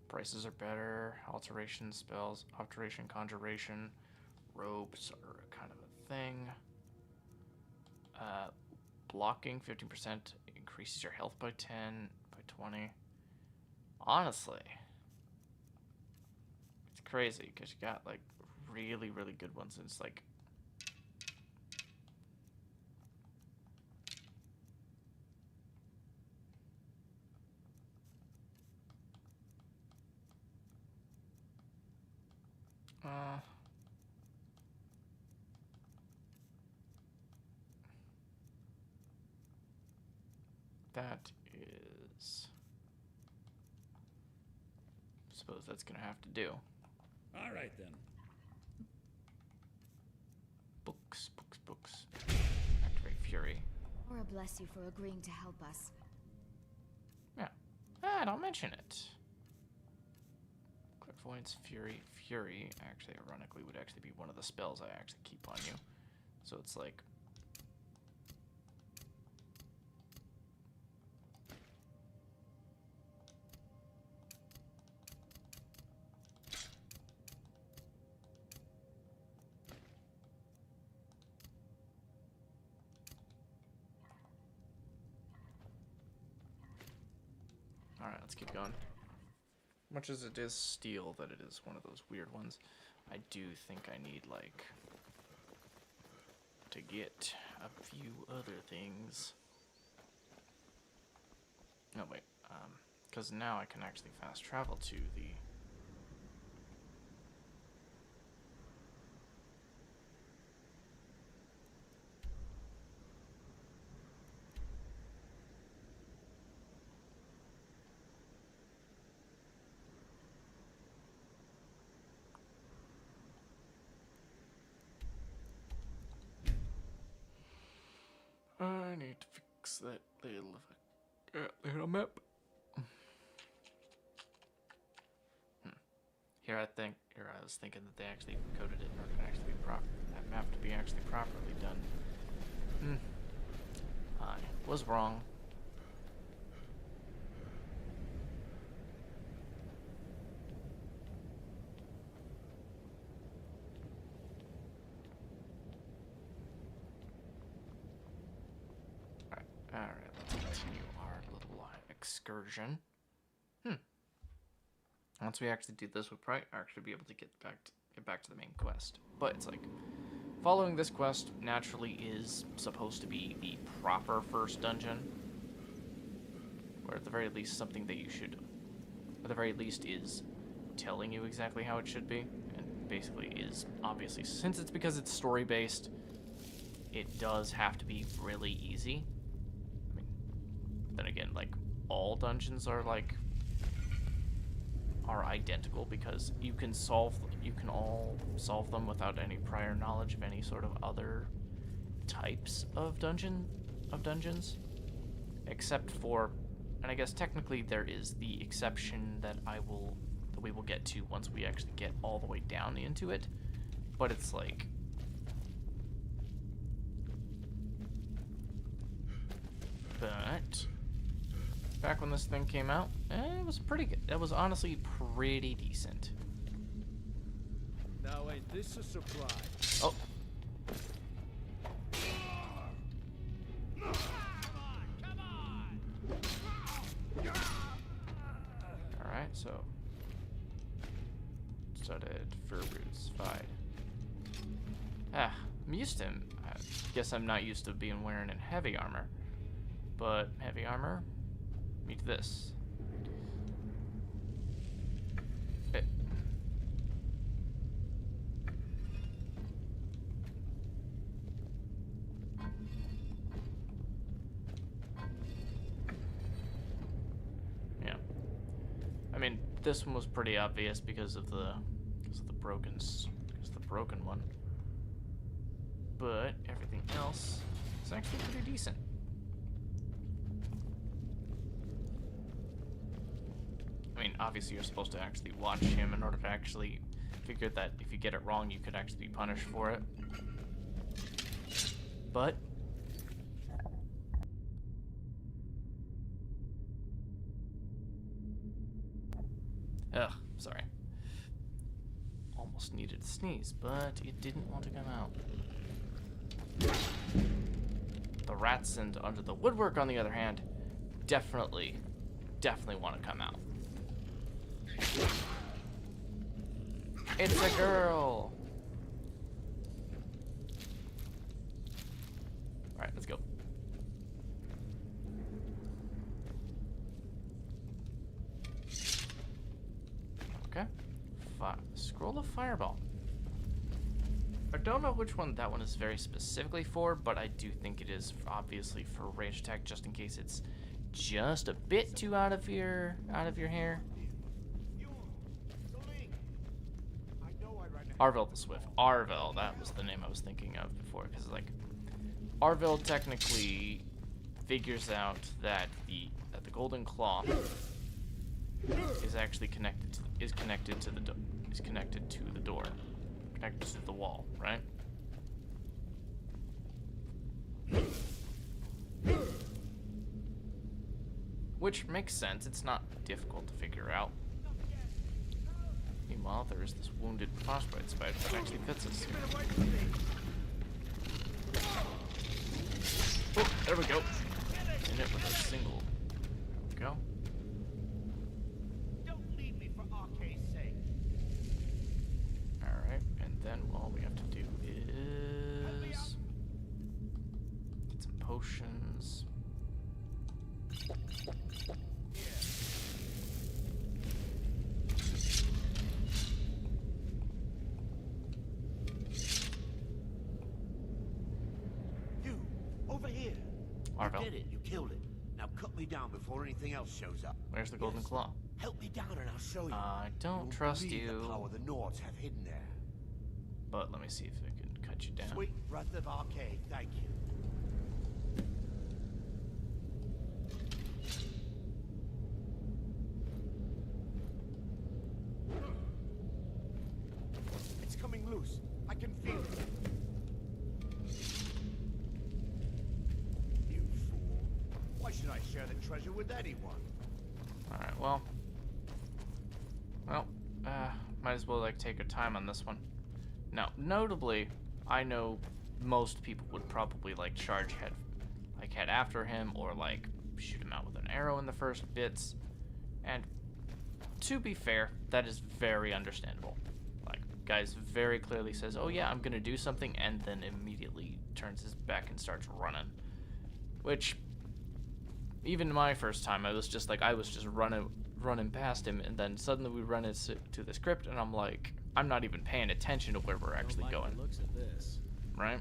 Prices are better. Alteration spells, alteration, conjuration, robes are kind of a thing. Blocking 15% increases your health by 10, by 20. Honestly, it's crazy because you got like really, really good ones. And it's like that is, I suppose that's gonna have to do. All right then. Books, books, books. Activate Fury. Aura bless you for agreeing to help us. Yeah. Don't mention it. Clairvoyance, Fury. Fury, actually, ironically, would actually be one of the spells I actually keep on you. So it's like... Alright, let's keep going. Much as it is steel that it is one of those weird ones, I do think I need, like, to get a few other things. No, wait. Because now I can actually fast travel to the... I need to fix that little map. Here I was thinking that they actually coded it, or it can actually be that map to be actually properly done. I was wrong. Alright, let's continue our little excursion. Once we actually do this, we'll probably actually be able to get back to the main quest. But it's like, following this quest naturally is supposed to be the proper first dungeon. Or at the very least, something that you should, at the very least, is telling you exactly how it should be. And basically is, obviously, since it's because it's story-based, it does have to be really easy. I mean, then again, like, all dungeons are identical because you can all solve them without any prior knowledge of any sort of other types of dungeons, except for, and I guess technically there is the exception that we will get to once we actually get all the way down into it, but it's like, but back when this thing came out, it was pretty good. It was honestly pretty decent. Now ain't this a surprise? Oh. Alright, so started fur roots, fine. I'm used to him. I guess I'm not used to being wearing in heavy armor. But heavy armor, meet this. Yeah. I mean, this one was pretty obvious because of the broken one. But everything else is actually pretty decent. I mean, obviously you're supposed to actually watch him in order to actually figure that if you get it wrong, you could actually be punished for it. But ugh, sorry. Almost needed to sneeze, but it didn't want to come out. The rats and under the woodwork, on the other hand, definitely want to come out. It's a girl! Alright, let's go. Okay. Scroll of Fireball. I don't know which one that one is very specifically for, but I do think it is obviously for range attack, just in case it's just a bit too out of your hair. Arvel the Swift. Arvel, that was the name I was thinking of before, because like Arvel technically figures out that the Golden Claw is actually connected to the door, connected to the wall, right? Which makes sense. It's not difficult to figure out. Meanwhile, there is this wounded frostbite spider that actually fits us. Oh, there we go. In it with a single. There we go. Marvel. You did it. You killed it. Now cut me down before anything else shows up. Where's the golden claw? Help me down and I'll show you. I don't won't trust believe you. The power the Nords have hidden there. But let me see if I can cut you down. Sweet breath of arcade. Thank you. It's coming loose. I can feel it. You fool. Why should I share the treasure with anyone? Alright, well, might as well, like, take our time on this one. Now, notably, I know most people would probably, like, head after him, or, like, shoot him out with an arrow in the first bits, and to be fair, that is very understandable. Like, guys very clearly says, oh yeah, I'm gonna do something, and then immediately turns his back and starts running. Which, even my first time, I was just running past him, and then suddenly we run into this crypt, and I'm like, I'm not even paying attention to where we're actually going. Looks at this. Right?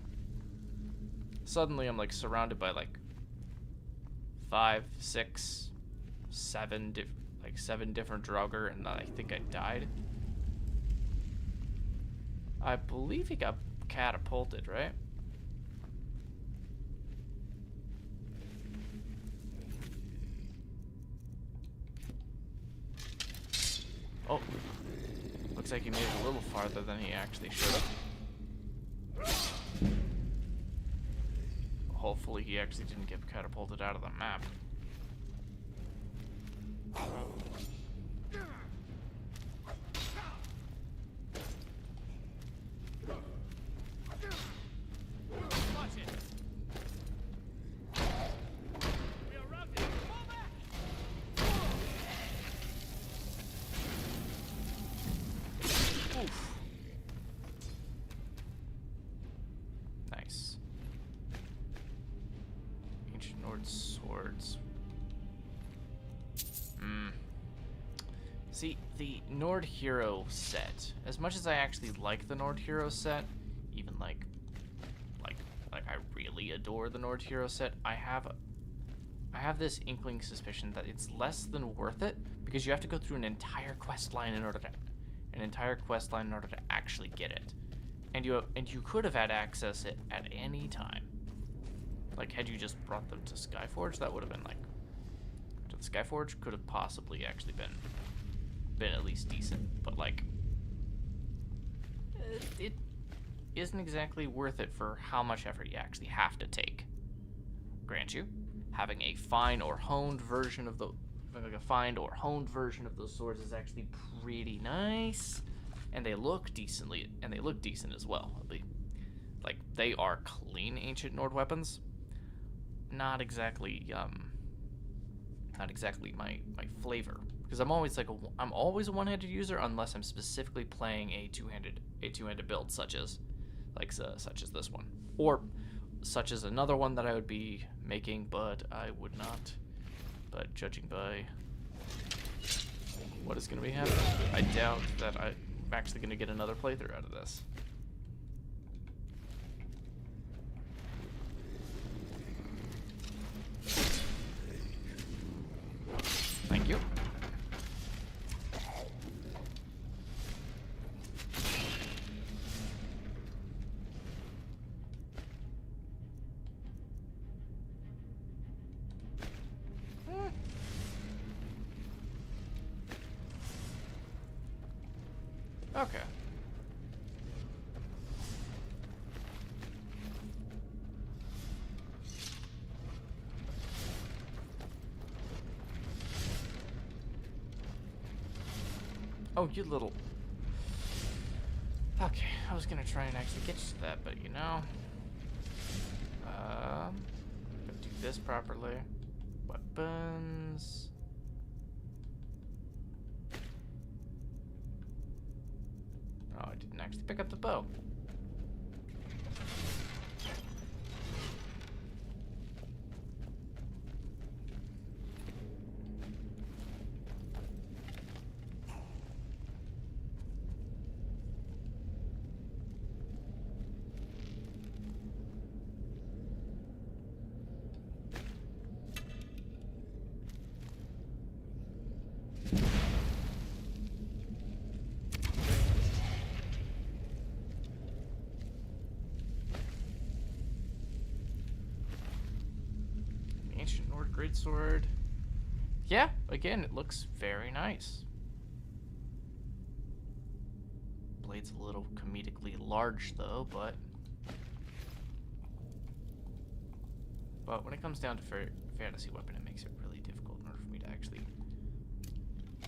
Suddenly I'm like surrounded by like 5, 6, 7 different Draugr, and I think I died. I believe he got catapulted, right? Oh, looks like he made it a little farther than he actually should have. Hopefully he actually didn't get catapulted out of the map. Nice. Ancient Nord swords. See, the Nord Hero set, as much as I actually like the Nord Hero set, even like I really adore the Nord Hero set, I have this inkling suspicion that it's less than worth it, because you have to go through an entire quest line in order to actually get it. And you could have had access it at any time. Like, had you just brought them to Skyforge, that would have been like, to the Skyforge could have possibly actually been at least decent, but like, it isn't exactly worth it for how much effort you actually have to take. Grant you, having a fine or honed version of those swords is actually pretty nice, and they look decent as well. Like, they are clean ancient Nord weapons. Not exactly my flavor, because I'm always a one-handed user unless I'm specifically playing a two-handed build, such as this one, or such as another one that I would be making, but I would not. But judging by what is going to be happening, I doubt that I'm actually going to get another playthrough out of this. Thank you. Okay. Oh, you little... Okay, I was gonna try and actually get you to that, but you know... Gotta do this properly. Weapons... Oh, I didn't actually pick up the bow. greatsword. Yeah, again, it looks very nice. Blade's a little comedically large though, but when it comes down to fantasy weapon, it makes it really difficult in order for me to actually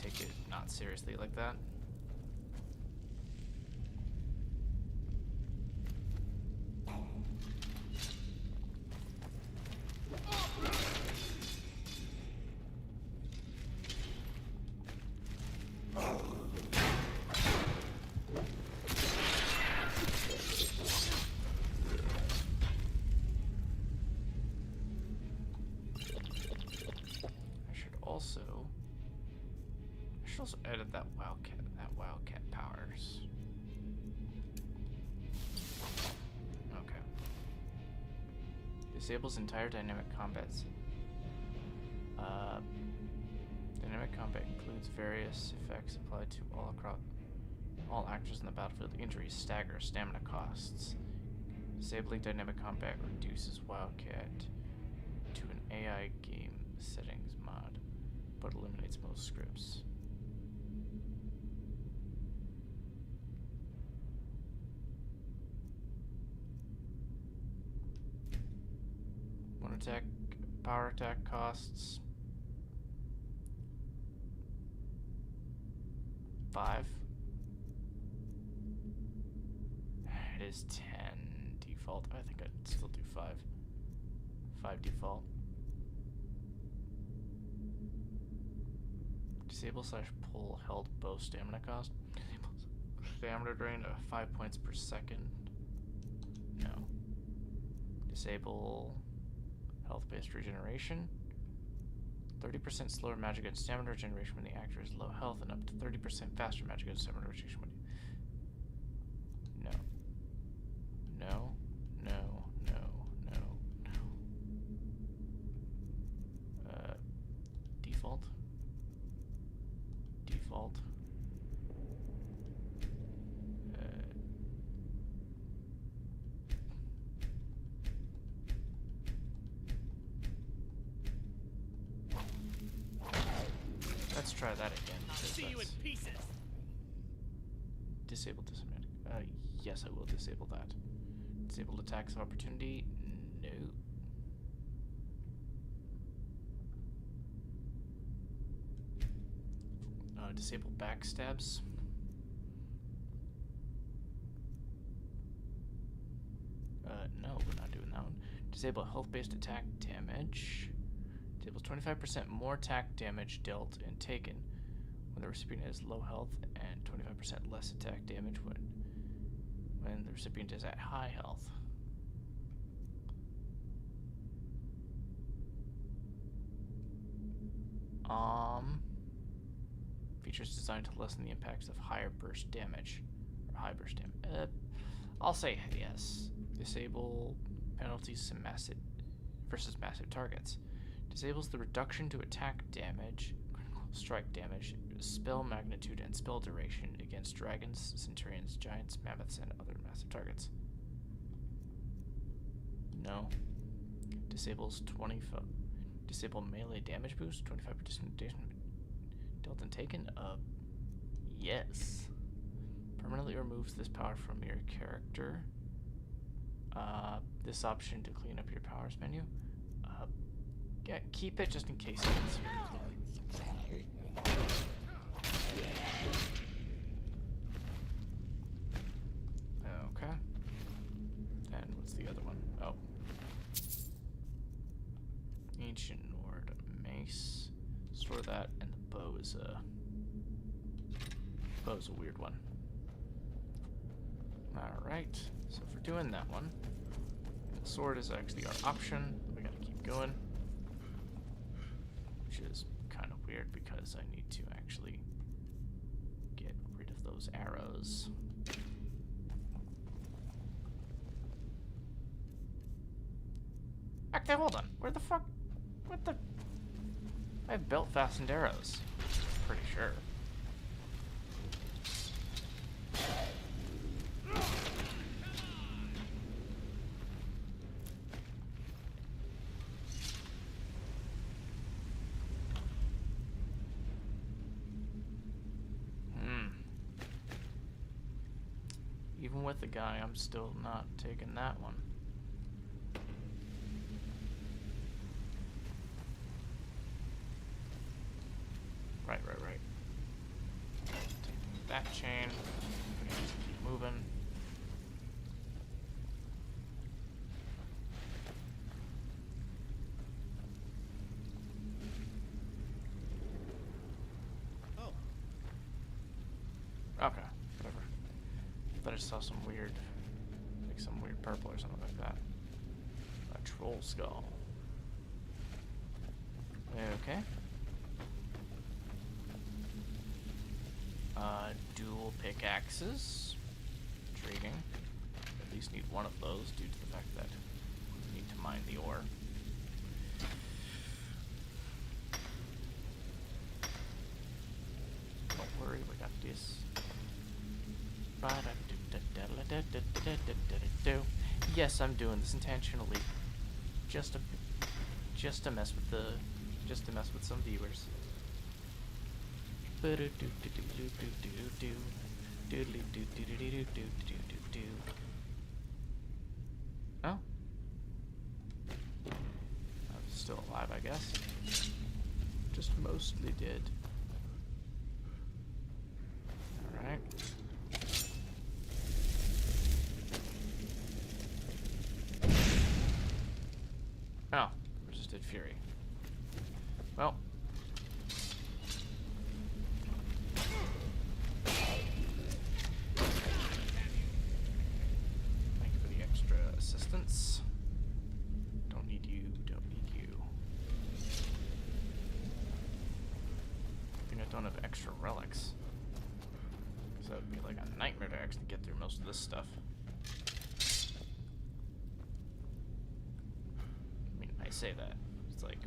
take it not seriously like that. I should also edit that wildcat powers. Okay. Disables entire dynamic combats. Dynamic combat includes various effects applied to all actors in the battlefield. Injuries, stagger, stamina costs. Disabling dynamic combat reduces wildcat to an AI game settings mod, but eliminates most scripts. One attack, power attack costs 5. It is 10 default. I think I'd still do 5. 5 default. Disable / pull held bow stamina cost. Stamina drain of 5 points per second. No. Disable health-based regeneration. 30% slower magic and stamina regeneration when the actor is low health, and up to 30% faster magic and stamina regeneration when No. No. No. No. No. No. Default. Default. Let's try that again. I'll see you in pieces. Disable disability. Yes, I will disable that. Disable attacks of opportunity. No. Disable backstabs. No, we're not doing that one. Disable health-based attack damage. Disables 25% more attack damage dealt and taken when the recipient has low health, and 25% less attack damage when the recipient is at high health. Features designed to lessen the impacts of higher burst damage or high burst damage. I'll say yes. Disable penalties versus massive targets. Disables the reduction to attack damage, strike damage, spell magnitude, and spell duration against dragons, centurions, giants, mammoths, and other massive targets. No. Disables 25. Disable melee damage boost, 25% dealt and taken. Yes. Permanently removes this power from your character. This option to clean up your powers menu. Yeah, keep it just in case it gets Okay. And what's the other one? Oh. Ancient Nord Mace. Store that, and the bow is a weird one. Alright, so for doing that one, the sword is actually our option. We gotta keep going. Which is kind of weird because I need to actually get rid of those arrows. Okay, hold on. Where the fuck? What the? I have belt fastened arrows. Pretty sure. Even with the guy, I'm still not taking that one. Right. Taking that chain. We can just keep moving. Oh. Okay, whatever. But I saw some weird, like some weird purple or something like that. A troll skull. Okay. Dual pickaxes. Intriguing. At least need one of those due to the fact that we need to mine the ore. Don't worry, we got this. Yes, I'm doing this intentionally. Just to mess with some viewers. Oh. I'm still alive, I guess. Just mostly dead. Alright. Oh, resisted fury. Well. Thank you for the extra assistance. Don't need you, don't need you. I think I don't have extra relics. Because that would be like a nightmare to actually get through most of this stuff. I say that. It's like...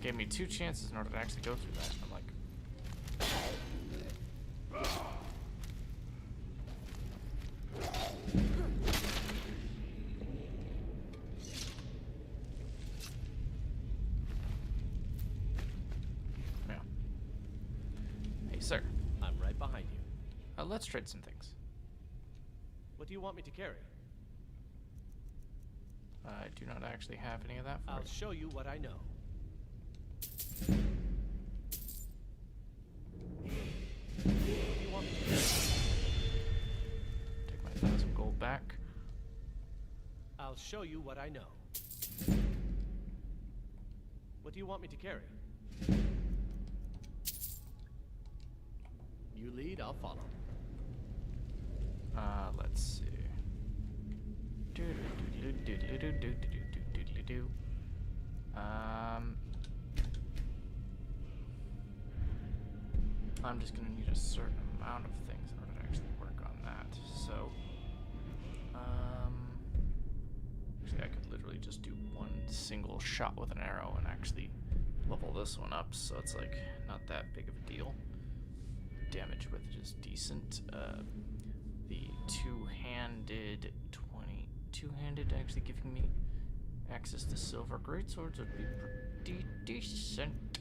Gave me 2 chances in order to actually go through that. I'm like... Yeah. Hey, sir. I'm right behind you. Let's trade some things. What do you want me to carry? I do not actually have any of that for I'll you. show you what I know. Take my 1,000 gold back. I'll show you what I know. What do you want me to carry? You lead, I'll follow. Let's see. I'm just gonna need a certain amount of things in order to actually work on that. So, actually, I could literally just do one single shot with an arrow and actually level this one up. So it's like not that big of a deal. Damage with it is decent. The two-handed actually giving me access to silver greatswords would be pretty decent.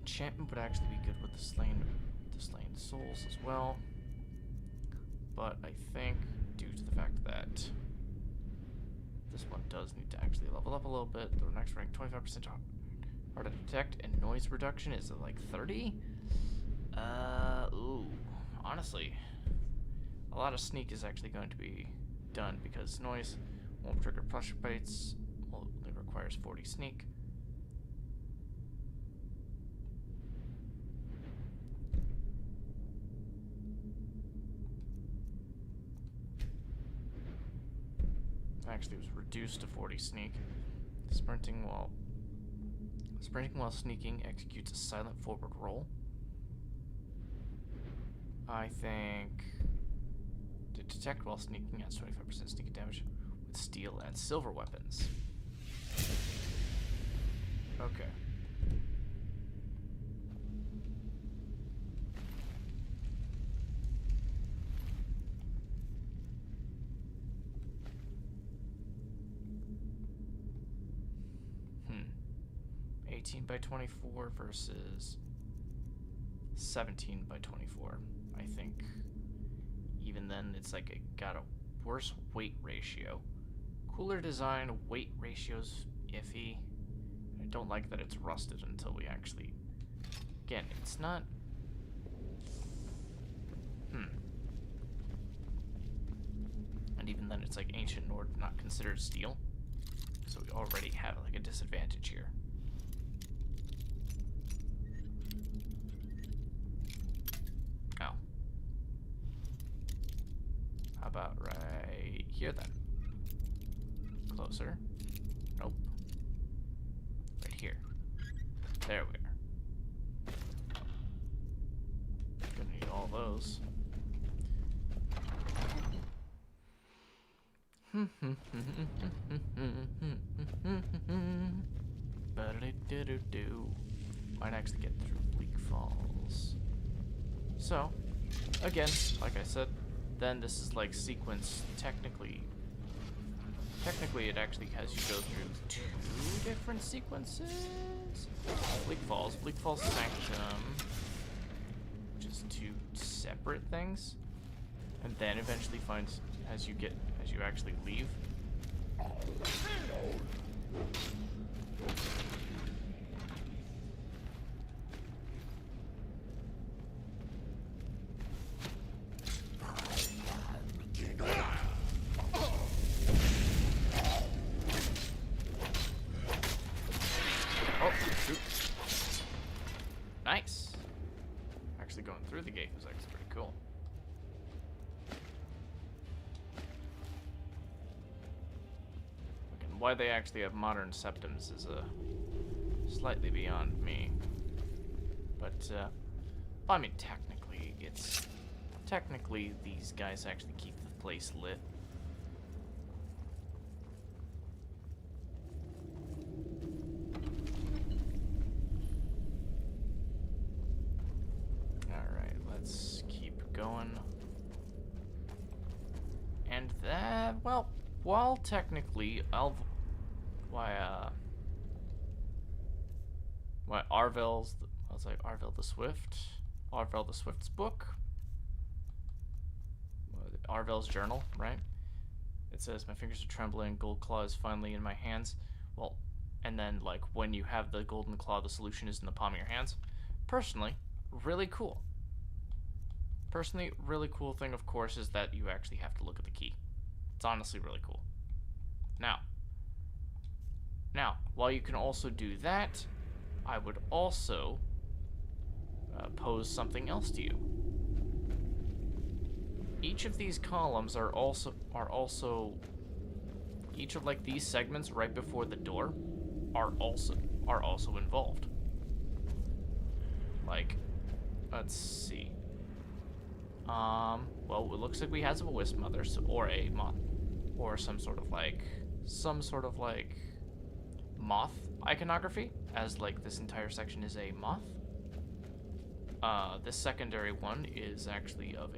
Enchantment would actually be good with the slain souls as well. But I think due to the fact that this one does need to actually level up a little bit, the next rank 25% hard to detect, and noise reduction is at like 30. Ooh, honestly, a lot of sneak is actually going to be done because noise won't trigger pressure bites. Well, it requires 40 sneak. Actually, it was reduced to 40 sneak. Sprinting, well, Sprinting while sneaking executes a silent forward roll. I think to detect while sneaking adds 25% sneak damage with steel and silver weapons. Okay. Hmm. 18 by 24 versus 17 by 24. I think even then it's like it got a worse weight ratio. Cooler design, weight ratio's iffy. I don't like that it's rusted until we actually... Again, it's not... And even then it's like ancient Nord, not considered steel. So we already have like a disadvantage here. Oh. How about right here then? Closer. Nope. Right here. There we are. Gonna need all those. Might actually get through Bleak Falls. So, again, like I said, then this is like sequence. Technically it actually has you go through 2 different sequences. Bleak Falls Sanctum, which is 2 separate things, and then eventually finds as you actually leave. Oh, shoot. Nice. Actually going through the gate was actually pretty cool. And why they actually have modern septums is slightly beyond me. But, I mean, technically these guys actually keep the place lit. And that, well, while technically, Arvel's, Arvel the Swift's book, Arvel's journal, right? It says, my fingers are trembling, gold claw is finally in my hands. Well, and then, like, when you have the golden claw, the solution is in the palm of your hands. Personally, really cool. Personally, really cool thing, of course, is that you actually have to look at the key. It's honestly really cool. Now, while you can also do that, I would also pose something else to you. Each of these columns are also each of like these segments right before the door are also involved. Like, let's see. Well, it looks like we have a wisp mother, or a moth, or some sort of like moth iconography, as like this entire section is a moth. This secondary one is actually of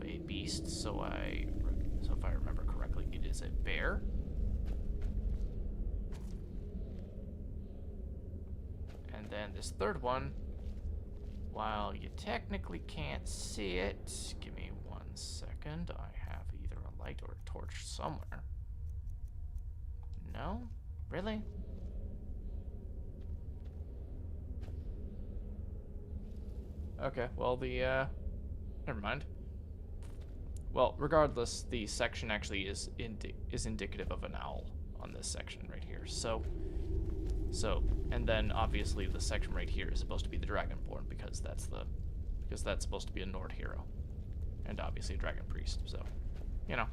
a beast, so if I remember correctly, it is a bear. And then this third one, while you technically can't see it, give me 1 second. I have either a light or a torch somewhere. No? Really? Okay, well, never mind. Well, regardless, the section actually is indicative of an owl on this section right here. So, and then obviously the section right here is supposed to be the Dragonborn because that's supposed to be a Nord hero, and obviously a Dragon Priest. So, you know.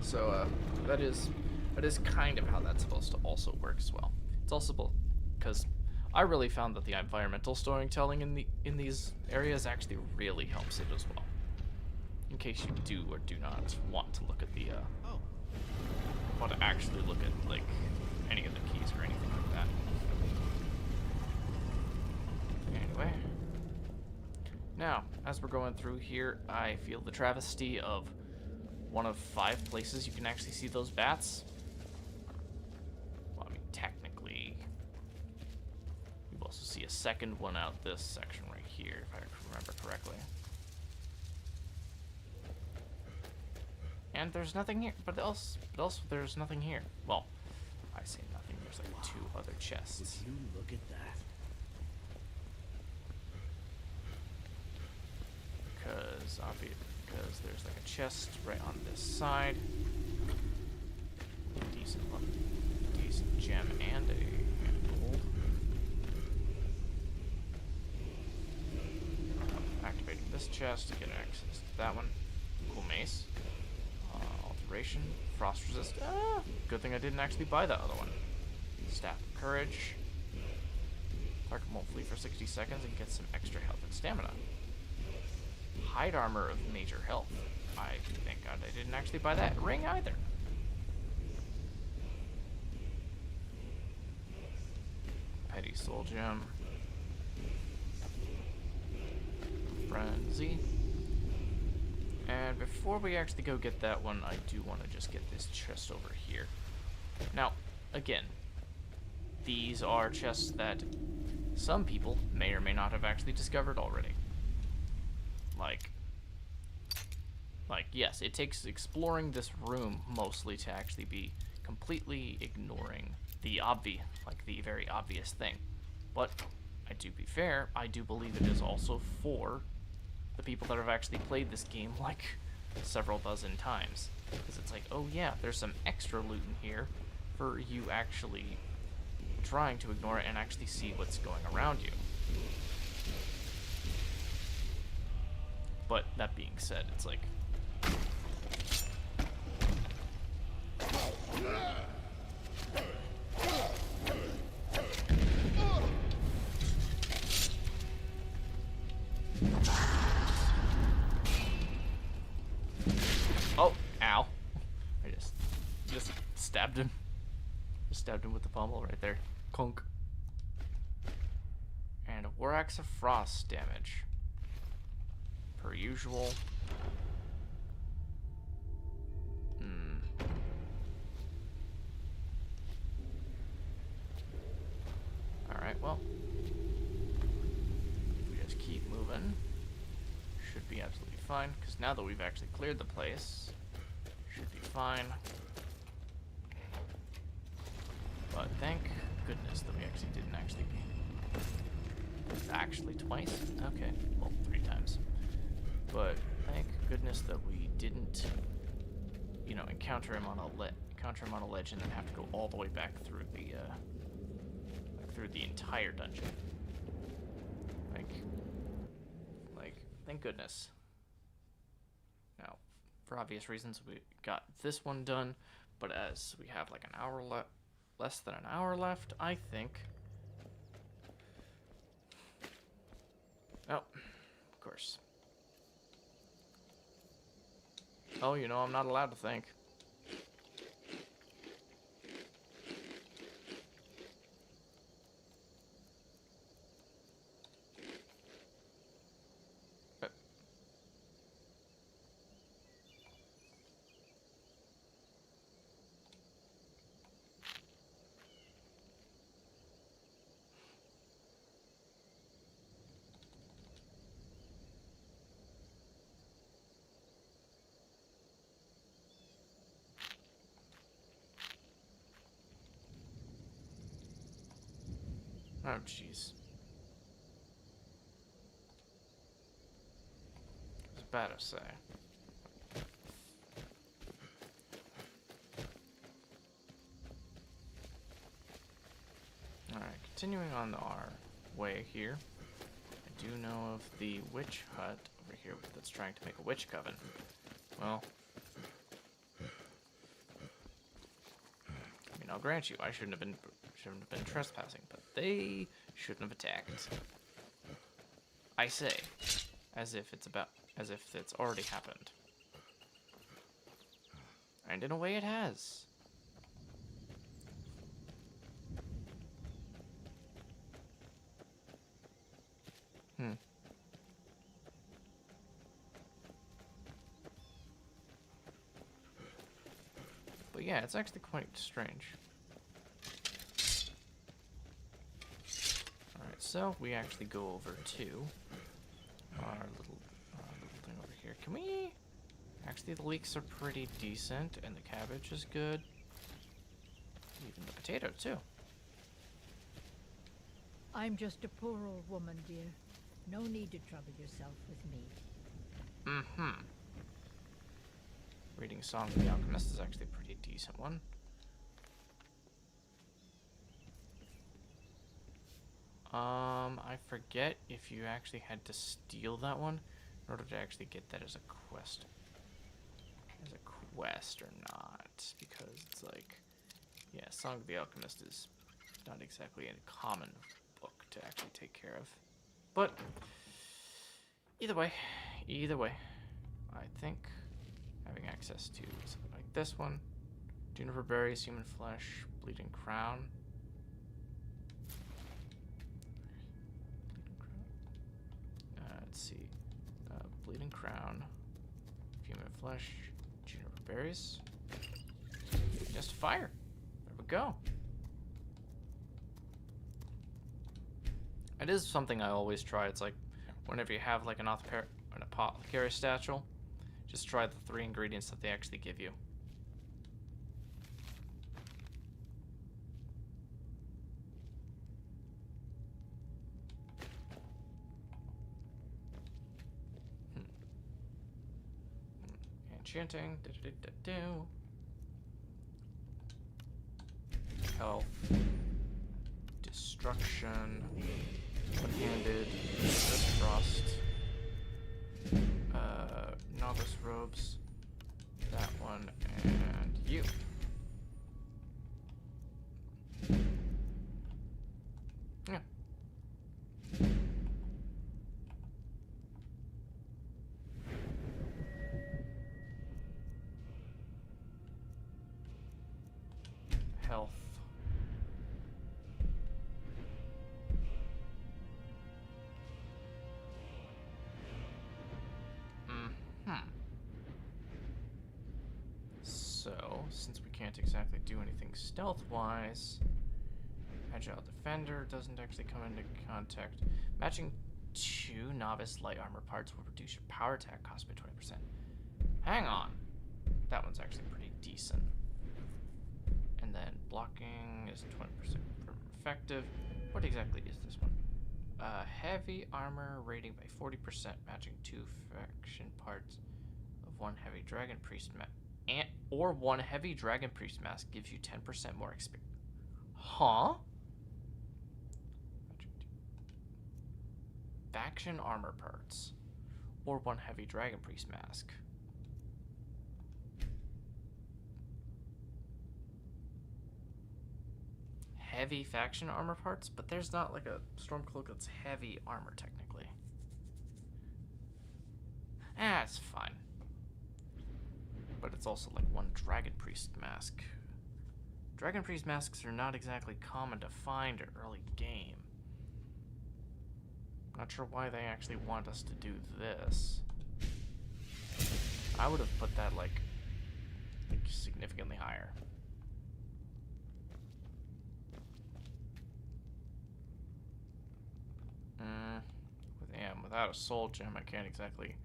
So that is kind of how that's supposed to also work as well. It's also because I really found that the environmental storytelling in these areas actually really helps it as well. In case you do or do not want to look at the want to actually look at like any of the keys or anything like that. Anyway, now as we're going through here, I feel the travesty of one of 5 places you can actually see those bats. Well, I mean, technically, you also see a second one out this section right here, if I remember correctly. And there's nothing here, but also there's nothing here. Well, I say nothing. There's like 2 other chests. Would you look at that? Because there's like a chest right on this side. Decent gem and a gold. Activating this chest to get access to that one. Cool mace. Alteration. Frost resist. Good thing I didn't actually buy that other one. Staff of Courage. Target won't flee for 60 seconds and get some extra health and stamina. Hide armor of major health. I thank God I didn't actually buy that ring either. Petty soul gem. Frenzy. And before we actually go get that one, I do want to just get this chest over here. Now, again, these are chests that some people may or may not have actually discovered already. Like, yes, it takes exploring this room mostly to actually be completely ignoring the very obvious thing. But, I do be fair, I do believe it is also for the people that have actually played this game like several dozen times. Because it's like, oh yeah, there's some extra loot in here for you actually trying to ignore it and actually see what's going around you. But that being said, it's like... Oh, ow. I just stabbed him. Just stabbed him with the pommel right there. Conk. And a War Axe of Frost damage. Per usual. Alright, well. We just keep moving. Should be absolutely fine, because now that we've actually cleared the place, should be fine. But thank goodness that we actually twice? Okay, well, 3 times. But thank goodness that we didn't, you know, encounter him on a ledge and then have to go all the way back through the entire dungeon. Like, thank goodness. Now, for obvious reasons, we got this one done, but as we have like an hour less than an hour left, I think. Oh, of course. Oh, you know, I'm not allowed to think. Oh, jeez. It's bad to say. Alright, continuing on our way here. I do know of the witch hut over here that's trying to make a witch coven. Well, mean, I'll grant you, I shouldn't have been trespassing, but they shouldn't have attacked. I say, as if it's already happened. And in a way it has. But yeah, it's actually quite strange. Alright, so we actually go over to our little thing over here. Can we... Actually, the leeks are pretty decent, and the cabbage is good. Even the potato, too. I'm just a poor old woman, dear. No need to trouble yourself with me. Mm-hmm. Reading Song of the Alchemist is actually a pretty decent one. I forget if you actually had to steal that one in order to actually get that as a quest. As a quest or not, because it's like, yeah, Song of the Alchemist is not exactly a common book to actually take care of. But either way, I think having access to something like this one, juniper berries, human flesh, bleeding crown. Let's see, bleeding crown, human flesh, juniper berries, just fire. There we go. It is something I always try. It's like whenever you have like an apothecary satchel, just try the 3 ingredients that they actually give you. Enchanting. Health. Destruction. One-handed. Frost. Novice robes. That one. And you. Yeah. Health. So, since we can't exactly do anything stealth-wise, Agile Defender doesn't actually come into contact. Matching 2 Novice Light Armor parts will reduce your power attack cost by 20%. Hang on. That one's actually pretty decent. And then blocking is 20% effective. What exactly is this one? Heavy armor rating by 40%, matching 2 faction parts of 1 heavy dragon priest or 1 heavy dragon priest mask gives you 10% more experience. Huh? Faction armor parts or 1 heavy dragon priest mask. Heavy faction armor parts, but there's not like a Stormcloak that's heavy armor technically. It's fine. But it's also like 1 Dragon Priest mask. Dragon Priest masks are not exactly common to find early game. Not sure why they actually want us to do this. I would have put that like significantly higher. Without a soul gem, I can't exactly,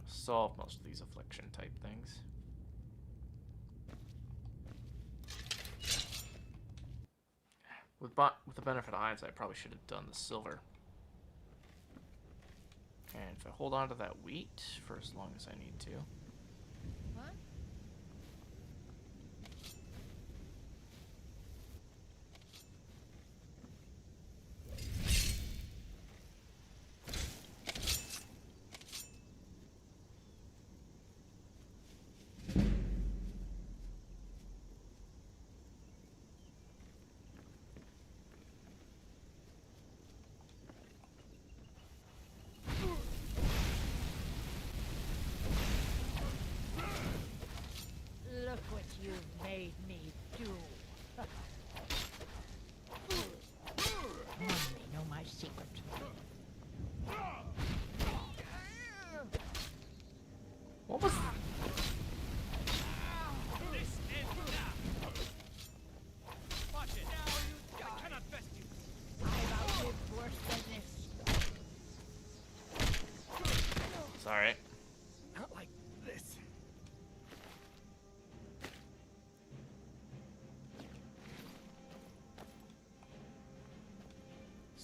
solve most of these affliction type things. With the benefit of hindsight, I probably should have done the silver. And if I hold on to that wheat for as long as I need to. What?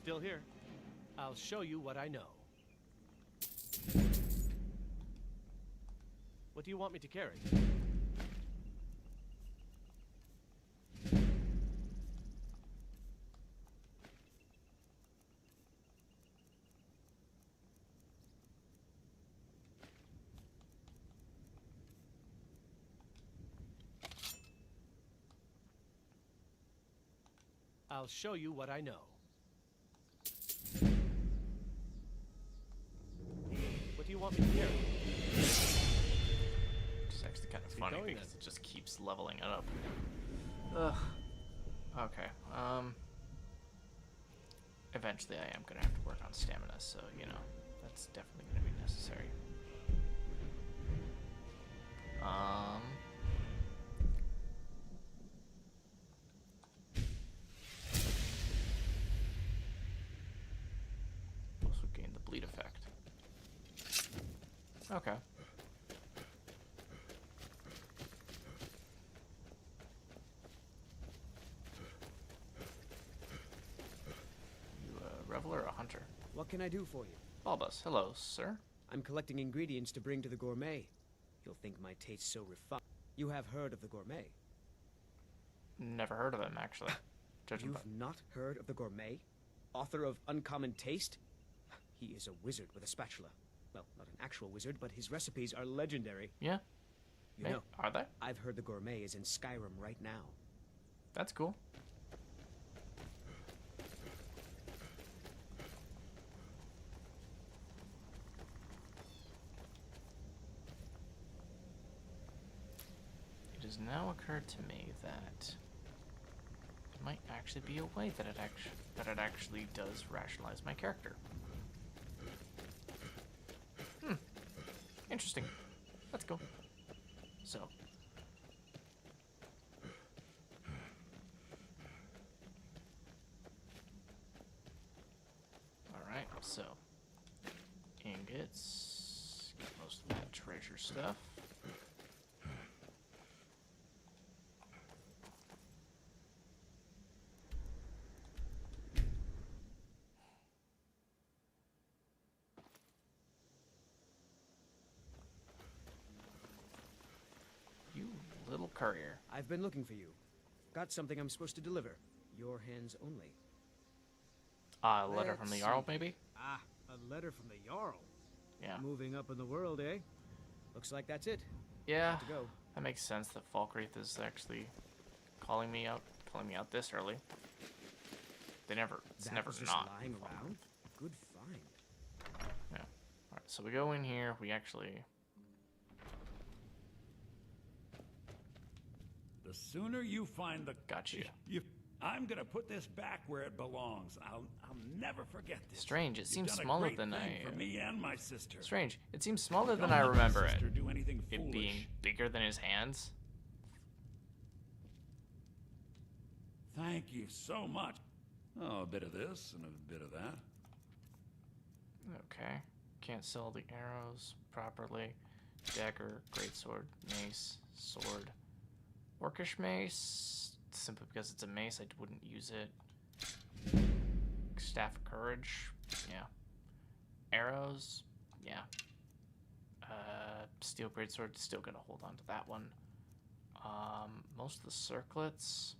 Still here. I'll show you what I know. What do you want me to carry? I'll show you what I know. What do you want me to carry? It's actually kind of funny because it just keeps leveling it up. Ugh. Okay. Eventually I am gonna have to work on stamina, so you know, that's definitely gonna be necessary. Also gain the bleed effect. Okay. You a reveler or a hunter? What can I do for you? Balbus, hello, sir. I'm collecting ingredients to bring to the gourmet. You'll think my taste so refined. You have heard of the gourmet? Never heard of him, actually. You've not heard of the gourmet? Author of Uncommon Taste? He is a wizard with a spatula. Well, not an actual wizard, but his recipes are legendary. Yeah. You know, are they? I've heard the gourmet is in Skyrim right now. That's cool. It has now occurred to me that there might actually be a way that it actually does rationalize my character. Interesting. Let's go. So. Alright, so. Ingots. Get most of that treasure stuff. Little courier. I've been looking for you. Got something I'm supposed to deliver. Your hands only. A letter from the Jarl, maybe? Ah, a letter from the Jarl. Yeah. Moving up in the world, eh? Looks like that's it. Yeah. To go. That makes sense that Falkreath is actually calling me out this early. It's never just not. Lying around? Good find. Yeah. Alright, so we go in here, we actually. The sooner you find the... Gotcha. I'm gonna put this back where it belongs. I'll never forget this. Strange. It seems smaller than for me and my sister. Strange. It seems smaller than I remember it. Do anything it foolish. Being bigger than his hands. Thank you so much. Oh, a bit of this and a bit of that. Okay. Can't sell the arrows properly. Dagger, greatsword, mace, sword. Orcish mace, simply because it's a mace, I wouldn't use it. Staff of courage, yeah. Arrows, yeah. Steel greatsword, still gonna hold on to that one. Most of the circlets.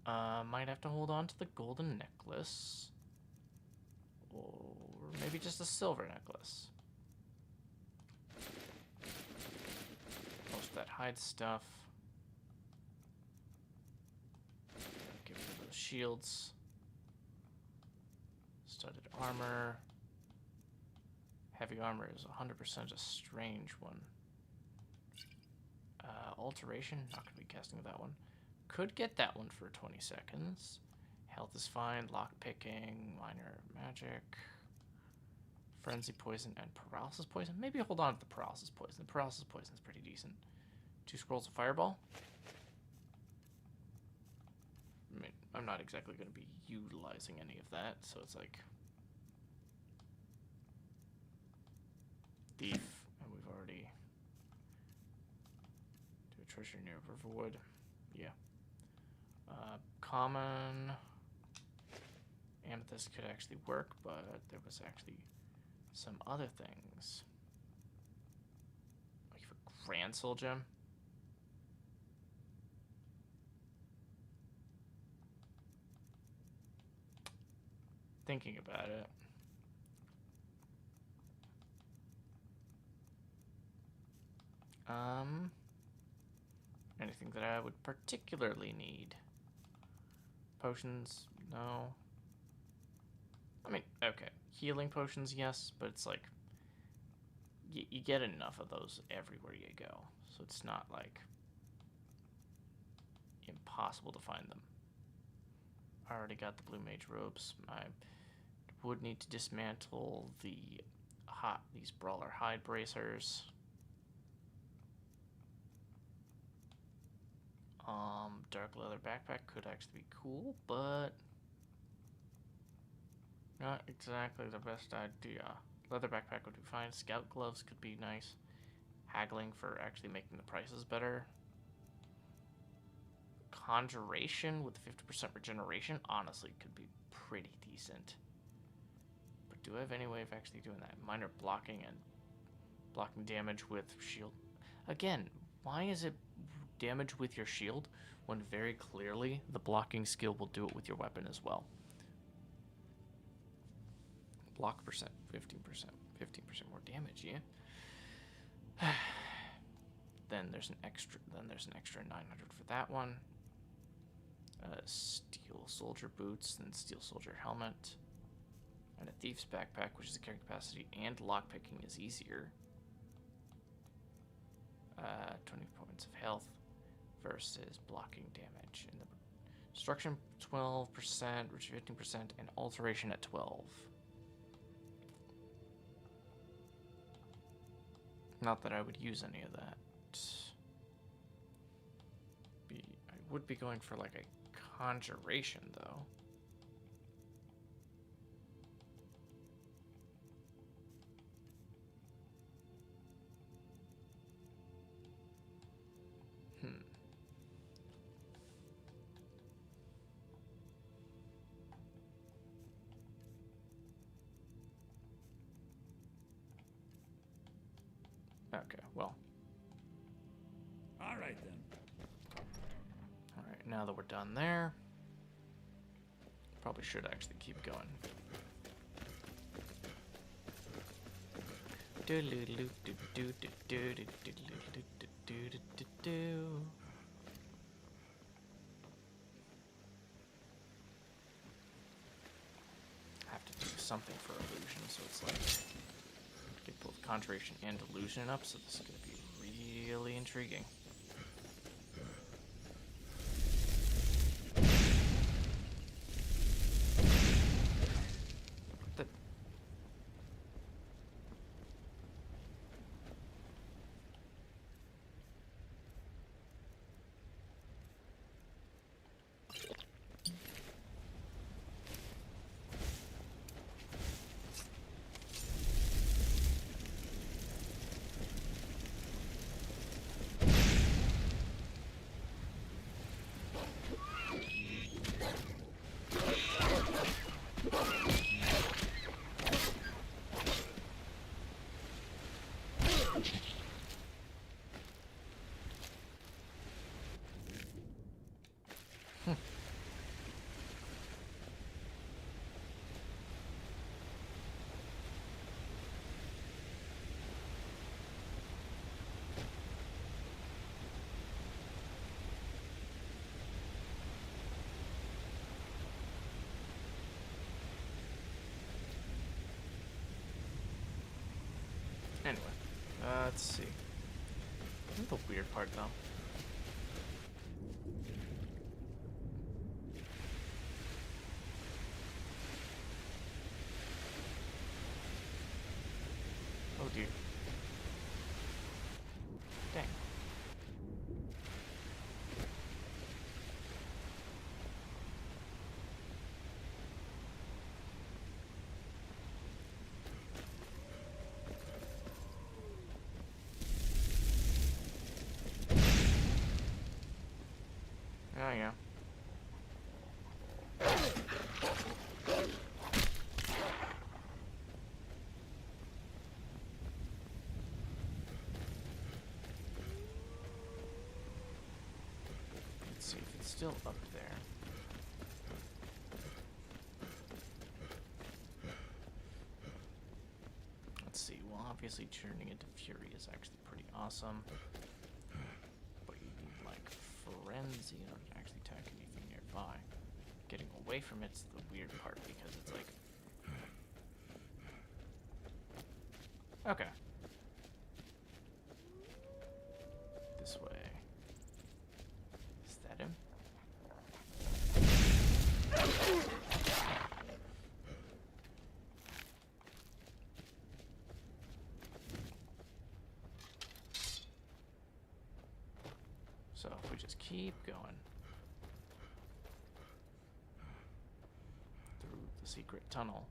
Might have to hold on to the golden necklace. Or maybe just a silver necklace. Most of that hide stuff. Get rid of those shields. Studded armor. Heavy armor is 100% a strange one. Alteration, not going to be casting with that one. Could get that one for 20 seconds. Health is fine. Lockpicking, minor magic. Frenzy poison and paralysis poison. Maybe hold on to the paralysis poison. The paralysis poison is pretty decent. 2 scrolls of fireball. I mean, I'm not exactly going to be utilizing any of that, so it's like thief, and we've already do a treasure near Riverwood. Yeah. Common amethyst could actually work, but there was actually some other things. Like a Grand Soul Gem. Thinking about it. Anything that I would particularly need? Potions? No. I mean, okay. Healing potions, yes, but it's like you get enough of those everywhere you go, so it's not like impossible to find them. I already got the blue mage robes. I would need to dismantle these brawler hide bracers. Dark leather backpack could actually be cool, but not exactly the best idea. Leather backpack would be fine. Scout gloves could be nice. Haggling for actually making the prices better. Conjuration with 50% regeneration honestly could be pretty decent. But do I have any way of actually doing that? Minor blocking and blocking damage with shield. Again, why is it damage with your shield when very clearly the blocking skill will do it with your weapon as well? Block percent, 15%, 15% more damage, yeah. Then there's an extra 900 for that one. Steel soldier boots, then steel soldier helmet, and a thief's backpack, which is a carrying capacity and lockpicking is easier. 20 points of health versus blocking damage, and the destruction 12%, which 15%, and alteration at 12. Not that I would use any of that. I would be going for like a conjuration though. Okay, well. Alright then. Alright, now that we're done there, probably should actually keep going. I have to do something for illusion, so it's like get both conjuration and illusion up, so this is going to be really intriguing. Anyway, let's see. Here's the weird part, though. Oh dear. Dang. still up there. Let's see. Well, obviously turning into Fury is actually pretty awesome. But you need, like, Frenzy in order to actually attack anything nearby. Getting away from it's the weird part because it's like... Okay. This way. Is that him? So if we just keep going through the secret tunnel.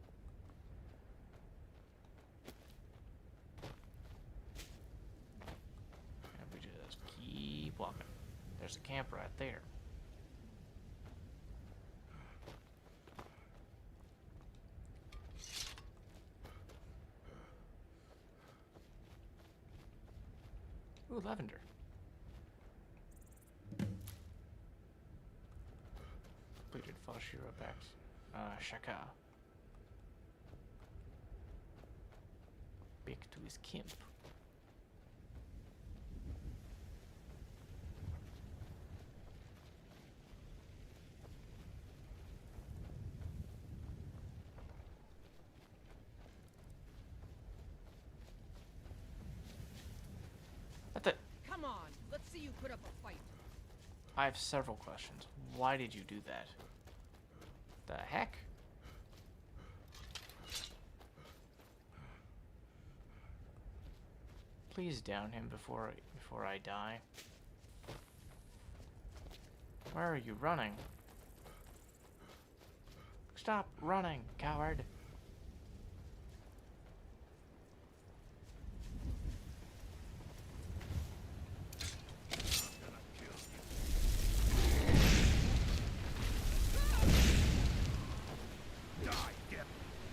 And we just keep walking. There's a camp right there. Ooh, lavender. Completed Fashira back. Shaka. Back to his camp. Come on, let's see you put up a fight. I have several questions. Why did you do that? The heck? Please down him before I die. Where are you running? Stop running, coward.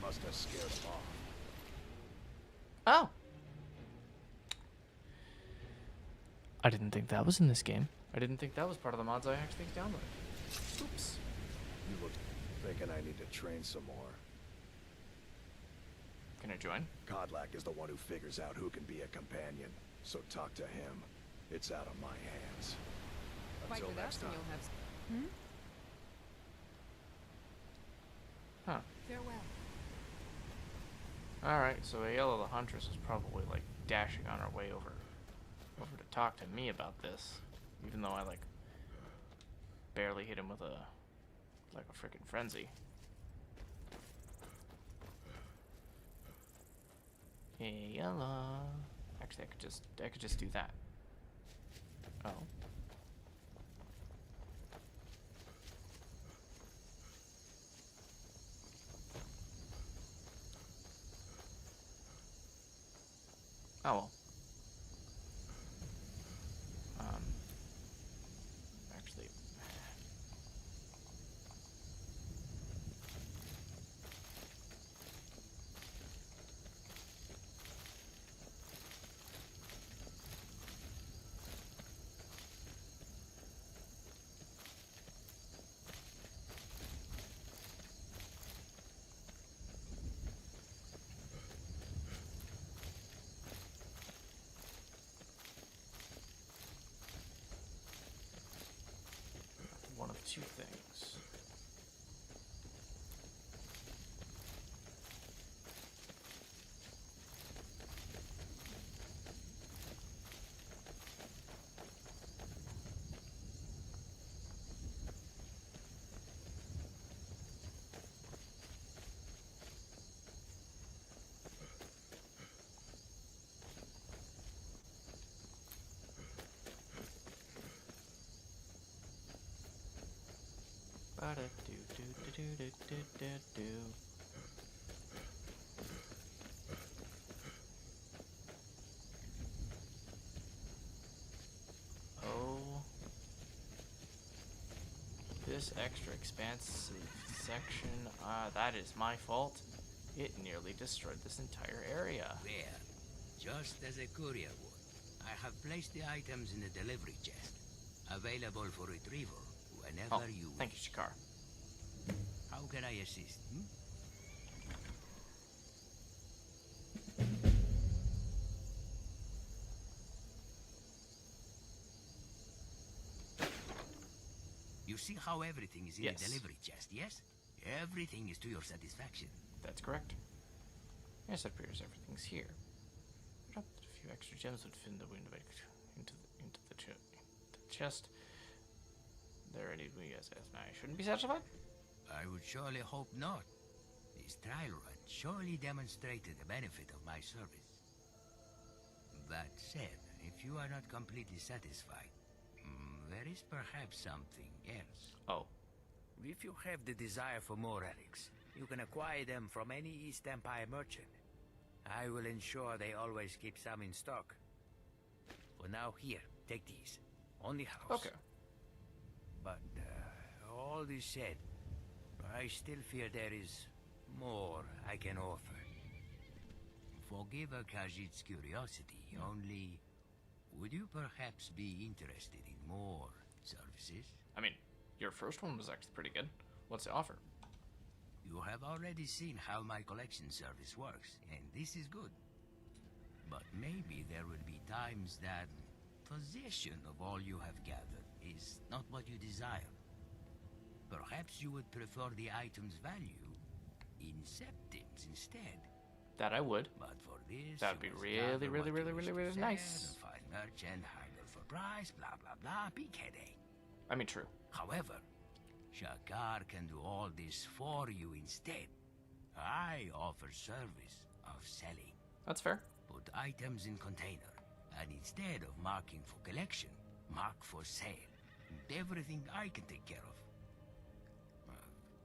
Must have scared him off. Oh. I didn't think that was in this game. I didn't think that was part of the mods I actually downloaded. Oops. You look thinking I need to train some more. Can I join? Kodlak is the one who figures out who can be a companion, so talk to him. It's out of my hands. Fight Until with next us time. and you'll have... Huh. Farewell. Alright, so Ayala the Huntress is probably like dashing on her way over to talk to me about this. Even though I like barely hit him with a freaking frenzy. Ayala. Actually I could just do that. Oh. Oh well. Actually. One of two things. Ba-da-do-do-do-do-do-do-do. Oh. This extra expansive section, that is my fault. It nearly destroyed this entire area. There, just as a courier would. I have placed the items in the delivery chest, available for retrieval whenever you wish. Thank you, Shikar. How can I assist? You see how everything is in the delivery chest, yes? Everything is to your satisfaction. That's correct. Yes, it appears everything's here. Dropped a few extra gems would fit in the window into the chest. They're ready to be as I shouldn't be satisfied? I would surely hope not. This trial run surely demonstrated the benefit of my service. That said, if you are not completely satisfied, there is perhaps something else. Oh. If you have the desire for more relics, you can acquire them from any East Empire merchant. I will ensure they always keep some in stock. For now, here, take these. On the house. Okay. But, all this said, I still fear there is more I can offer. Forgive Khajiit's curiosity, only... Would you perhaps be interested in more services? I mean, your first one was actually pretty good. What's the offer? You have already seen how my collection service works, and this is good. But maybe there will be times that possession of all you have gathered is not what you desire. Perhaps you would prefer the item's value in septims instead. That I would. But for this, that'd be really, really, really, really, really nice. Find merchant, haggle for price, blah blah blah, big headache. I mean, true. However, Shakar can do all this for you instead. I offer service of selling. That's fair. Put items in container, and instead of marking for collection, mark for sale. Everything I can take care of.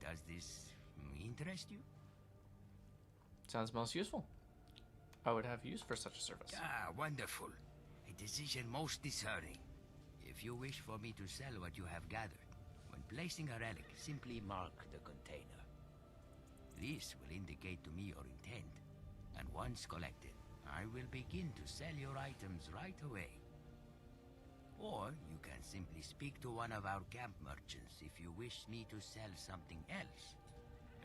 Does this interest you? Sounds most useful. I would have use for such a service. Ah, wonderful. A decision most discerning. If you wish for me to sell what you have gathered, when placing a relic, simply mark the container. This will indicate to me your intent, and once collected, I will begin to sell your items right away. Or you can simply speak to one of our camp merchants if you wish me to sell something else.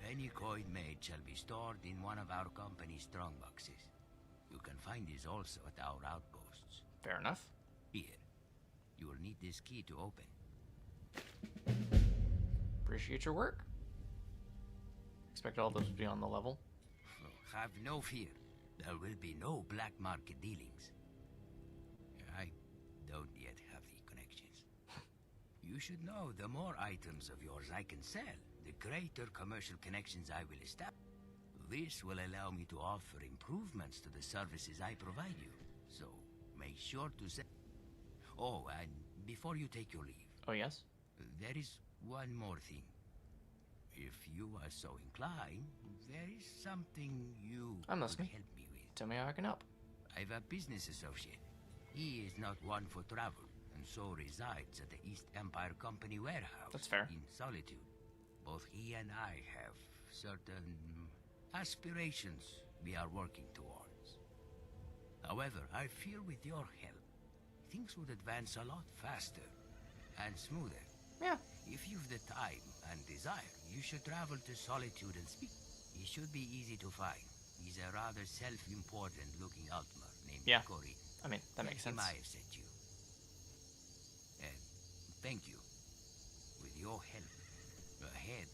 Any coin made shall be stored in one of our company's strongboxes. You can find these also at our outposts. Fair enough. Here. You will need this key to open. Appreciate your work. Expect all those to be on the level. Have no fear. There will be no black market dealings. I don't yet have the connections. You should know the more items of yours I can sell, the greater commercial connections I will establish. This will allow me to offer improvements to the services I provide you. So, make sure to say... Oh, and before you take your leave... Oh, yes? There is one more thing. If you are so inclined, there is something you I'm could listening. help me with. Tell me how I can help. I have a business associate. He is not one for travel, and so resides at the East Empire Company warehouse. That's fair. In Solitude. Both he and I have certain aspirations we are working towards. However, I fear with your help, things would advance a lot faster and smoother. Yeah. If you've the time and desire, you should travel to Solitude and speak. He should be easy to find. He's a rather self-important looking Altmer named Cory. I mean, that makes sense. He might have sent you. And thank you. With your help ahead,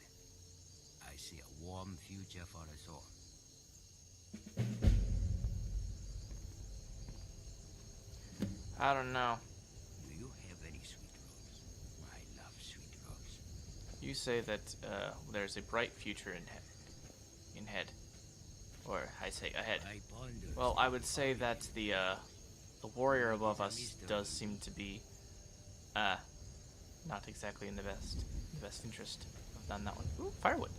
I see a warm future for us all. I don't know. Do you have any sweet rose? I love sweet rose. You say that there's a bright future in head. Or I say ahead. Well, I would say that the warrior above us does seem to be not exactly in the best interest of that one. Ooh, firewood.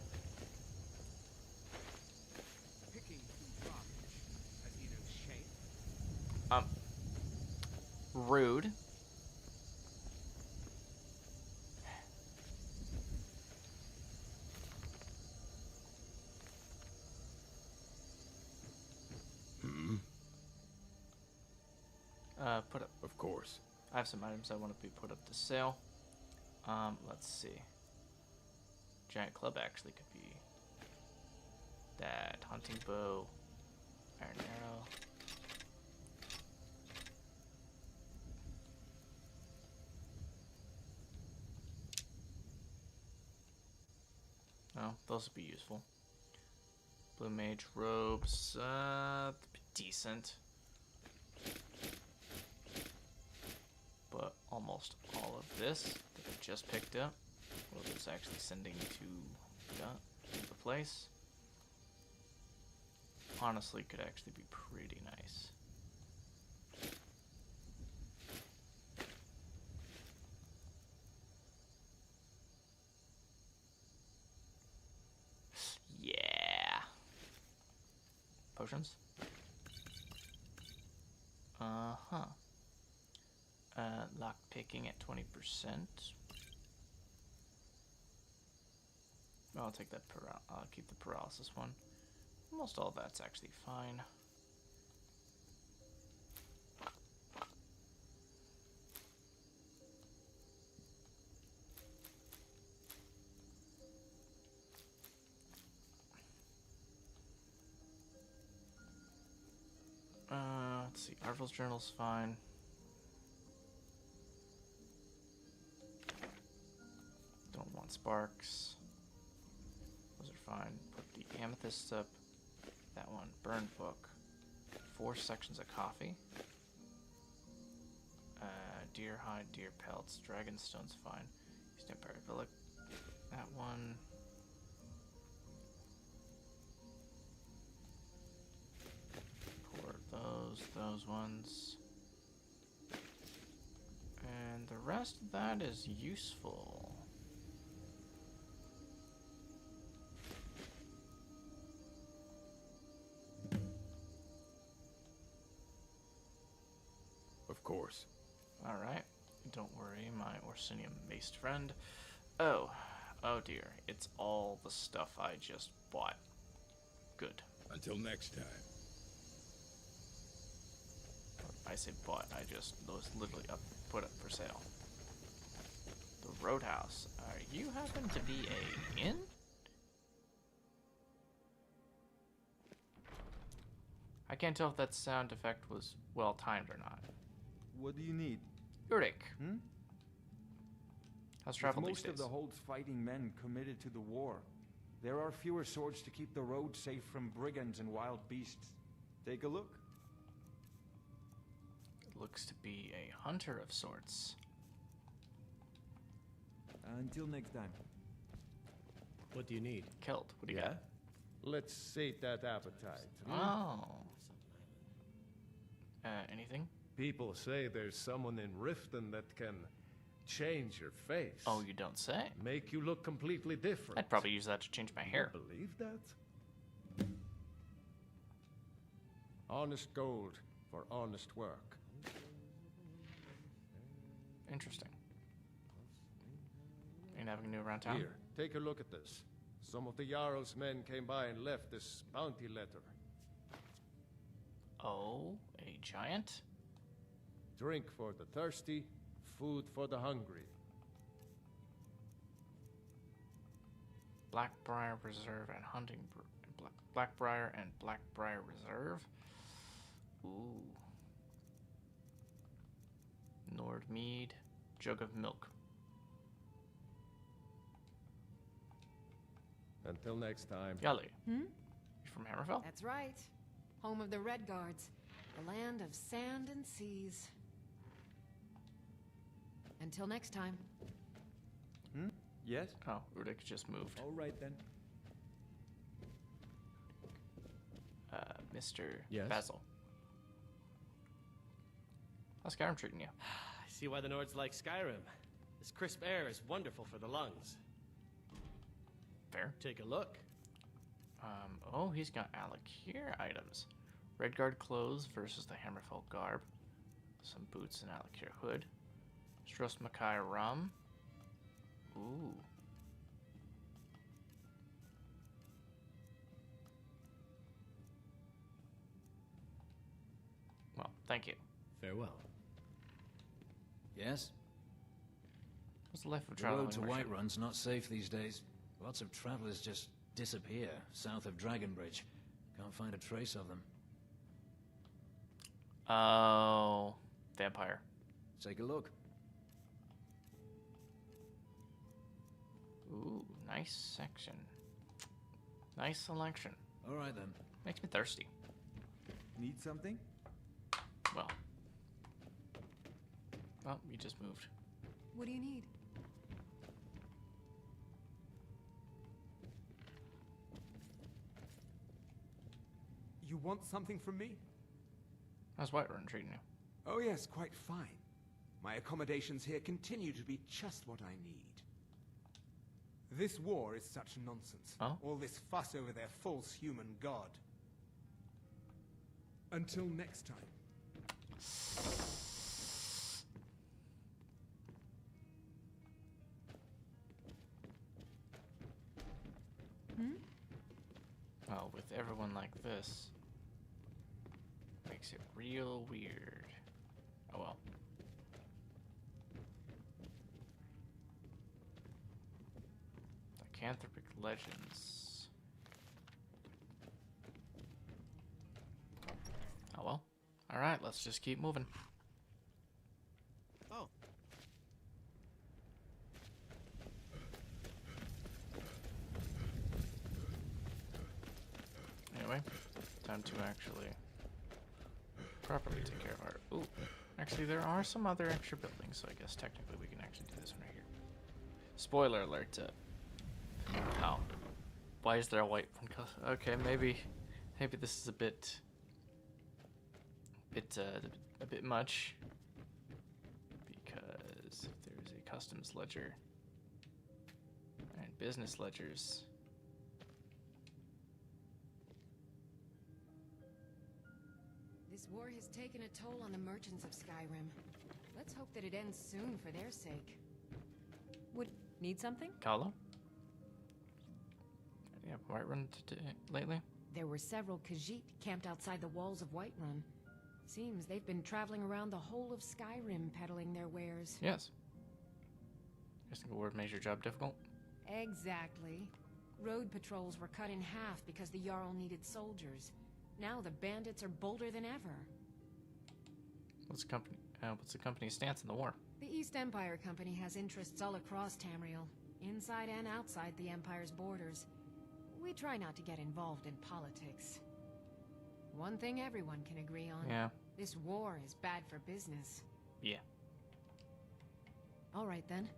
Rude. Put up. Of course. I have some items I want to be put up to sale. Let's see. Giant club actually could be that. Hunting bow, iron arrow. Oh, those would be useful. Blue mage robes, decent. But almost all of this that I just picked up, what it's actually sending to the place, honestly could actually be pretty nice. Yeah. Potions? Uh-huh. Lock picking at 20%. I'll take that I'll keep the paralysis one. Almost all of that's actually fine. Let's see, Arvel's journal's fine. Don't want sparks. Those are fine. Put the amethyst up. That one. Burn book. 4 sections of coffee. Deer hide, deer pelts. Dragonstone's fine. East Empire Villa. That one. Pour those ones. And the rest of that is useful. Of course. Alright. Don't worry, my Orsinium-based friend. Oh dear. It's all the stuff I just bought. Good. Until next time. I say bought, those literally put up for sale. The Roadhouse. You happen to be a inn? I can't tell if that sound effect was well timed or not. What do you need? Yurik. How's travel these Most days? of the Hold's fighting men committed to the war. There are fewer swords to keep the road safe from brigands and wild beasts. Take a look. Looks to be a hunter of sorts. Until next time. What do you need? Killed. What do you got? Let's sate that appetite. Oh. Anything? People say there's someone in Riften that can change your face. Oh, you don't say? Make you look completely different. I'd probably use that to change my hair. You believe that? Honest gold for honest work. Interesting. Ain't having new around town? Here, take a look at this. Some of the Jarl's men came by and left this bounty letter. Oh, a giant? Drink for the thirsty, food for the hungry. Blackbriar Reserve and Hunting... Blackbriar and Blackbriar Reserve? Ooh. Nordmead. Jug of milk. Until next time. Yali. Hmm? You from Hammerfell? That's right. Home of the Red Guards. The land of sand and seas. Until next time. Yes? Oh, Rudik just moved. All right then. Mr. Yes? Basil. How's Skyrim treating you? I see why the Nords like Skyrim. This crisp air is wonderful for the lungs. Fair. Take a look. Oh, he's got Alakir items. Redguard clothes versus the Hammerfell garb. Some boots and Alakir hood. Stros Makai rum. Ooh. Well, thank you. Farewell. Yes? What's the life of The traveling road to merchant? Whiterun's not safe these days. Lots of travelers just disappear south of Dragonbridge. Can't find a trace of them. Oh, vampire. Take a look. Ooh, nice section. Nice selection. All right then. Makes me thirsty. Need something? Well, you just moved. What do you need? You want something from me? How's Whiterun treating you? Oh yes, quite fine. My accommodations here continue to be just what I need. This war is such nonsense. Oh? All this fuss over their false human god. Until next time. Well, with everyone like this, makes it real weird. Oh well. Lycanthropic legends. Oh well. Alright, let's just keep moving. Oh. Anyway, time to actually properly take care of our... Ooh, actually there are some other extra buildings, so I guess technically we can actually do this one right here. Spoiler alert. Oh. Why is there a white one? Okay, maybe this is a bit much. Because if there's a customs ledger and business ledgers... This war has taken a toll on the merchants of Skyrim. Let's hope that it ends soon for their sake. Would need something? Kalo? Yeah, Whiterun lately? There were several Khajiit camped outside the walls of Whiterun. Seems they've been traveling around the whole of Skyrim peddling their wares. Yes. A single word makes your job difficult? Exactly. Road patrols were cut in half because the Jarl needed soldiers. Now the bandits are bolder than ever. What's the company's stance in the war? The East Empire Company has interests all across Tamriel, inside and outside the Empire's borders. We try not to get involved in politics. One thing everyone can agree on. Yeah. This war is bad for business. Yeah. All right then.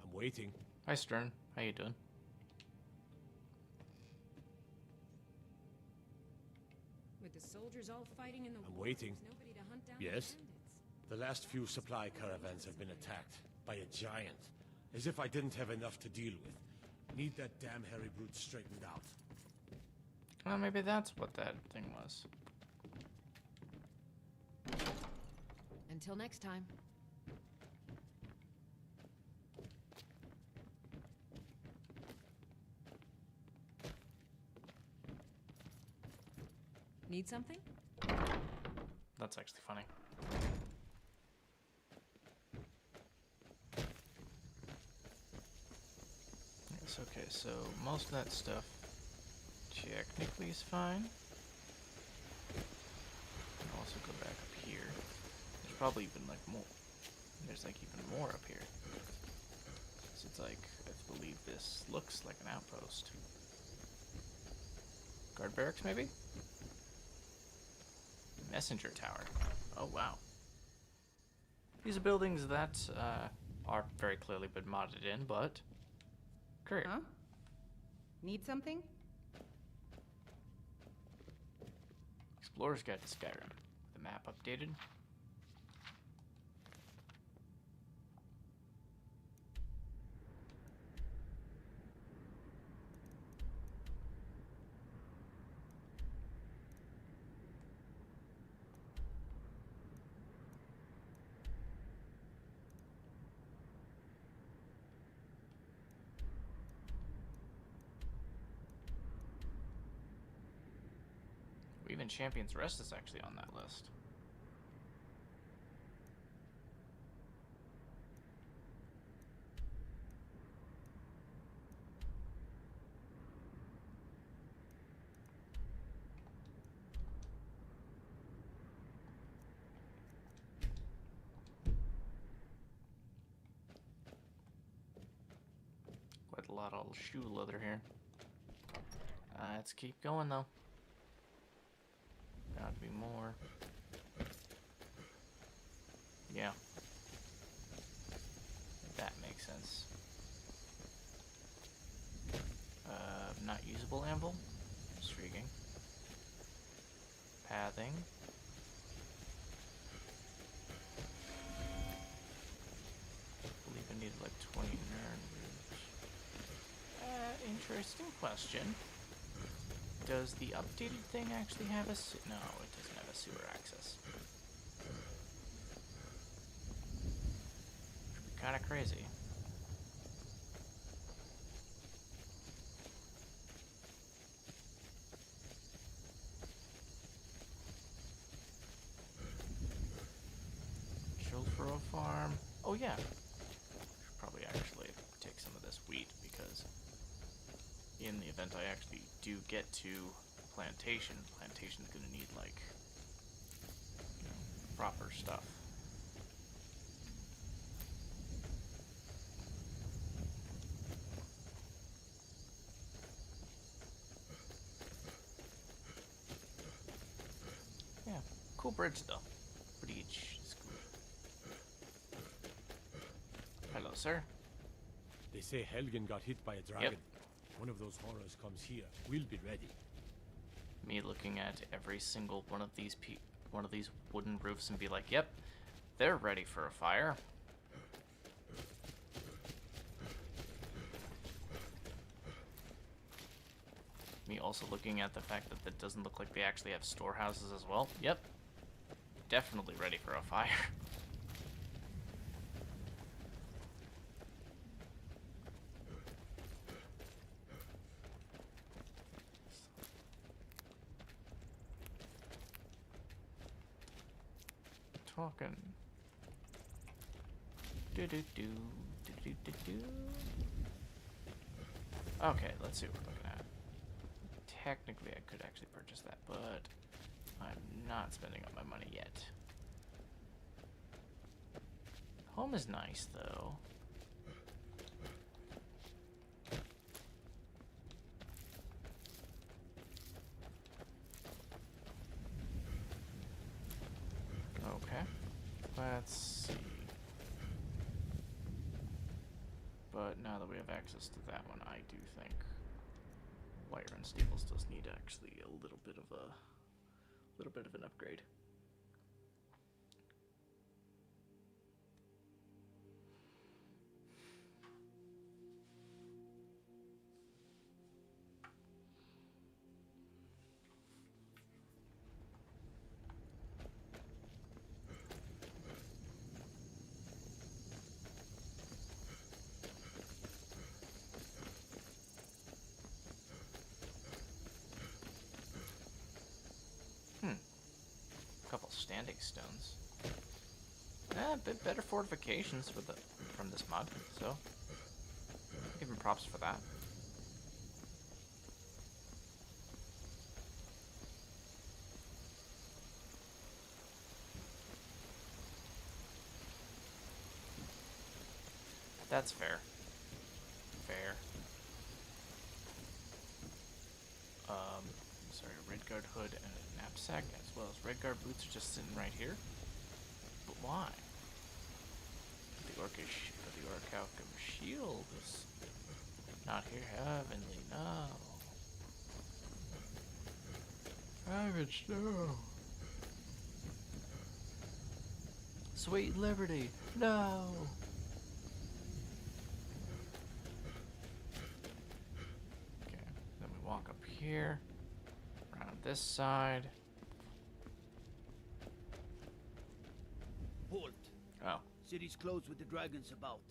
I'm waiting. Hi, Stern. How you doing? With the soldiers all fighting in the I'm war, waiting. there's nobody to hunt down Yes? the bandits. The last few supply caravans have been attacked by a giant. As if I didn't have enough to deal with. Need that damn hairy brute straightened out. Well, maybe that's what that thing was. Until next time. Need something? That's actually funny. Yes, okay, so most of that stuff technically is fine. I'll also go back up here. There's probably even like more. There's like even more up here. So it's like, I believe this looks like an outpost. Guard barracks, maybe? Messenger tower. Oh, wow. These are buildings that are very clearly been modded in, but... Courier. Huh? Need something? Explorer's Guide to Skyrim. The map updated. Even Champion's Rest is actually on that list. Quite a lot of shoe leather here. Let's keep going though. Gotta be more. Yeah. That makes sense. Not usable anvil. Intriguing. Pathing. I believe I needed like 20 nerd roots. Interesting question. Does the updated thing actually have a no, it doesn't have a sewer access. Which would be kind of crazy. Chilfro farm. Oh yeah. Should probably actually take some of this wheat because in the event I actually do get to plantation's gonna need like, you know, proper stuff. Yeah, cool bridge though. Bridge is cool. Hello, sir. They say Helgen got hit by a dragon. Yep. One of those horrors comes here. We'll be ready. Me looking at every single one of these wooden roofs and be like, yep, they're ready for a fire. Me also looking at the fact that it doesn't look like they actually have storehouses as well. Yep, definitely ready for a fire. Talking. Do do do do do do do. Okay, let's see what we're looking at. Technically, I could actually purchase that, but I'm not spending up my money yet. Home is nice, though. Okay, let's see. But now that we have access to that one, I do think Wire and Stables does need actually a little bit of an upgrade. Couple standing stones. A bit better fortifications from this mod, so give him props for that. That's fair. Fair. Sorry, a Redguard hood and a knapsack, as well as Redguard boots are just sitting right here. But why? The Orichalcum shield is not here heavenly, no. Savage, no. Sweet liberty, no. Okay, then we walk up here, around this side. Halt. Oh. City's closed with the dragons about.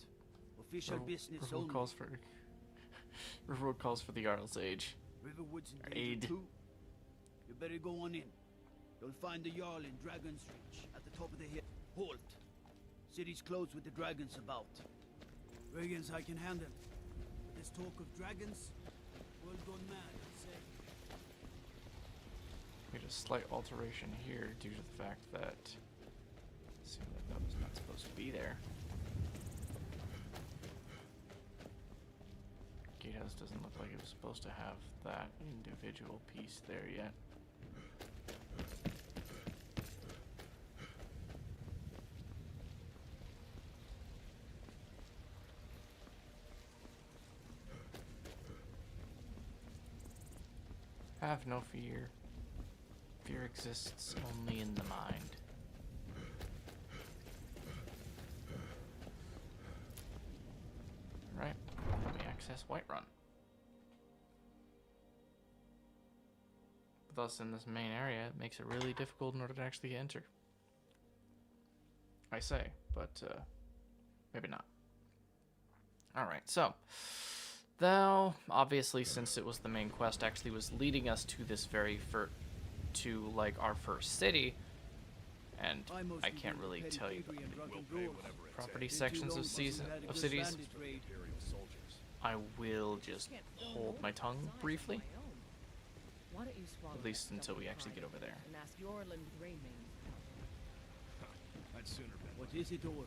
Official business Riverwood only. calls for Riverwood calls for the Jarl's age. Riverwood's in Aid. danger too. You better go on in. You'll find the Jarl in Dragon's Reach, at the top of the hill. Halt! City's closed with the dragons about. Dragons I can handle. But this talk of dragons, world gone mad, I'd say. We had a slight alteration here due to the fact that it seemed like that was not supposed to be there. Gatehouse doesn't look like it was supposed to have that individual piece there yet. Have no fear. Fear exists only in the mind. Right, let me access Whiterun. With us in this main area, it makes it really difficult in order to actually enter. I say, but maybe not. Alright, so though obviously, since it was the main quest, actually was leading us to this very to like our first city, and I can't really tell you property sections of cities. I will just hold my tongue briefly, at least until we actually get over there. What is it, or?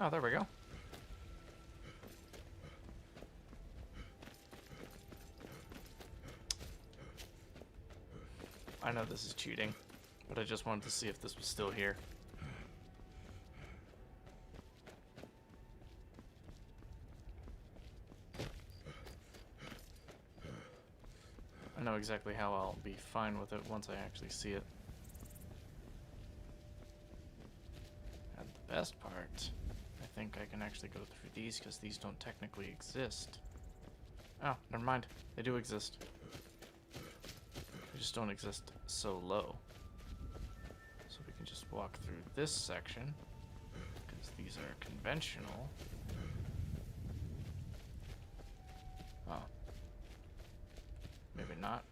Oh, there we go. I know this is cheating, but I just wanted to see if this was still here. I know exactly how I'll be fine with it once I actually see it. And the best part, I think I can actually go through these because these don't technically exist. Oh, never mind. They do exist. They just don't exist so low. So we can just walk through this section because these are conventional. Oh. Maybe not.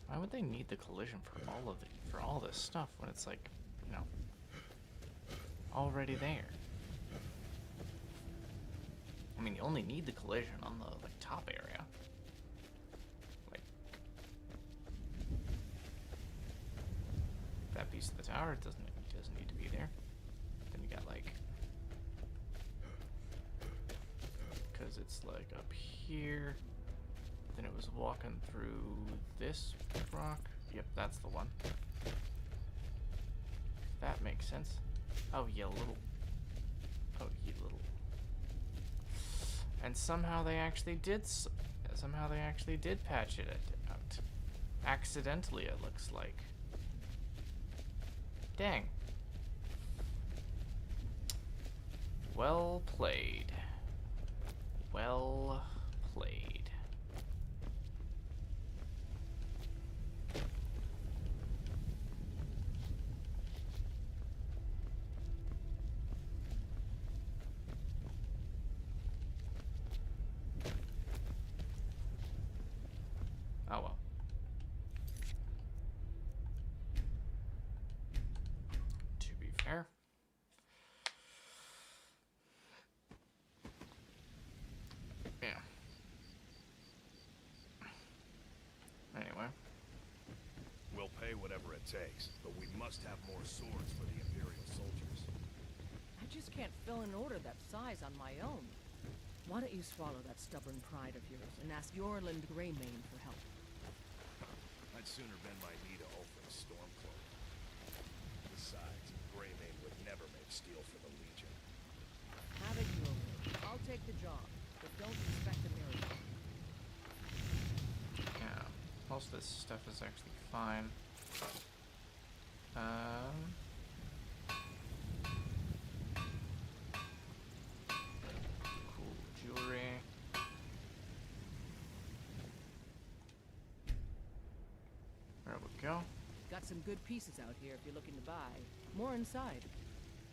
Why would they need the collision for all this stuff when it's like, you know, already there? I mean, you only need the collision on the like top area. Like that piece of the tower doesn't need to be there. Then you got like, because it's like up here. Then it was walking through this rock. Yep, that's the one. That makes sense. Oh, you little. Oh, you little. And somehow they actually did. Somehow they actually did patch it out. Accidentally, it looks like. Dang. Well played. Well played. Oh well. To be fair. Yeah. Anyway. We'll pay whatever it takes, but we must have more swords for the Imperial soldiers. I just can't fill an order that size on my own. Why don't you swallow that stubborn pride of yours and ask Yorland Greymane for help? I'd sooner bend my knee to Ulfric's Stormcloak. Besides, Greymane would never make steel for the Legion. Have it your way. I'll take the job, but don't expect a miracle. Yeah, most of this stuff is actually fine. go. Got some good pieces out here if you're looking to buy. More inside.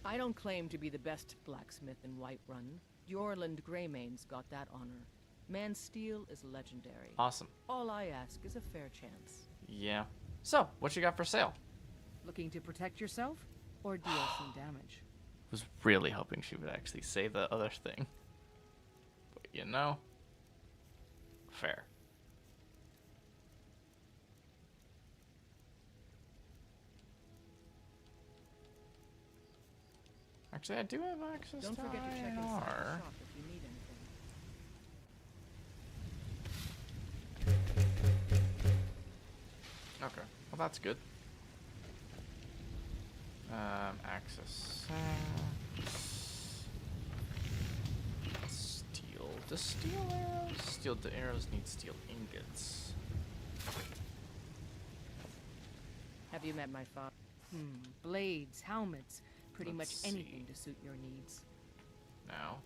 I don't claim to be the best blacksmith in Whiterun. Jorland Greymane's got that honor. Man's steel is legendary. Awesome. All I ask is a fair chance. Yeah. So, what you got for sale? Looking to protect yourself or deal some damage? Was really hoping she would actually say the other thing. But you know, fair. Actually, I do have access Don't to forget to check inside the INR. shop if you need anything. Okay, well that's good. Access. Steel. Does steel arrows? Steel arrows need steel ingots. Have you met my father? Blades, helmets, pretty Let's much anything to suit your needs. Now.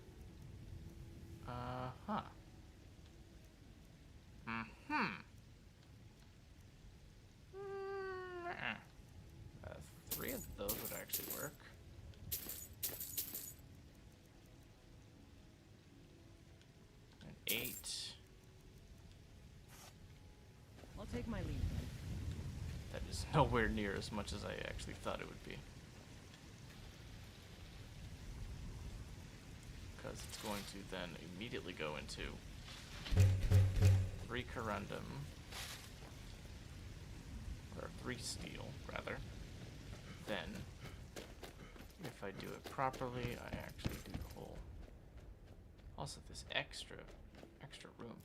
Huh. Three of those would actually work. And 8. I'll take my leave then. That is nowhere near as much as I actually thought it would be. Because it's going to then immediately go into 3 corundum. Or 3 steel, rather. Then, if I do it properly, I actually do the whole. Also, this extra room.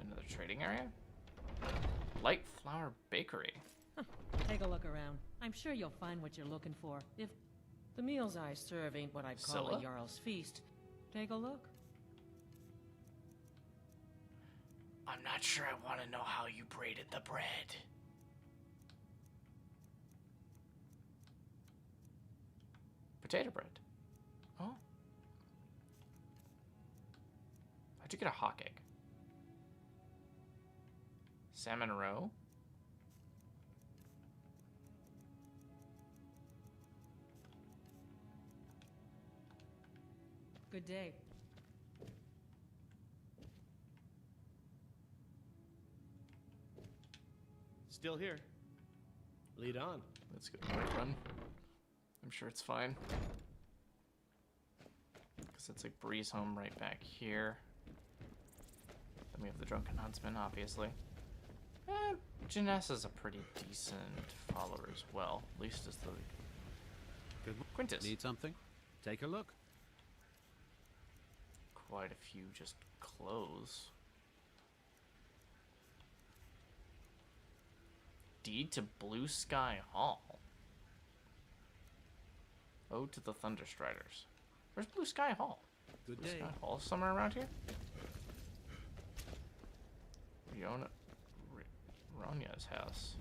Another trading area. Light Flour Bakery. Take a look around. I'm sure you'll find what you're looking for. If the meals I serve ain't what I'd call Scylla? a Jarl's feast, take a look. I'm not sure I want to know how you braided the bread. Potato bread. Oh. How'd you get a hawk egg? Salmon roe. Good day. Still here. Lead on. Let's go run. I'm sure it's fine. Because it's like breeze home right back here. Then we have the Drunken Huntsman, obviously. Janessa's a pretty decent follower as well. At least as the Quintus. Need something? Take a look. Quite a few just clothes. Deed to Blue Sky Hall. Ode to the Thunderstriders. Where's Blue Sky Hall? Good Blue day. Sky Hall somewhere around here? Ronya's house.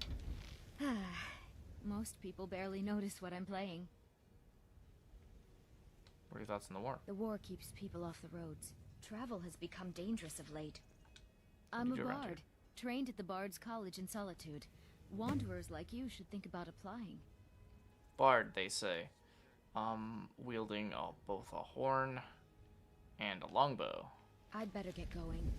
Most people barely notice what I'm playing. What are your thoughts on the war? The war keeps people off the roads. Travel has become dangerous of late. I'm a do around bard, trained at the Bard's College in Solitude. Wanderers like you should think about applying. Bard, they say. Wielding both a horn and a longbow. I'd better get going.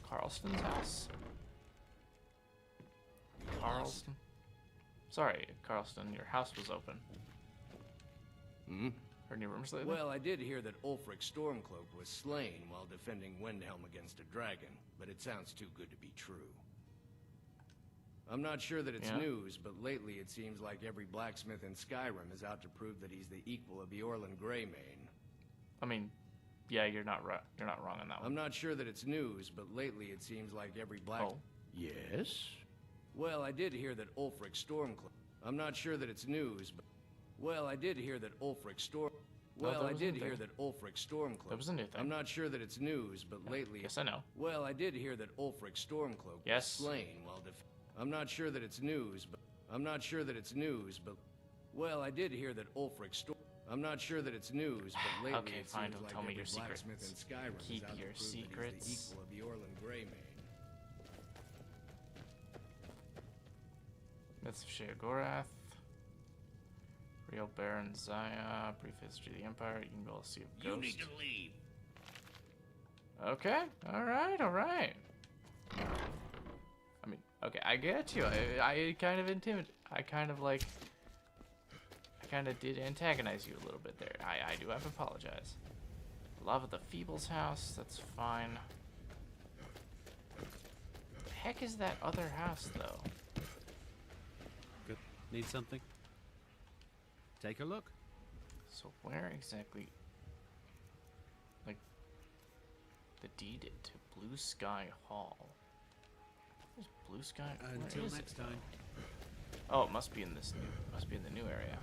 Carlston's house? Carlston? Sorry, Carlston, your house was open. Hmm? Heard any rumors lately? Well, I did hear that Ulfric Stormcloak was slain while defending Windhelm against a dragon, but it sounds too good to be true. I'm not sure that it's news, but lately it seems like every blacksmith in Skyrim is out to prove that he's the equal of Jorland Greymane. I mean, yeah, you're not wrong on that one. I'm not sure that it's news, but lately it seems like every black... Oh. Yes? Well, I did hear that Ulfric Stormcloak... I'm not sure that it's news, but... Well, I did hear that Ulfric Storm... Well, that I was a did new hear thing. that Ulfric Stormcloak. That was a new thing. I'm not sure that it's news, but lately. Yes, I know. Well, I did hear that Ulfric Stormcloak was slain while I'm not sure that it's news, but I'm not sure that it's news, but well, I did hear that Ulfric Storm. I'm not sure that it's news, but lately Okay, it fine, seems don't like tell me every your secrets. blacksmith in Skyrim Keep is out to your prove that he's secrets. the equal of the Orland Greymane. Myths of Sheogorath. Real Baron Zaya. Brief history of the Empire. You can go see a ghost. You need to leave. Okay. Alright. I mean, okay, I get you. I kind of I kind of did antagonize you a little bit there. I do have to apologize. Love of the Feebles house. That's fine. The heck is that other house, though? Good. Need something? Take a look. So where exactly, like, the deed to Blue Sky Hall? Where's Blue Sky? Until Where is next it? time. Oh, it must be in this new. Must be in the new area.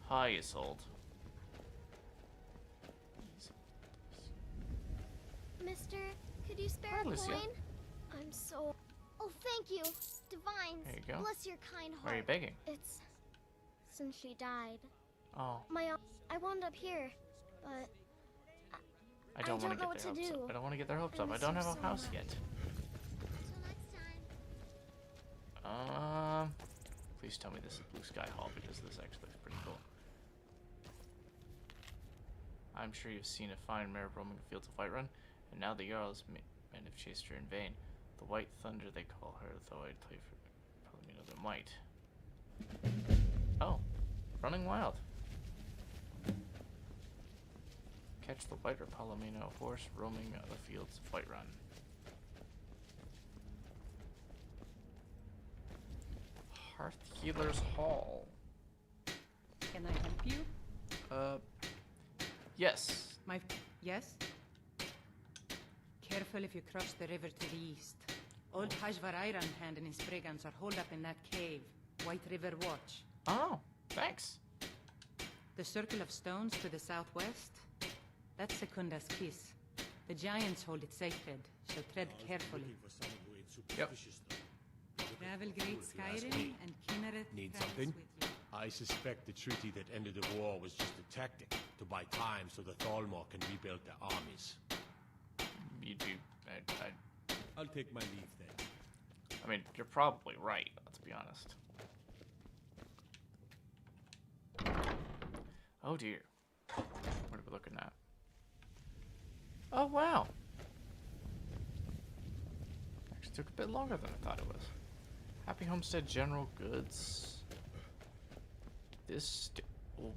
Hi, Isolde. Mister, could you spare a Lucia. coin? I'm so... Oh, thank you. Divines. There you go. Bless your kind heart. Why are you begging? It's... since she died. Oh. I wound up here, but... I don't want to know get what their to hopes do. up. I don't want to get their hopes I up. I miss don't you have a so house much. yet. Till next time. Please tell me this is Blue Sky Hall because this actually looks pretty cool. I'm sure you've seen a fine mare roaming the fields of Whiterun, and now the Jarl's men have chased her in vain. The White Thunder they call her, though I'd play for probably mean other might. Oh, running wild. Catch the White or Palomino horse roaming the fields of Whiterun. Hearth Healer's Hall. Can I help you? Yes. Yes? Careful if you cross the river to the east. Old Hajvarairan hand and his brigands are holed up in that cave. White River Watch. Oh, thanks. The circle of stones to the southwest? That's Secunda's kiss. The giants hold it sacred, so tread carefully. Yep. Travel Great Skyrim and Kinnereth Need travels something? with you. I suspect the treaty that ended the war was just a tactic to buy time so the Thalmor can rebuild their armies. I'll take my leave then. I mean, you're probably right, let's be honest. Oh dear. What are we looking at? Oh wow. Actually took a bit longer than I thought it was. Happy Homestead General Goods.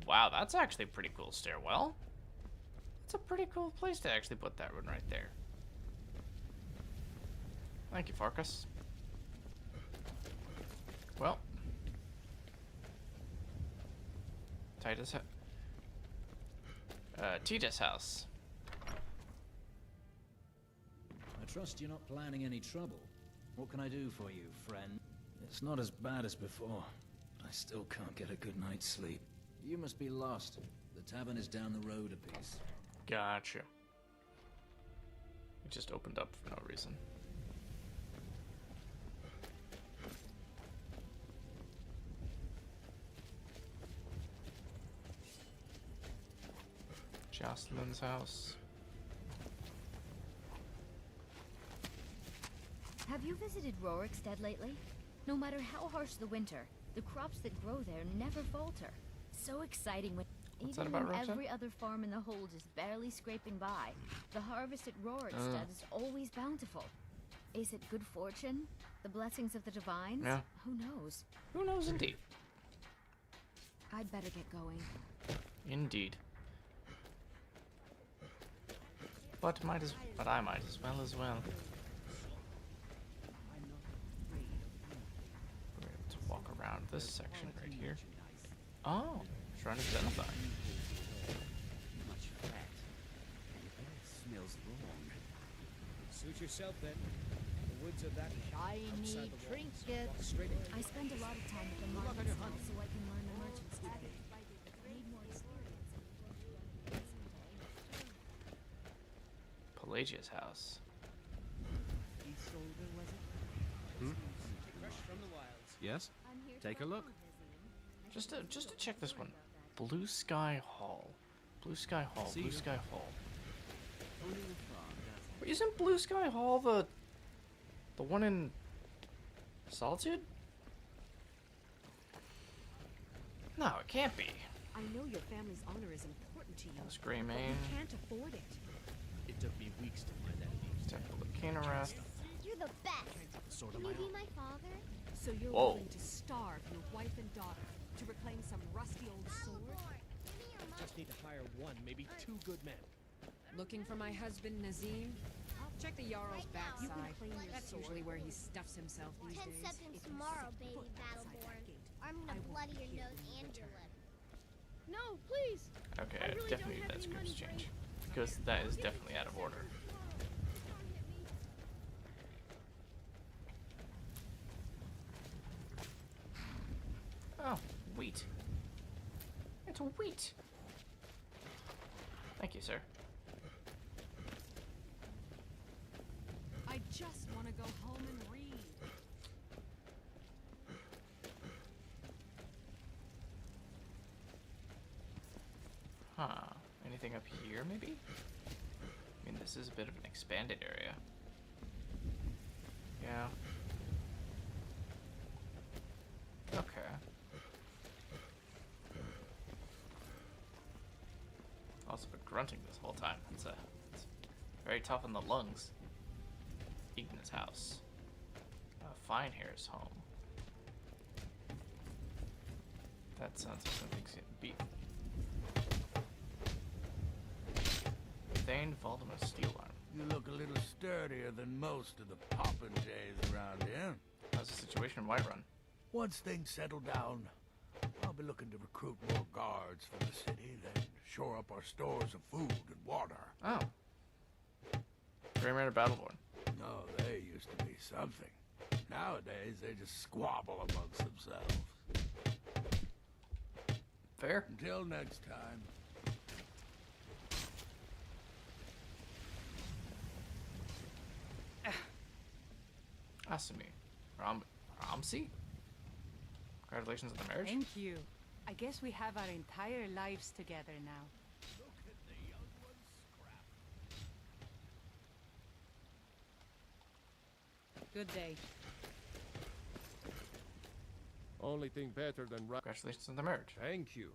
Wow, that's actually a pretty cool stairwell. That's a pretty cool place to actually put that one right there. Thank you, Farkas. Well. Titus house. I trust you're not planning any trouble. What can I do for you, friend? It's not as bad as before. I still can't get a good night's sleep. You must be lost. The tavern is down the road a piece. Gotcha. It just opened up for no reason. Jocelyn's house. Have you visited Rorikstead lately? No matter how harsh the winter, the crops that grow there never falter. So exciting when What's that even about when Rorikstead? every other farm in the hold is barely scraping by, the harvest at Rorikstead is always bountiful. Is it good fortune? The blessings of the divines? Yeah. Who knows? Who knows indeed. I'd better get going. Indeed. But I might as well as well. We're able to walk around this section right here. Oh, Shrine of Xenophon. Much fat. Smells wrong. Suit yourself then. The woods of that Shiny outside the walls. trinket. Walk straight into I spend a lot of time at the Good luck on market your stall hunt. so I can learn the merchant's habit. Need more experience. Pelagia's house. Hmm? Fresh from the wilds. Yes? Take a look. Just to check this one. Blue Sky Hall. Blue Sky Hall. Blue Sky Hall. Wait, isn't Blue Sky Hall the one in Solitude? No, it can't be. I know your family's honor is important to you. That's Grey but Mane. we can't afford it. It took me weeks to find that beast. Temple of Kinnereth. You're the best. Sort Can of you my be my father? So you're Whoa. willing to starve your wife and daughter to reclaim some rusty old sword? Just need to hire one, maybe two good men. Looking for my husband Nazim? Check the Jarl's backside. Your That's sword. usually where he stuffs himself these 10 days. seconds tomorrow, baby Battleborn. I'm gonna bloody your nose and your lip. No, please. Okay, I really definitely don't have that any money script's for change. Because that is definitely out of order. Oh, wheat. It's wheat. Thank you, sir. I just want to go home and read. Huh. Anything up here, maybe? I mean, this is a bit of an expanded area. Yeah. Okay. Also been grunting this whole time. It's very tough on the lungs. Igna's house. Fine Hair's home. That sounds like something's getting beat. Thane Voldemort Steelarm. You look a little sturdier than most of the popinjays around here. How's the situation in Whiterun? Once things settle down, I'll be looking to recruit more guards from the city, then shore up our stores of food and water. Oh. Greyman or Battleborn? No, they used to be something. Nowadays, they just squabble amongst themselves. Fair. Until next time. Asumi. Ramsey? Congratulations on the marriage. Thank you. I guess we have our entire lives together now. Good day. Only thing better than Congratulations on the marriage. Thank you.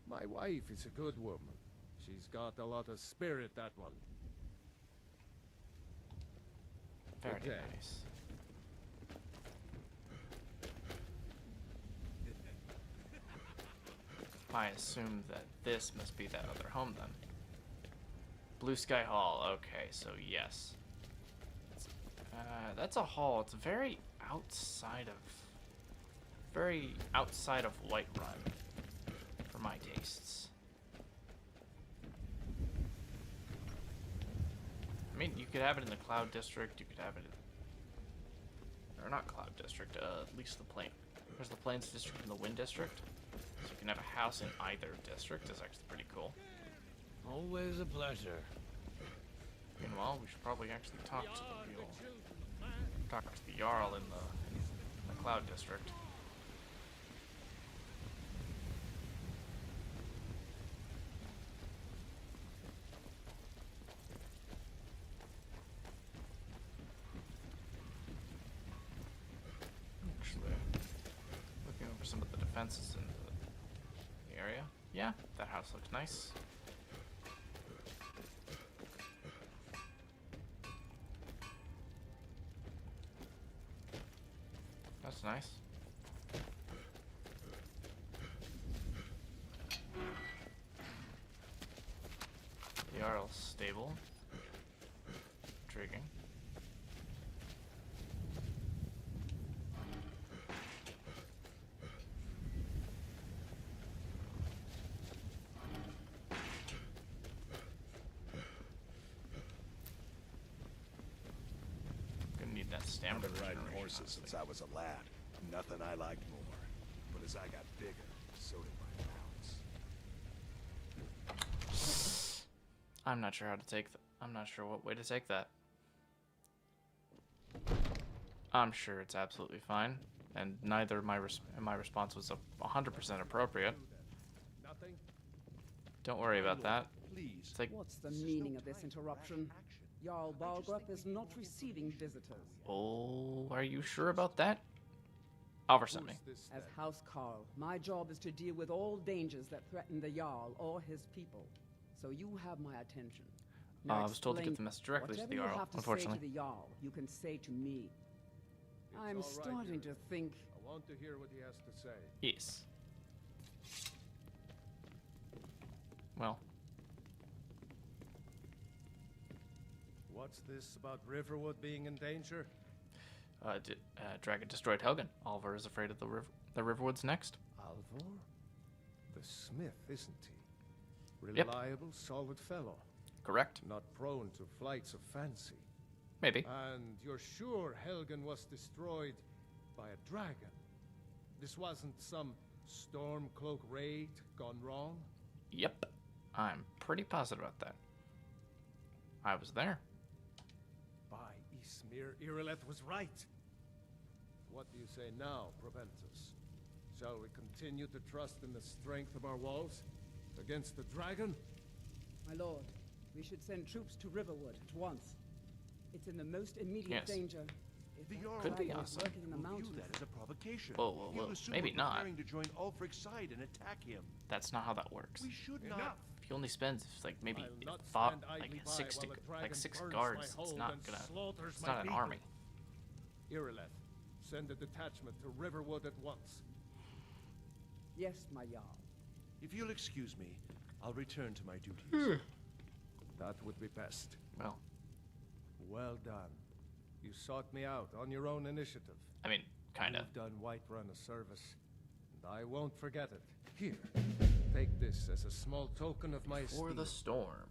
My wife is a good woman. She's got a lot of spirit, that one. Very Okay. nice. I assume that this must be that other home then. Blue Sky Hall. Okay, so yes. That's a hall. It's very outside of Whiterun for my tastes. I mean, you could have it in the Cloud District. You could have it in, or not Cloud District. At least the Plain. There's the Plains District and the Wind District. So you can have a house in either district. It's actually pretty cool. Always a pleasure. Meanwhile, we should probably actually talk to the Jarl in the Cloud District. Actually, looking over some of the defenses in the area. Yeah, that house looks nice. That's nice. The Jarl's stable. Intriguing. Gonna need that I've stamina. been riding regeneration, horses honestly. since I was a lad. Nothing I liked more. But as I got bigger, so did my mounts. I'm not sure how to take I'm not sure what way to take that. I'm sure it's absolutely fine, and neither my response was 100% appropriate. Nothing? Don't worry about that. Please. It's like, What's the meaning of this interruption? Jarl Balgrup is not receiving visitors. oh, are you sure about that? Alvar sent me. As House Carl, my job is to deal with all dangers that threaten the Jarl or his people. So you have my attention. Now I was told to get explain the message directly to the whatever you Jarl, have to unfortunately. say to the Jarl, you can say to me. I'm It's all right, starting to think. I want to hear what he has to say. Yes. Well. What's this about Riverwood being in danger? Dragon destroyed Helgen. Alvar is afraid of the Riverwoods next. Alvar? The smith, isn't he? Reliable, solid fellow. Correct. Not prone to flights of fancy. Maybe. And you're sure Helgen was destroyed by a dragon? This wasn't some Stormcloak raid gone wrong? Yep. I'm pretty positive about that. I was there. By Ismir, Irileth was right. What do you say now, Proventus? Shall we continue to trust in the strength of our walls against the dragon? My lord, we should send troops to Riverwood at once. It's in the most immediate Yes. danger. If The that Jarl Could be dragon is awesome. lurking in the will view mountains. that as a provocation. Whoa, whoa, He'll whoa. assume Maybe we're not. preparing to join Ulfric's side and attack him. That's not how that works. We should Enough. not. If he only spends like maybe I'll not fought stand idly like by six while the dragon like six burns guards, my it's hold not and gonna. slaughters It's my not an people. army. Irileth, send a detachment to Riverwood at once. Yes, my Jarl. If you'll excuse me, I'll return to my duties. That would be best. Well. Well done. You sought me out on your own initiative. I mean, kinda. You've done Whiterun a service, and I won't forget it. Here, take this as a small token of my For esteem. the storm.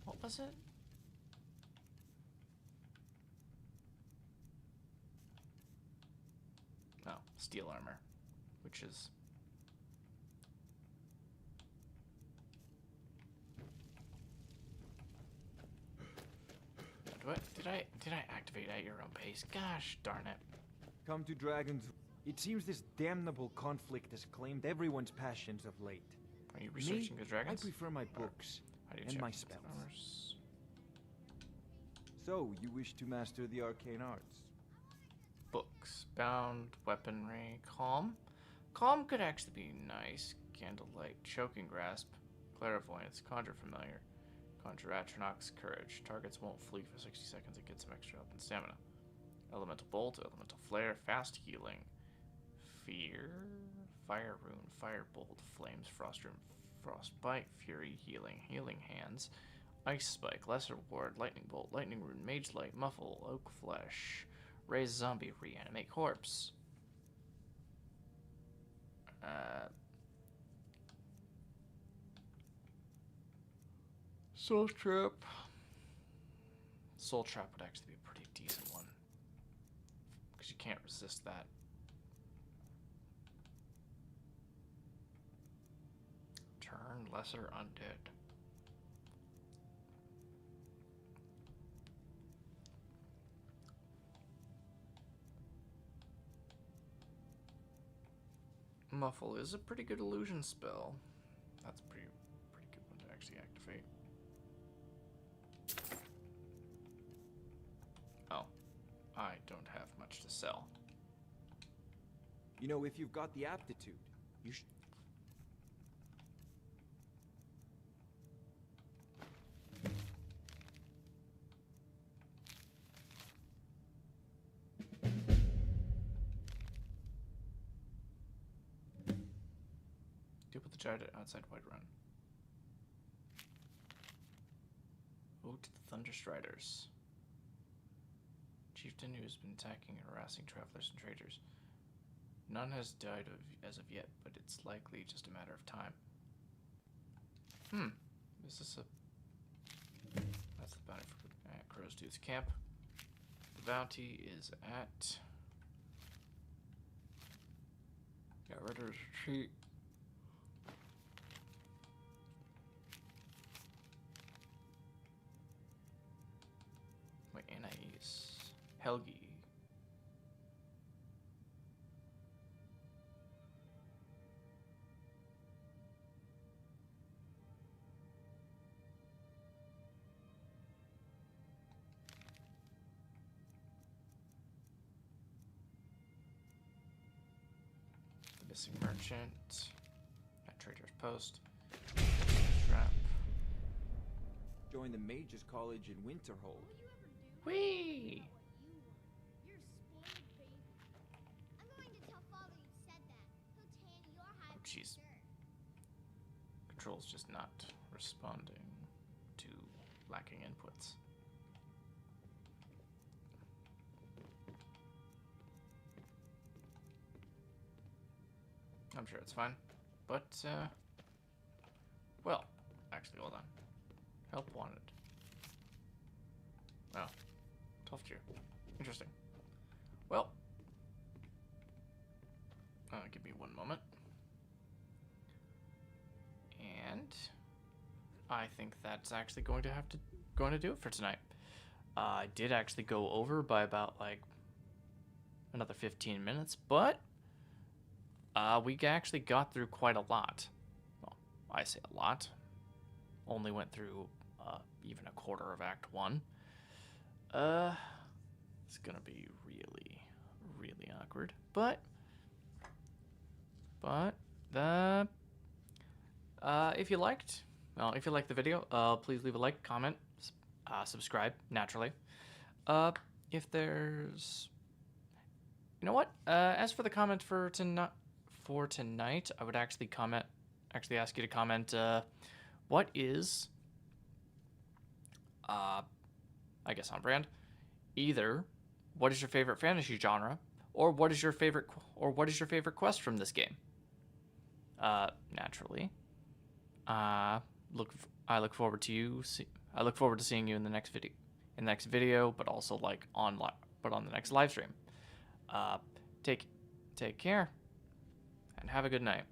What was it? Oh, steel armor, which is did I activate at your own pace? Gosh darn it. Come to Dragons. It seems this damnable conflict has claimed everyone's passions of late. Are you researching the dragons? I prefer my books How do you and check my the spells. armors? So, you wish to master the arcane arts? Books. Bound, weaponry, calm. Calm could actually be nice. Candlelight, choking grasp, clairvoyance, conjure familiar, conjure Atronox, courage. Targets won't flee for 60 seconds. It gets some extra health and stamina. Elemental bolt, elemental flare, fast healing, fear, fire rune, fire bolt, flames, frost rune, frostbite, fury, healing, healing hands, ice spike, lesser ward, lightning bolt, lightning rune, mage light, muffle, oak flesh, raise zombie, reanimate corpse. Soul trap. Soul trap would actually be a pretty decent one, because you can't resist that. Turn lesser undead. Muffle is a pretty good illusion spell. That's a pretty good one to actually activate. Oh, I don't have much to sell. You know, if you've got the aptitude, you should... Deal with the giant outside Whiterun. Ode to the Thunderstriders. Chieftain who has been attacking and harassing travelers and traders. None has died as of yet, but it's likely just a matter of time. Is this a... That's the bounty for Crow's Tooth's camp. The bounty is at... Got Ridder's Retreat. Missing merchant. At Trader's Post. Trap. Join the Mages College in Winterhold. Whee! You're spoiled, baby. I'm going to tell Father you said that. He'll tan your hide. Oh, jeez. Control's just not responding to lacking inputs. I'm sure it's fine, but, well, actually, hold on. Help wanted. Oh, 12th tier. Interesting. Well, give me one moment. And I think that's actually going to do it for tonight. I did actually go over by about like another 15 minutes, but we actually got through quite a lot. Well, I say a lot. Only went through even a quarter of Act 1. It's gonna be really, really awkward. But if you liked the video, please leave a like, comment, subscribe, naturally. If there's, you know what? As for the comment for tonight, I would actually ask you to comment, what is, I guess on brand, either what is your favorite fantasy genre, or what is your favorite quest from this game? Naturally. I look forward to seeing you in the next video, but also like on the next live stream. Take care and have a good night.